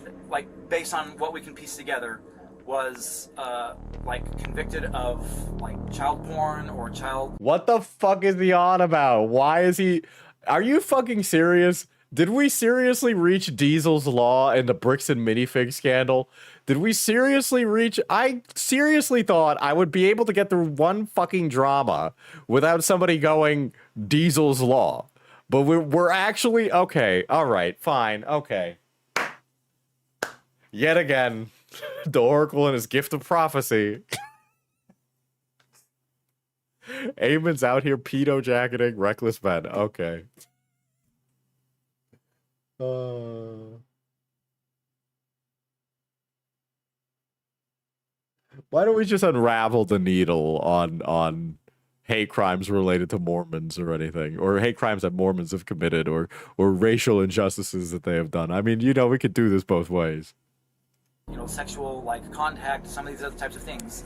based on what we can piece together, was convicted of child porn or child. What the fuck is he on about? Why is he? Are you fucking serious? Did we seriously reach Diesel's Law and the Bricks and Minifig scandal? Did we seriously reach? I seriously thought I would be able to get through one fucking drama without somebody going Diesel's Law. But we're actually okay. All right, fine. Okay. Yet again, the Oracle and his gift of prophecy. Eamon's out here pedo jacketing Reckless Ben. Okay. Why don't we just unravel the needle on hate crimes related to Mormons or anything, or hate crimes that Mormons have committed, or racial injustices that they have done? I mean, we could do this both ways. Sexual contact, some of these other types of things.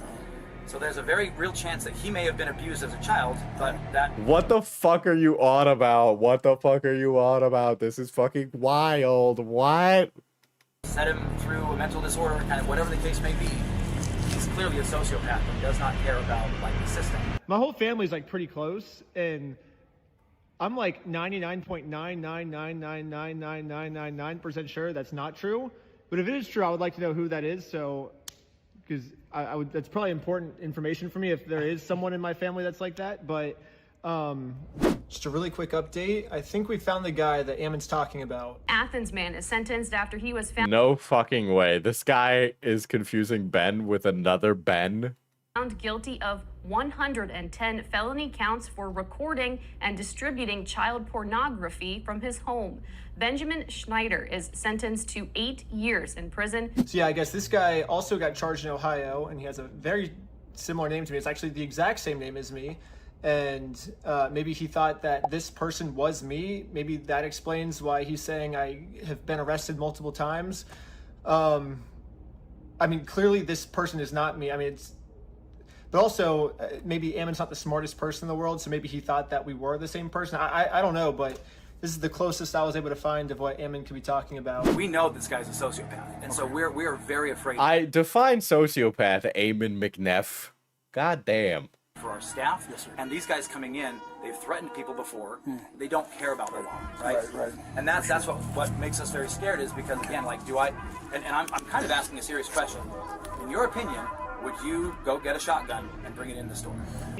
So there's a very real chance that he may have been abused as a child, but that... What the fuck are you on about? What the fuck are you on about? This is fucking wild. What? Set him through a mental disorder, kind of whatever the case may be. He's clearly a sociopath and does not care about the system. My whole family's pretty close, and I'm 99.999999999% sure that's not true. But if it is true, I would like to know who that is. So, because I would, that's probably important information for me if there is someone in my family that's like that. But just a really quick update. I think we found the guy that Ammon's talking about. Athens man is sentenced after he was found. No fucking way. This guy is confusing Ben with another Ben. Found guilty of 110 felony counts for recording and distributing child pornography from his home. Benjamin Schneider is sentenced to 8 years in prison. So yeah, I guess this guy also got charged in Ohio, and he has a very similar name to me. It's actually the exact same name as me. And maybe he thought that this person was me. Maybe that explains why he's saying I have been arrested multiple times. I mean, clearly this person is not me. I mean, but also maybe Ammon's not the smartest person in the world, so maybe he thought that we were the same person. I don't know, but this is the closest I was able to find of what Ammon could be talking about. We know this guy's a sociopath, and so we're very afraid. I define sociopath, Eamon McNeff. God damn. For our staff, yes, sir. And these guys coming in, they've threatened people before. They don't care about the law, right? Right. And that's what makes us very scared, is because again, do I? And I'm kind of asking a serious question. In your opinion, would you go get a shotgun and bring it in the store?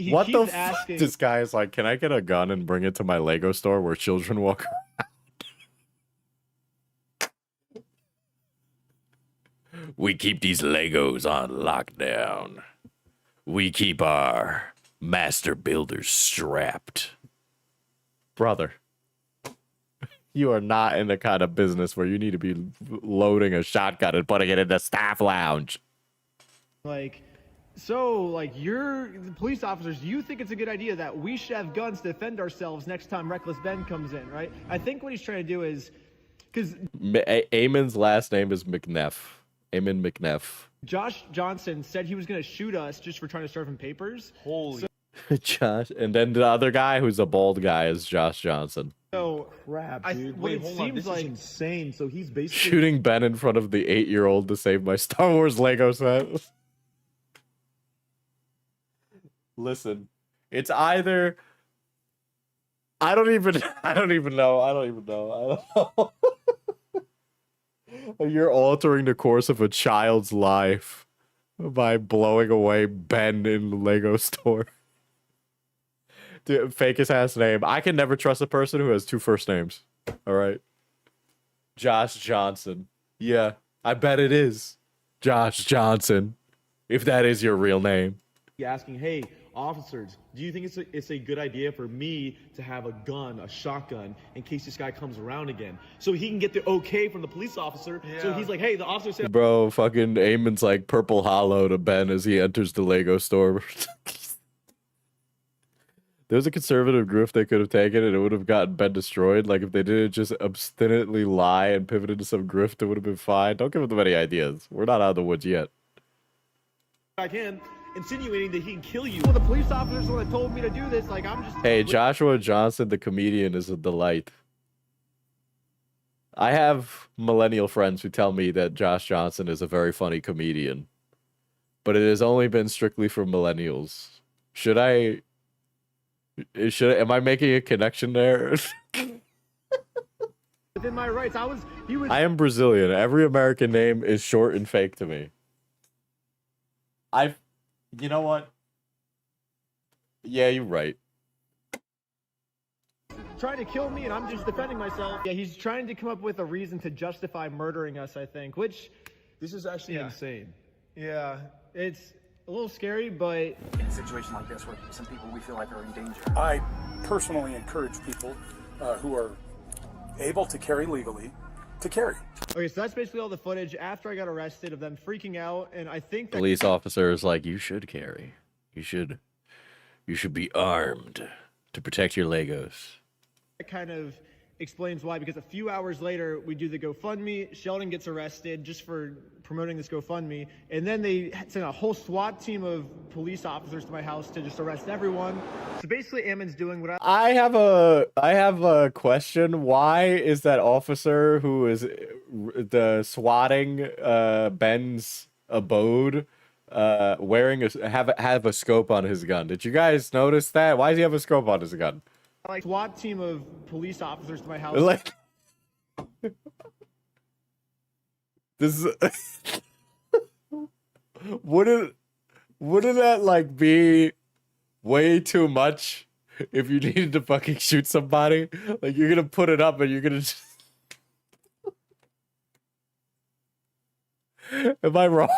What the fuck? This guy is like, can I get a gun and bring it to my Lego store where children walk around? We keep these Legos on lockdown. We keep our master builders strapped. Brother, you are not in the kind of business where you need to be loading a shotgun and putting it in the staff lounge. You're the police officers, you think it's a good idea that we should have guns to defend ourselves next time Reckless Ben comes in, right? I think what he's trying to do is, because Eamon's last name is McNeff. Eamon McNeff. Josh Johnson said he was going to shoot us just for trying to serve him papers. Holy Josh. And then the other guy who's a bald guy is Josh Johnson. So crap, dude. Wait, hold on. This is insane. So he's basically shooting Ben in front of the 8-year-old to save my Star Wars Lego set. Listen, it's either I don't even know. You're altering the course of a child's life by blowing away Ben in the Lego store. Dude, fake his ass name. I can never trust a person who has 2 first names. All right. Josh Johnson. Yeah, I bet it is. Josh Johnson. If that is your real name. asking, hey, officers, do you think it's a good idea for me to have a gun, a shotgun, in case this guy comes around again? So he can get the okay from the police officer. Yeah. So he's like, hey, the officer said... Bro, fucking Eamon's like Purple Hollow to Ben as he enters the Lego store. There's a conservative grift they could have taken and it would have been destroyed. Like if they didn't just obstinately lie and pivot into some grift, it would have been fine. Don't give them any ideas. We're not out of the woods yet. Back in, insinuating that he can kill you. Well, the police officers the one that told me to do this. Like I'm just. Hey, Joshua Johnson, the comedian, is a delight. I have millennial friends who tell me that Josh Johnson is a very funny comedian, but it has only been strictly for millennials. Am I making a connection there? Within my rights, I am Brazilian. Every American name is short and fake to me. You know what? Yeah, you're right. Trying to kill me, and I'm just defending myself. Yeah, he's trying to come up with a reason to justify murdering us, I think, which... This is actually insane. Yeah, it's a little scary, but... In a situation like this where some people we feel like are in danger. I personally encourage people who are able to carry legally to carry. Okay, so that's basically all the footage after I got arrested of them freaking out, and I think that... Police officer is like, you should carry. You should be armed to protect your Legos. That kind of explains why, because a few hours later, we do the GoFundMe. Sheldon gets arrested just for promoting this GoFundMe, and then they sent a whole SWAT team of police officers to my house to just arrest everyone. So basically, Ammon's doing what I have a question. Why is that officer who is swatting Ben's abode wearing have a scope on his gun? Did you guys notice that? Why does he have a scope on his gun? like SWAT team of police officers to my house. Like, this is wouldn't that like be way too much if you needed to fucking shoot somebody? Like you're gonna put it up and you're gonna just... Am I wrong?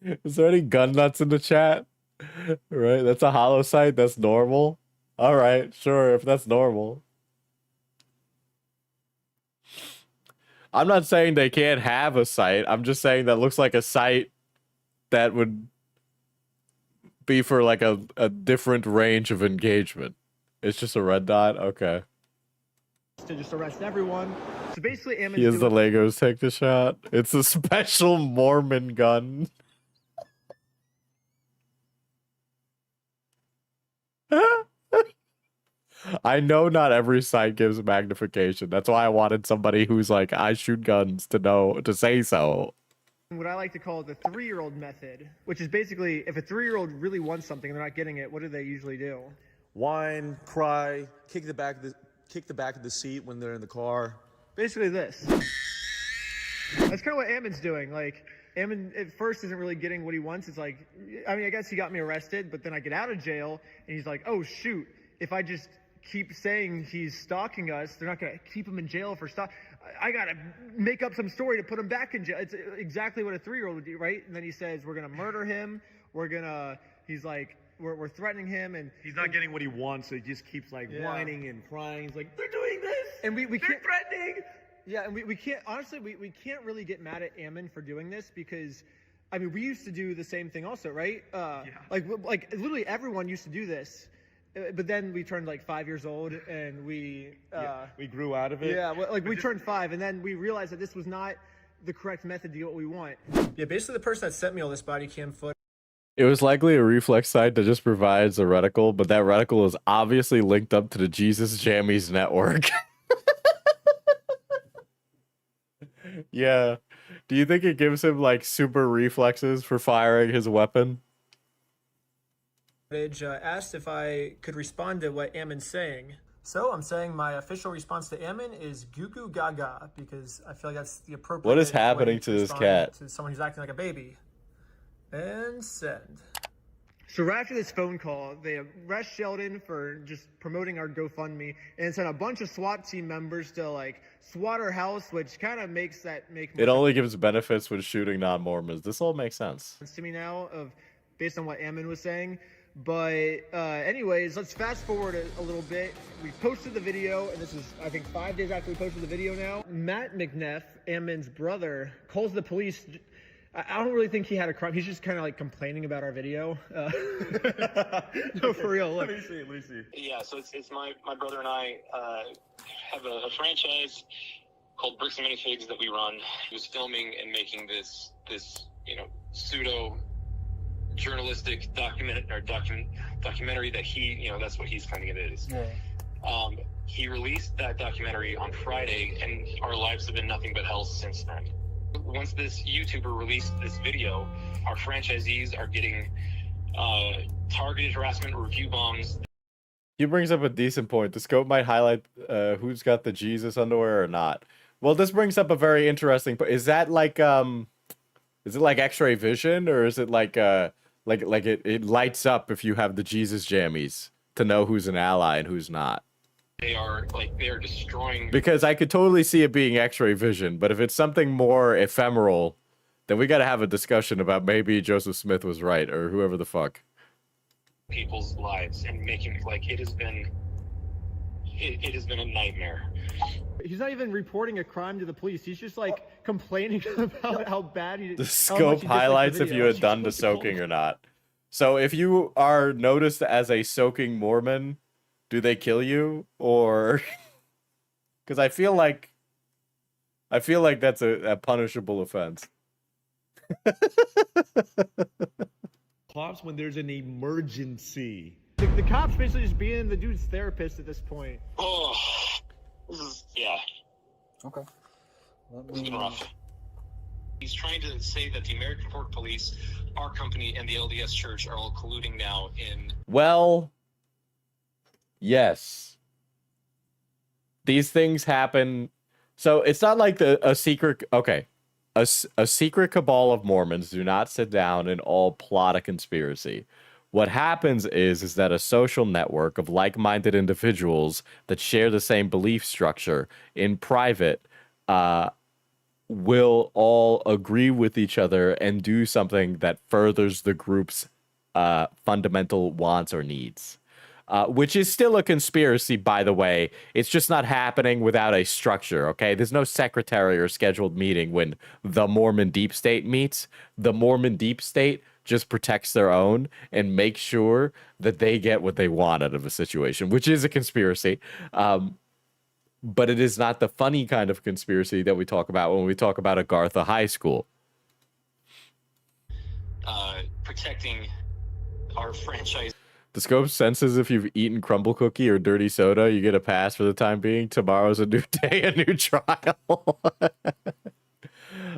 Is there any gun nuts in the chat? Right, that's a hollow sight. That's normal. All right, sure, if that's normal. I'm not saying they can't have a sight. I'm just saying that looks like a sight that would be for like a different range of engagement. It's just a red dot? Okay. To just arrest everyone. So basically, Ammon's He has the Legos take the shot. It's a special Mormon gun. I know not every sight gives magnification. That's why I wanted somebody who's like, I shoot guns to say so. What I like to call the 3-year-old method, which is basically if a 3-year-old really wants something and they're not getting it, what do they usually do? Whine, cry, kick the back of the seat when they're in the car. Basically this. That's kind of what Ammon's doing. Like, Ammon at first isn't really getting what he wants. It's like, I mean, I guess he got me arrested, but then I get out of jail and he's like, oh shoot, if I just keep saying he's stalking us, they're not going to keep him in jail for I got to make up some story to put him back in jail. It's exactly what a 3-year-old would do, right? And then he says, we're going to murder him. He's like, we're threatening him. And he's not getting what he wants, so he just keeps like whining and crying. He's like, they're doing this. And we they're can't, threatening. Yeah, and we can't, honestly, we can't really get mad at Ammon for doing this because, I mean, we used to do the same thing also, right? Like literally everyone used to do this. But then we turned like 5 years old and we grew out of it. Yeah, we turned 5 and then we realized that this was not the correct method to get what we want. Yeah, basically the person that sent me all this body cam footage. It was likely a reflex site that just provides a reticle, but that reticle is obviously linked up to the Jesus Jammies network. Yeah. Do you think it gives him like super reflexes for firing his weapon? Asked if I could respond to what Ammon's saying. So I'm saying my official response to Ammon is goo goo gaga because I feel like that's the appropriate What is happening way to this respond cat? to someone who's acting like a baby. And send. So right after this phone call, they arrest Sheldon for just promoting our GoFundMe and sent a bunch of SWAT team members to like SWAT our house, which kind of make It only gives benefits when shooting non-Mormons. This all makes sense. to me now based on what Ammon was saying. But anyways, let's fast forward a little bit. We posted the video, and this is, I think, 5 days after we posted the video now. Matt McNeff, Ammon's brother, calls the police I don't really think he had a crime. He's just kind of like complaining about our video. No, for real. Look. Let me see. Yeah, so it's my brother and I have a franchise called Bricks and Minifigs that we run. He was filming and making this pseudo journalistic documentary that he that's what he's claiming it is. Yeah. He released that documentary on Friday, and our lives have been nothing but hell since then. Once this YouTuber released this video, our franchisees are getting targeted harassment, review bombs. He brings up a decent point. The scope might highlight who's got the Jesus underwear or not. Well, this brings up a very interesting point. Is that like is it like X-ray vision, or is it like it lights up if you have the Jesus jammies to know who's an ally and who's not? They are destroying. Because I could totally see it being X-ray vision, but if it's something more ephemeral, then we got to have a discussion about maybe Joseph Smith was right, or whoever the fuck. People's lives and making it has been a nightmare. He's not even reporting a crime to the police. He's just like complaining about how bad he. The scope highlights if you had done the soaking or not. So if you are noticed as a soaking Mormon, do they kill you, or? Because I feel like that's a punishable offense. Cops when there's an emergency. The cops basically just being the dude's therapist at this point. Oh, yeah. Okay. It's been rough. He's trying to say that the American Port Police, our company, and the LDS Church are all colluding now in. Well, yes. These things happen. So it's not like a secret. Okay. A secret cabal of Mormons do not sit down and all plot a conspiracy. What happens is that a social network of like-minded individuals that share the same belief structure in private will all agree with each other and do something that furthers the group's fundamental wants or needs. Which is still a conspiracy, by the way. It's just not happening without a structure, okay? There's no secretary or scheduled meeting when the Mormon Deep State meets. The Mormon Deep State just protects their own and makes sure that they get what they want out of a situation, which is a conspiracy. But it is not the funny kind of conspiracy that we talk about when we talk about Agartha High School. Protecting our franchise. The scope senses if you've eaten crumble cookie or dirty soda, you get a pass for the time being. Tomorrow's a new day, a new trial.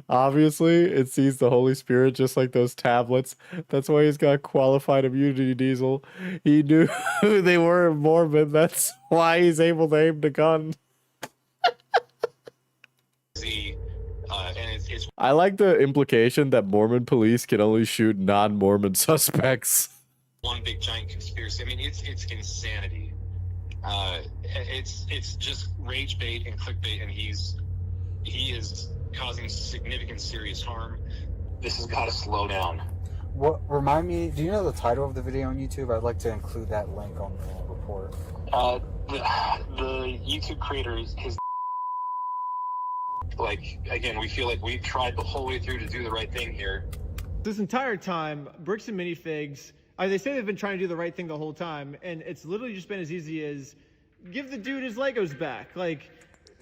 Obviously, it sees the Holy Spirit just like those tablets. That's why he's got qualified immunity, Diesel. He knew they were Mormon. That's why he's able to aim the gun. I like the implication that Mormon police can only shoot non-Mormon suspects. One big giant conspiracy. I mean, it's insanity. It's just rage bait and clickbait, and he is causing significant serious harm. This has got to slow down. What? Remind me. Do you know the title of the video on YouTube? I'd like to include that link on the report. The YouTube creator is his. Again, we feel like we've tried the whole way through to do the right thing here. This entire time, Bricks and Minifigs. They say they've been trying to do the right thing the whole time, and it's literally just been as easy as give the dude his Legos back. Like,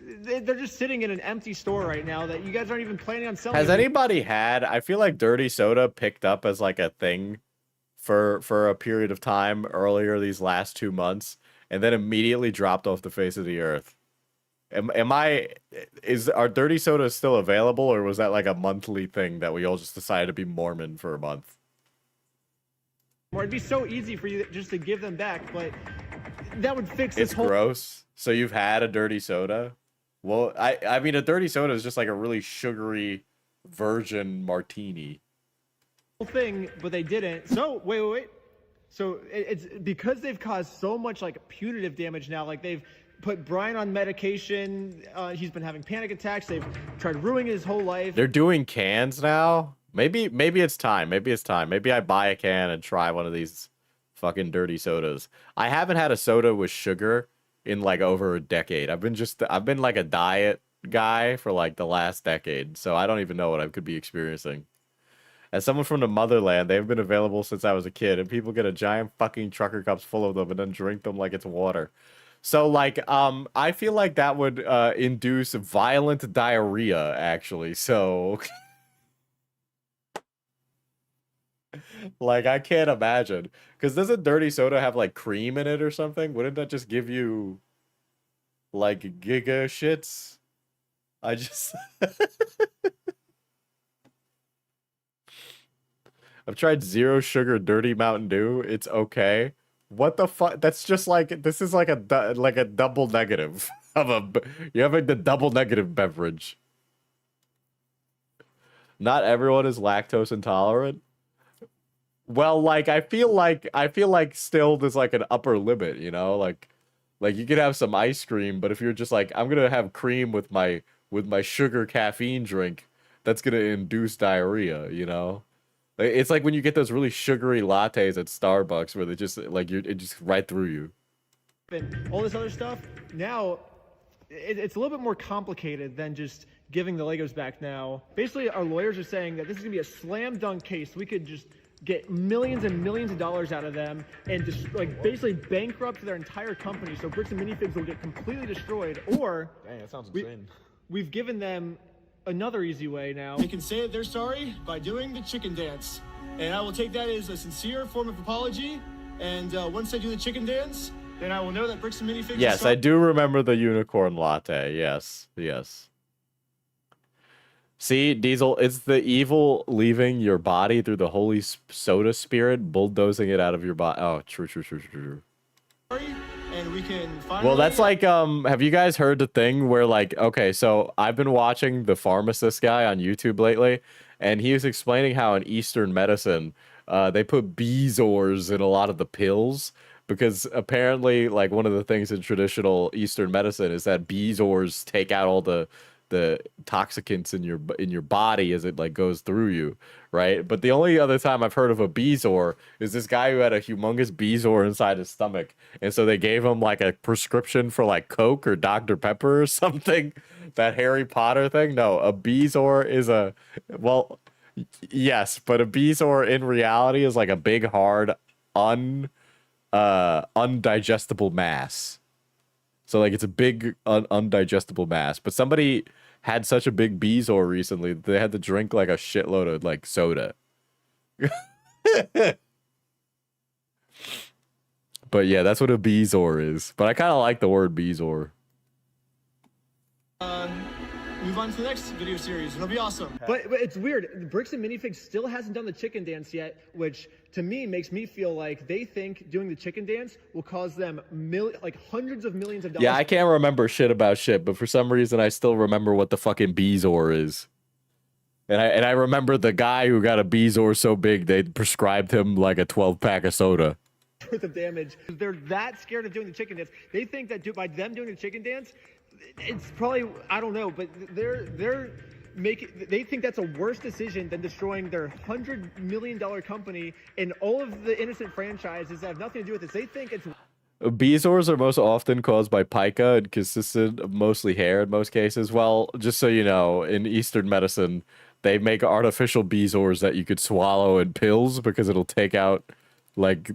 they're just sitting in an empty store right now that you guys aren't even planning on selling. Has anybody had? I feel like dirty soda picked up as like a thing for a period of time earlier these last 2 months, and then immediately dropped off the face of the earth. Are dirty sodas still available, or was that like a monthly thing that we all just decided to be Mormon for a month? Or it'd be so easy for you just to give them back, but that would fix this It's whole gross. So you've had a dirty soda? Well, I mean, a dirty soda is just like a really sugary virgin martini. thing, but they didn't. So wait. So it's because they've caused so much like punitive damage now. Like they've put Brian on medication. He's been having panic attacks. They've tried ruining his whole life. They're doing cans now. Maybe it's time. Maybe I buy a can and try one of these fucking dirty sodas. I haven't had a soda with sugar in like over a decade. I've been like a diet guy for like the last decade. So I don't even know what I could be experiencing. As someone from the motherland, they've been available since I was a kid, and people get a giant fucking trucker cups full of them and then drink them like it's water. So, like, I feel like that would induce violent diarrhea, actually. So, like, I can't imagine. Because doesn't dirty soda have, like, cream in it or something? Wouldn't that just give you, like, giga shits? I just... I've tried zero sugar dirty Mountain Dew. It's okay. What the fuck? That's just like, this is like a double negative of a, you're having the double negative beverage. Not everyone is lactose intolerant. Well, like, I feel like still there's like an upper limit, you know? Like you could have some ice cream, but if you're just like, I'm gonna have cream with my sugar caffeine drink, that's gonna induce diarrhea, you know? It's like when you get those really sugary lattes at Starbucks where they just like it just right through you. And all this other stuff. Now, it's a little bit more complicated than just giving the Legos back now. Basically, our lawyers are saying that this is gonna be a slam dunk case. We could just get millions and millions of dollars out of them and just like basically bankrupt their entire company. So Bricks and Minifigs will get completely destroyed. Or dang, that sounds insane. We've given them another easy way now. They can say that they're sorry by doing the chicken dance. And I will take that as a sincere form of apology. And once they do the chicken dance, then I will know that Bricks and Minifigs. Yes, I do remember the unicorn latte. Yes, yes. See, Diesel, it's the evil leaving your body through the holy soda spirit, bulldozing it out of your body. Oh, true. And we can finally... Well, that's like, have you guys heard the thing where, like, okay, so I've been watching the pharmacist guy on YouTube lately, and he was explaining how in Eastern medicine, they put bezoars in a lot of the pills, because apparently, like, one of the things in traditional Eastern medicine is that bezoars take out all the toxicants in your body as it like goes through you, right? But the only other time I've heard of a bezoar is this guy who had a humongous bezoar inside his stomach, and so they gave him like a prescription for like Coke or Dr. Pepper or something. That Harry Potter thing. No, a bezoar is a, well, yes, but a bezoar in reality is like a big hard undigestible mass. So, like, it's a big, undigestible mass. But somebody had such a big bezoar recently that they had to drink, like, a shitload of, like, soda. But, yeah, that's what a bezoar is. But I kind of like the word bezoar. Move on to the next video series. It'll be awesome. But it's weird. Bricks and Minifigs still hasn't done the chicken dance yet, which to me makes me feel like they think doing the chicken dance will cause them like hundreds of millions of dollars. Yeah, I can't remember shit about shit, but for some reason I still remember what the fucking bezoar is. And I remember the guy who got a bezoar so big they prescribed him like a 12-pack of soda. Worth of damage. They're that scared of doing the chicken dance. They think that by them doing the chicken dance, it's probably, I don't know, but they think that's a worse decision than destroying their $100 million company and all of the innocent franchises that have nothing to do with this. They think it's... Bezoars are most often caused by pica and consisted of mostly hair in most cases. Well, just so you know, in Eastern medicine, they make artificial bezoars that you could swallow in pills because it'll take out, like,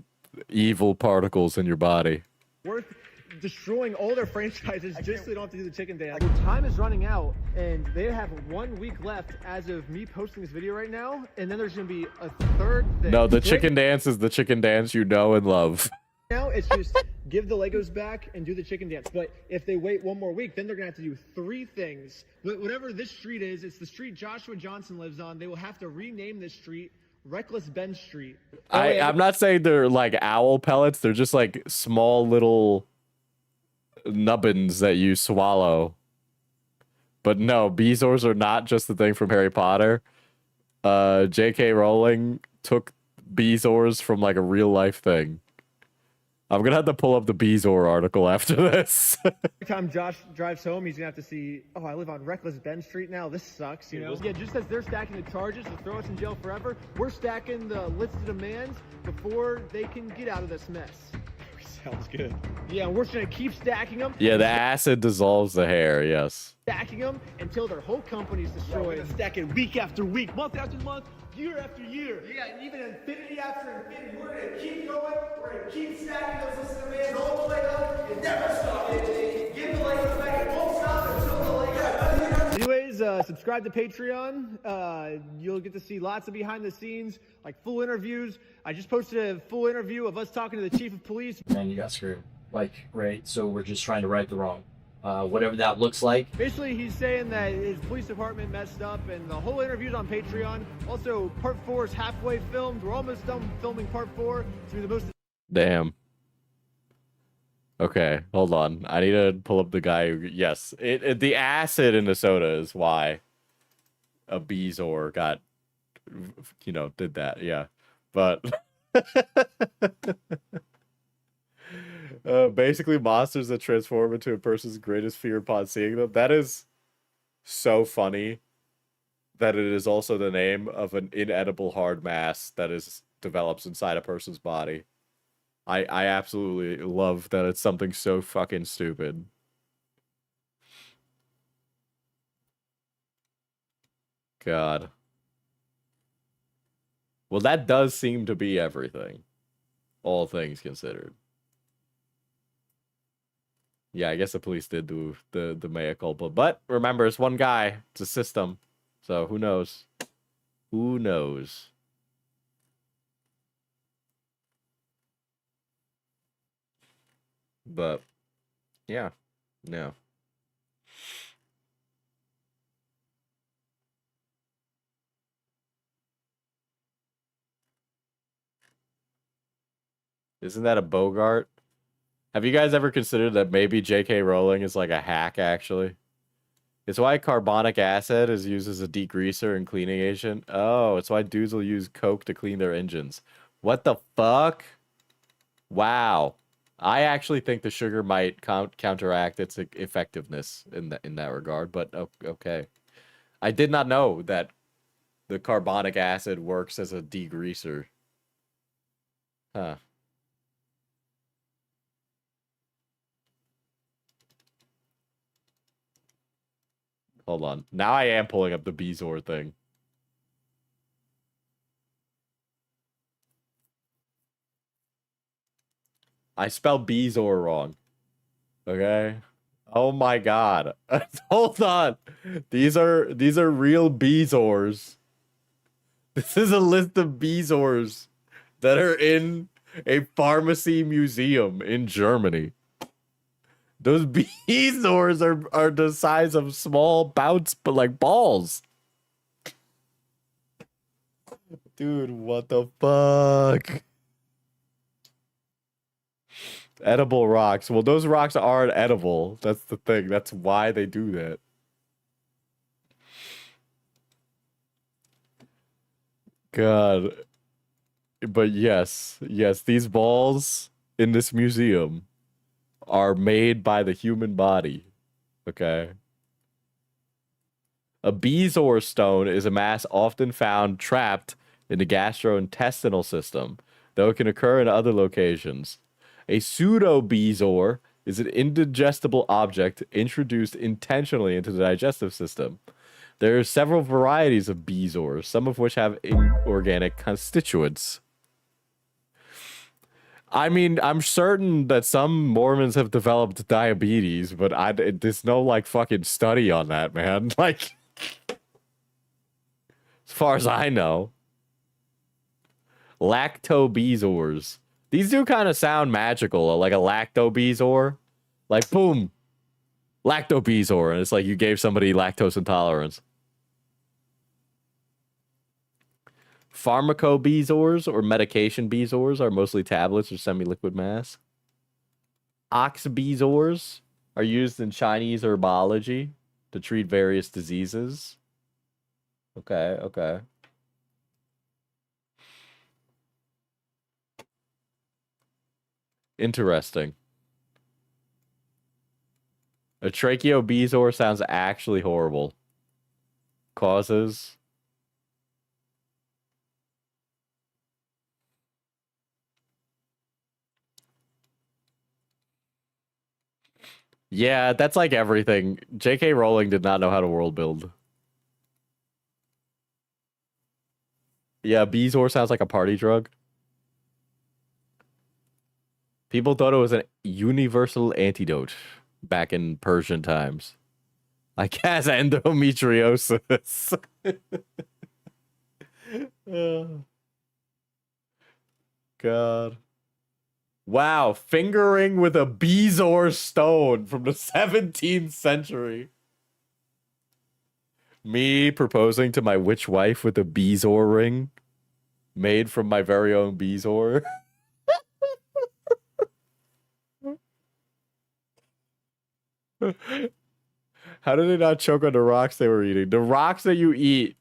evil particles in your body. Worth destroying all their franchises just so they don't have to do the chicken dance. Their time is running out, and they have 1 week left as of me posting this video right now, and then there's going to be a third thing. No, the chicken dance is the chicken dance you know and love. Now it's just give the Legos back and do the chicken dance. But if they wait 1 more week, then they're going to have to do 3 things. Whatever this street is, it's the street Joshua Johnson lives on. They will have to rename this street Reckless Ben Street. I'm not saying they're like owl pellets. They're just like small little nubbins that you swallow. But no, bezoars are not just the thing from Harry Potter. J.K. Rowling took bezoars from like a real life thing. I'm gonna have to pull up the bezoar article after this. Every time Josh drives home, he's gonna have to see, oh, I live on Reckless Ben Street now. This sucks, you know? Yeah, just as they're stacking the charges to throw us in jail forever, we're stacking the list of demands before they can get out of this mess. Sounds good. Yeah, we're just gonna keep stacking them. Yeah, the acid dissolves the hair, yes. Stacking them until their whole company's destroyed. We're gonna stack it week after week, month after month, year after year. Yeah, and even infinity after infinity. We're gonna keep going. We're gonna keep stacking those. Listen to the man, hold the leg up, and never stop. Give the leg up back. It won't stop until the leg up. Anyways, subscribe to Patreon. You'll get to see lots of behind the scenes, like full interviews. I just posted a full interview of us talking to the chief of police. And you got screwed. Like, right? So we're just trying to right the wrong. Whatever that looks like. Basically, he's saying that his police department messed up, and the whole interview's on Patreon. Also, part 4 is halfway filmed. We're almost done filming part 4. It's gonna be the most. Damn. Okay, hold on. I need to pull up the guy who... Yes, the acid in the soda is why a Beezor got... You know, did that, yeah. But... basically monsters that transform into a person's greatest fear upon seeing them. That is so funny that it is also the name of an inedible hard mass that develops inside a person's body. I absolutely love that it's something so fucking stupid. God. Well, that does seem to be everything. All things considered. Yeah, I guess the police did do the mea culpa. But remember, it's one guy. It's a system. So who knows? Who knows? But, yeah. No. Isn't that a Bogart? Have you guys ever considered that maybe J.K. Rowling is like a hack, actually? It's why carbonic acid is used as a degreaser and cleaning agent. Oh, it's why dudes will use Coke to clean their engines. What the fuck? Wow. I actually think the sugar might counteract its effectiveness in that regard, but okay. I did not know that the carbonic acid works as a degreaser. Huh. Hold on. Now I am pulling up the Beezor thing. I spelled Beezor wrong. Okay? Oh my god. Hold on. These are real Beezors. This is a list of Beezors that are in a pharmacy museum in Germany. Those Beezors are the size of small bounce, but like balls. Dude, what the fuck? Edible rocks. Well, those rocks aren't edible. That's the thing. That's why they do that. God. But yes, these balls in this museum are made by the human body. Okay. A Beezor stone is a mass often found trapped in the gastrointestinal system, though it can occur in other locations. A pseudo-Beezor is an indigestible object introduced intentionally into the digestive system. There are several varieties of Beezors, some of which have inorganic constituents. I mean, I'm certain that some Mormons have developed diabetes, but there's no, like, fucking study on that, man. Like, as far as I know. Lactobezors. These do kind of sound magical, like a lactobezor. Like, boom, lactobezor, and it's like you gave somebody lactose intolerance. Pharmacobezors or medication bezors are mostly tablets or semi-liquid mass. Oxbezors are used in Chinese herbology to treat various diseases. Okay. Interesting. A tracheobezor sounds actually horrible. Causes... Yeah, that's like everything. J.K. Rowling did not know how to world build. Yeah, Bezoar sounds like a party drug. People thought it was a universal antidote back in Persian times. Like has endometriosis. Oh, God. Wow, fingering with a Bezoar stone from the 17th century. Me proposing to my witch wife with a Bezoar ring made from my very own Bezoar. How did they not choke on the rocks they were eating? The rocks that you eat,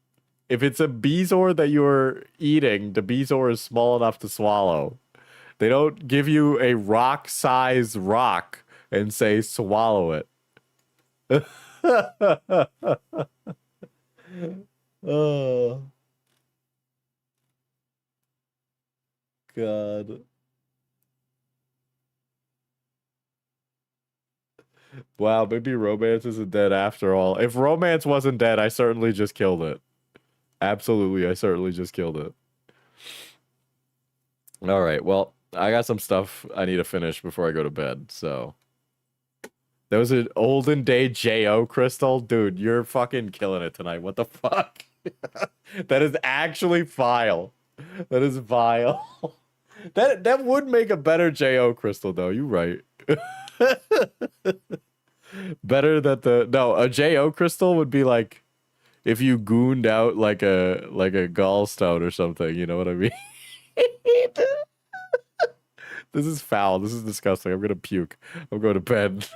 if it's a Bezoar that you're eating, the Bezoar is small enough to swallow. They don't give you a rock-sized rock and say swallow it. Oh. God. Wow, maybe romance isn't dead after all. If romance wasn't dead, I certainly just killed it. Absolutely, I certainly just killed it. All right, well, I got some stuff I need to finish before I go to bed, so. There was an olden day J.O. crystal. Dude, you're fucking killing it tonight. What the fuck? That is actually vile. That is vile. That would make a better J.O. crystal, though. You're right. Better that a J.O. crystal would be like if you gooned out like a gallstone or something, you know what I mean? This is foul. This is disgusting. I'm gonna puke. I'm going to bed.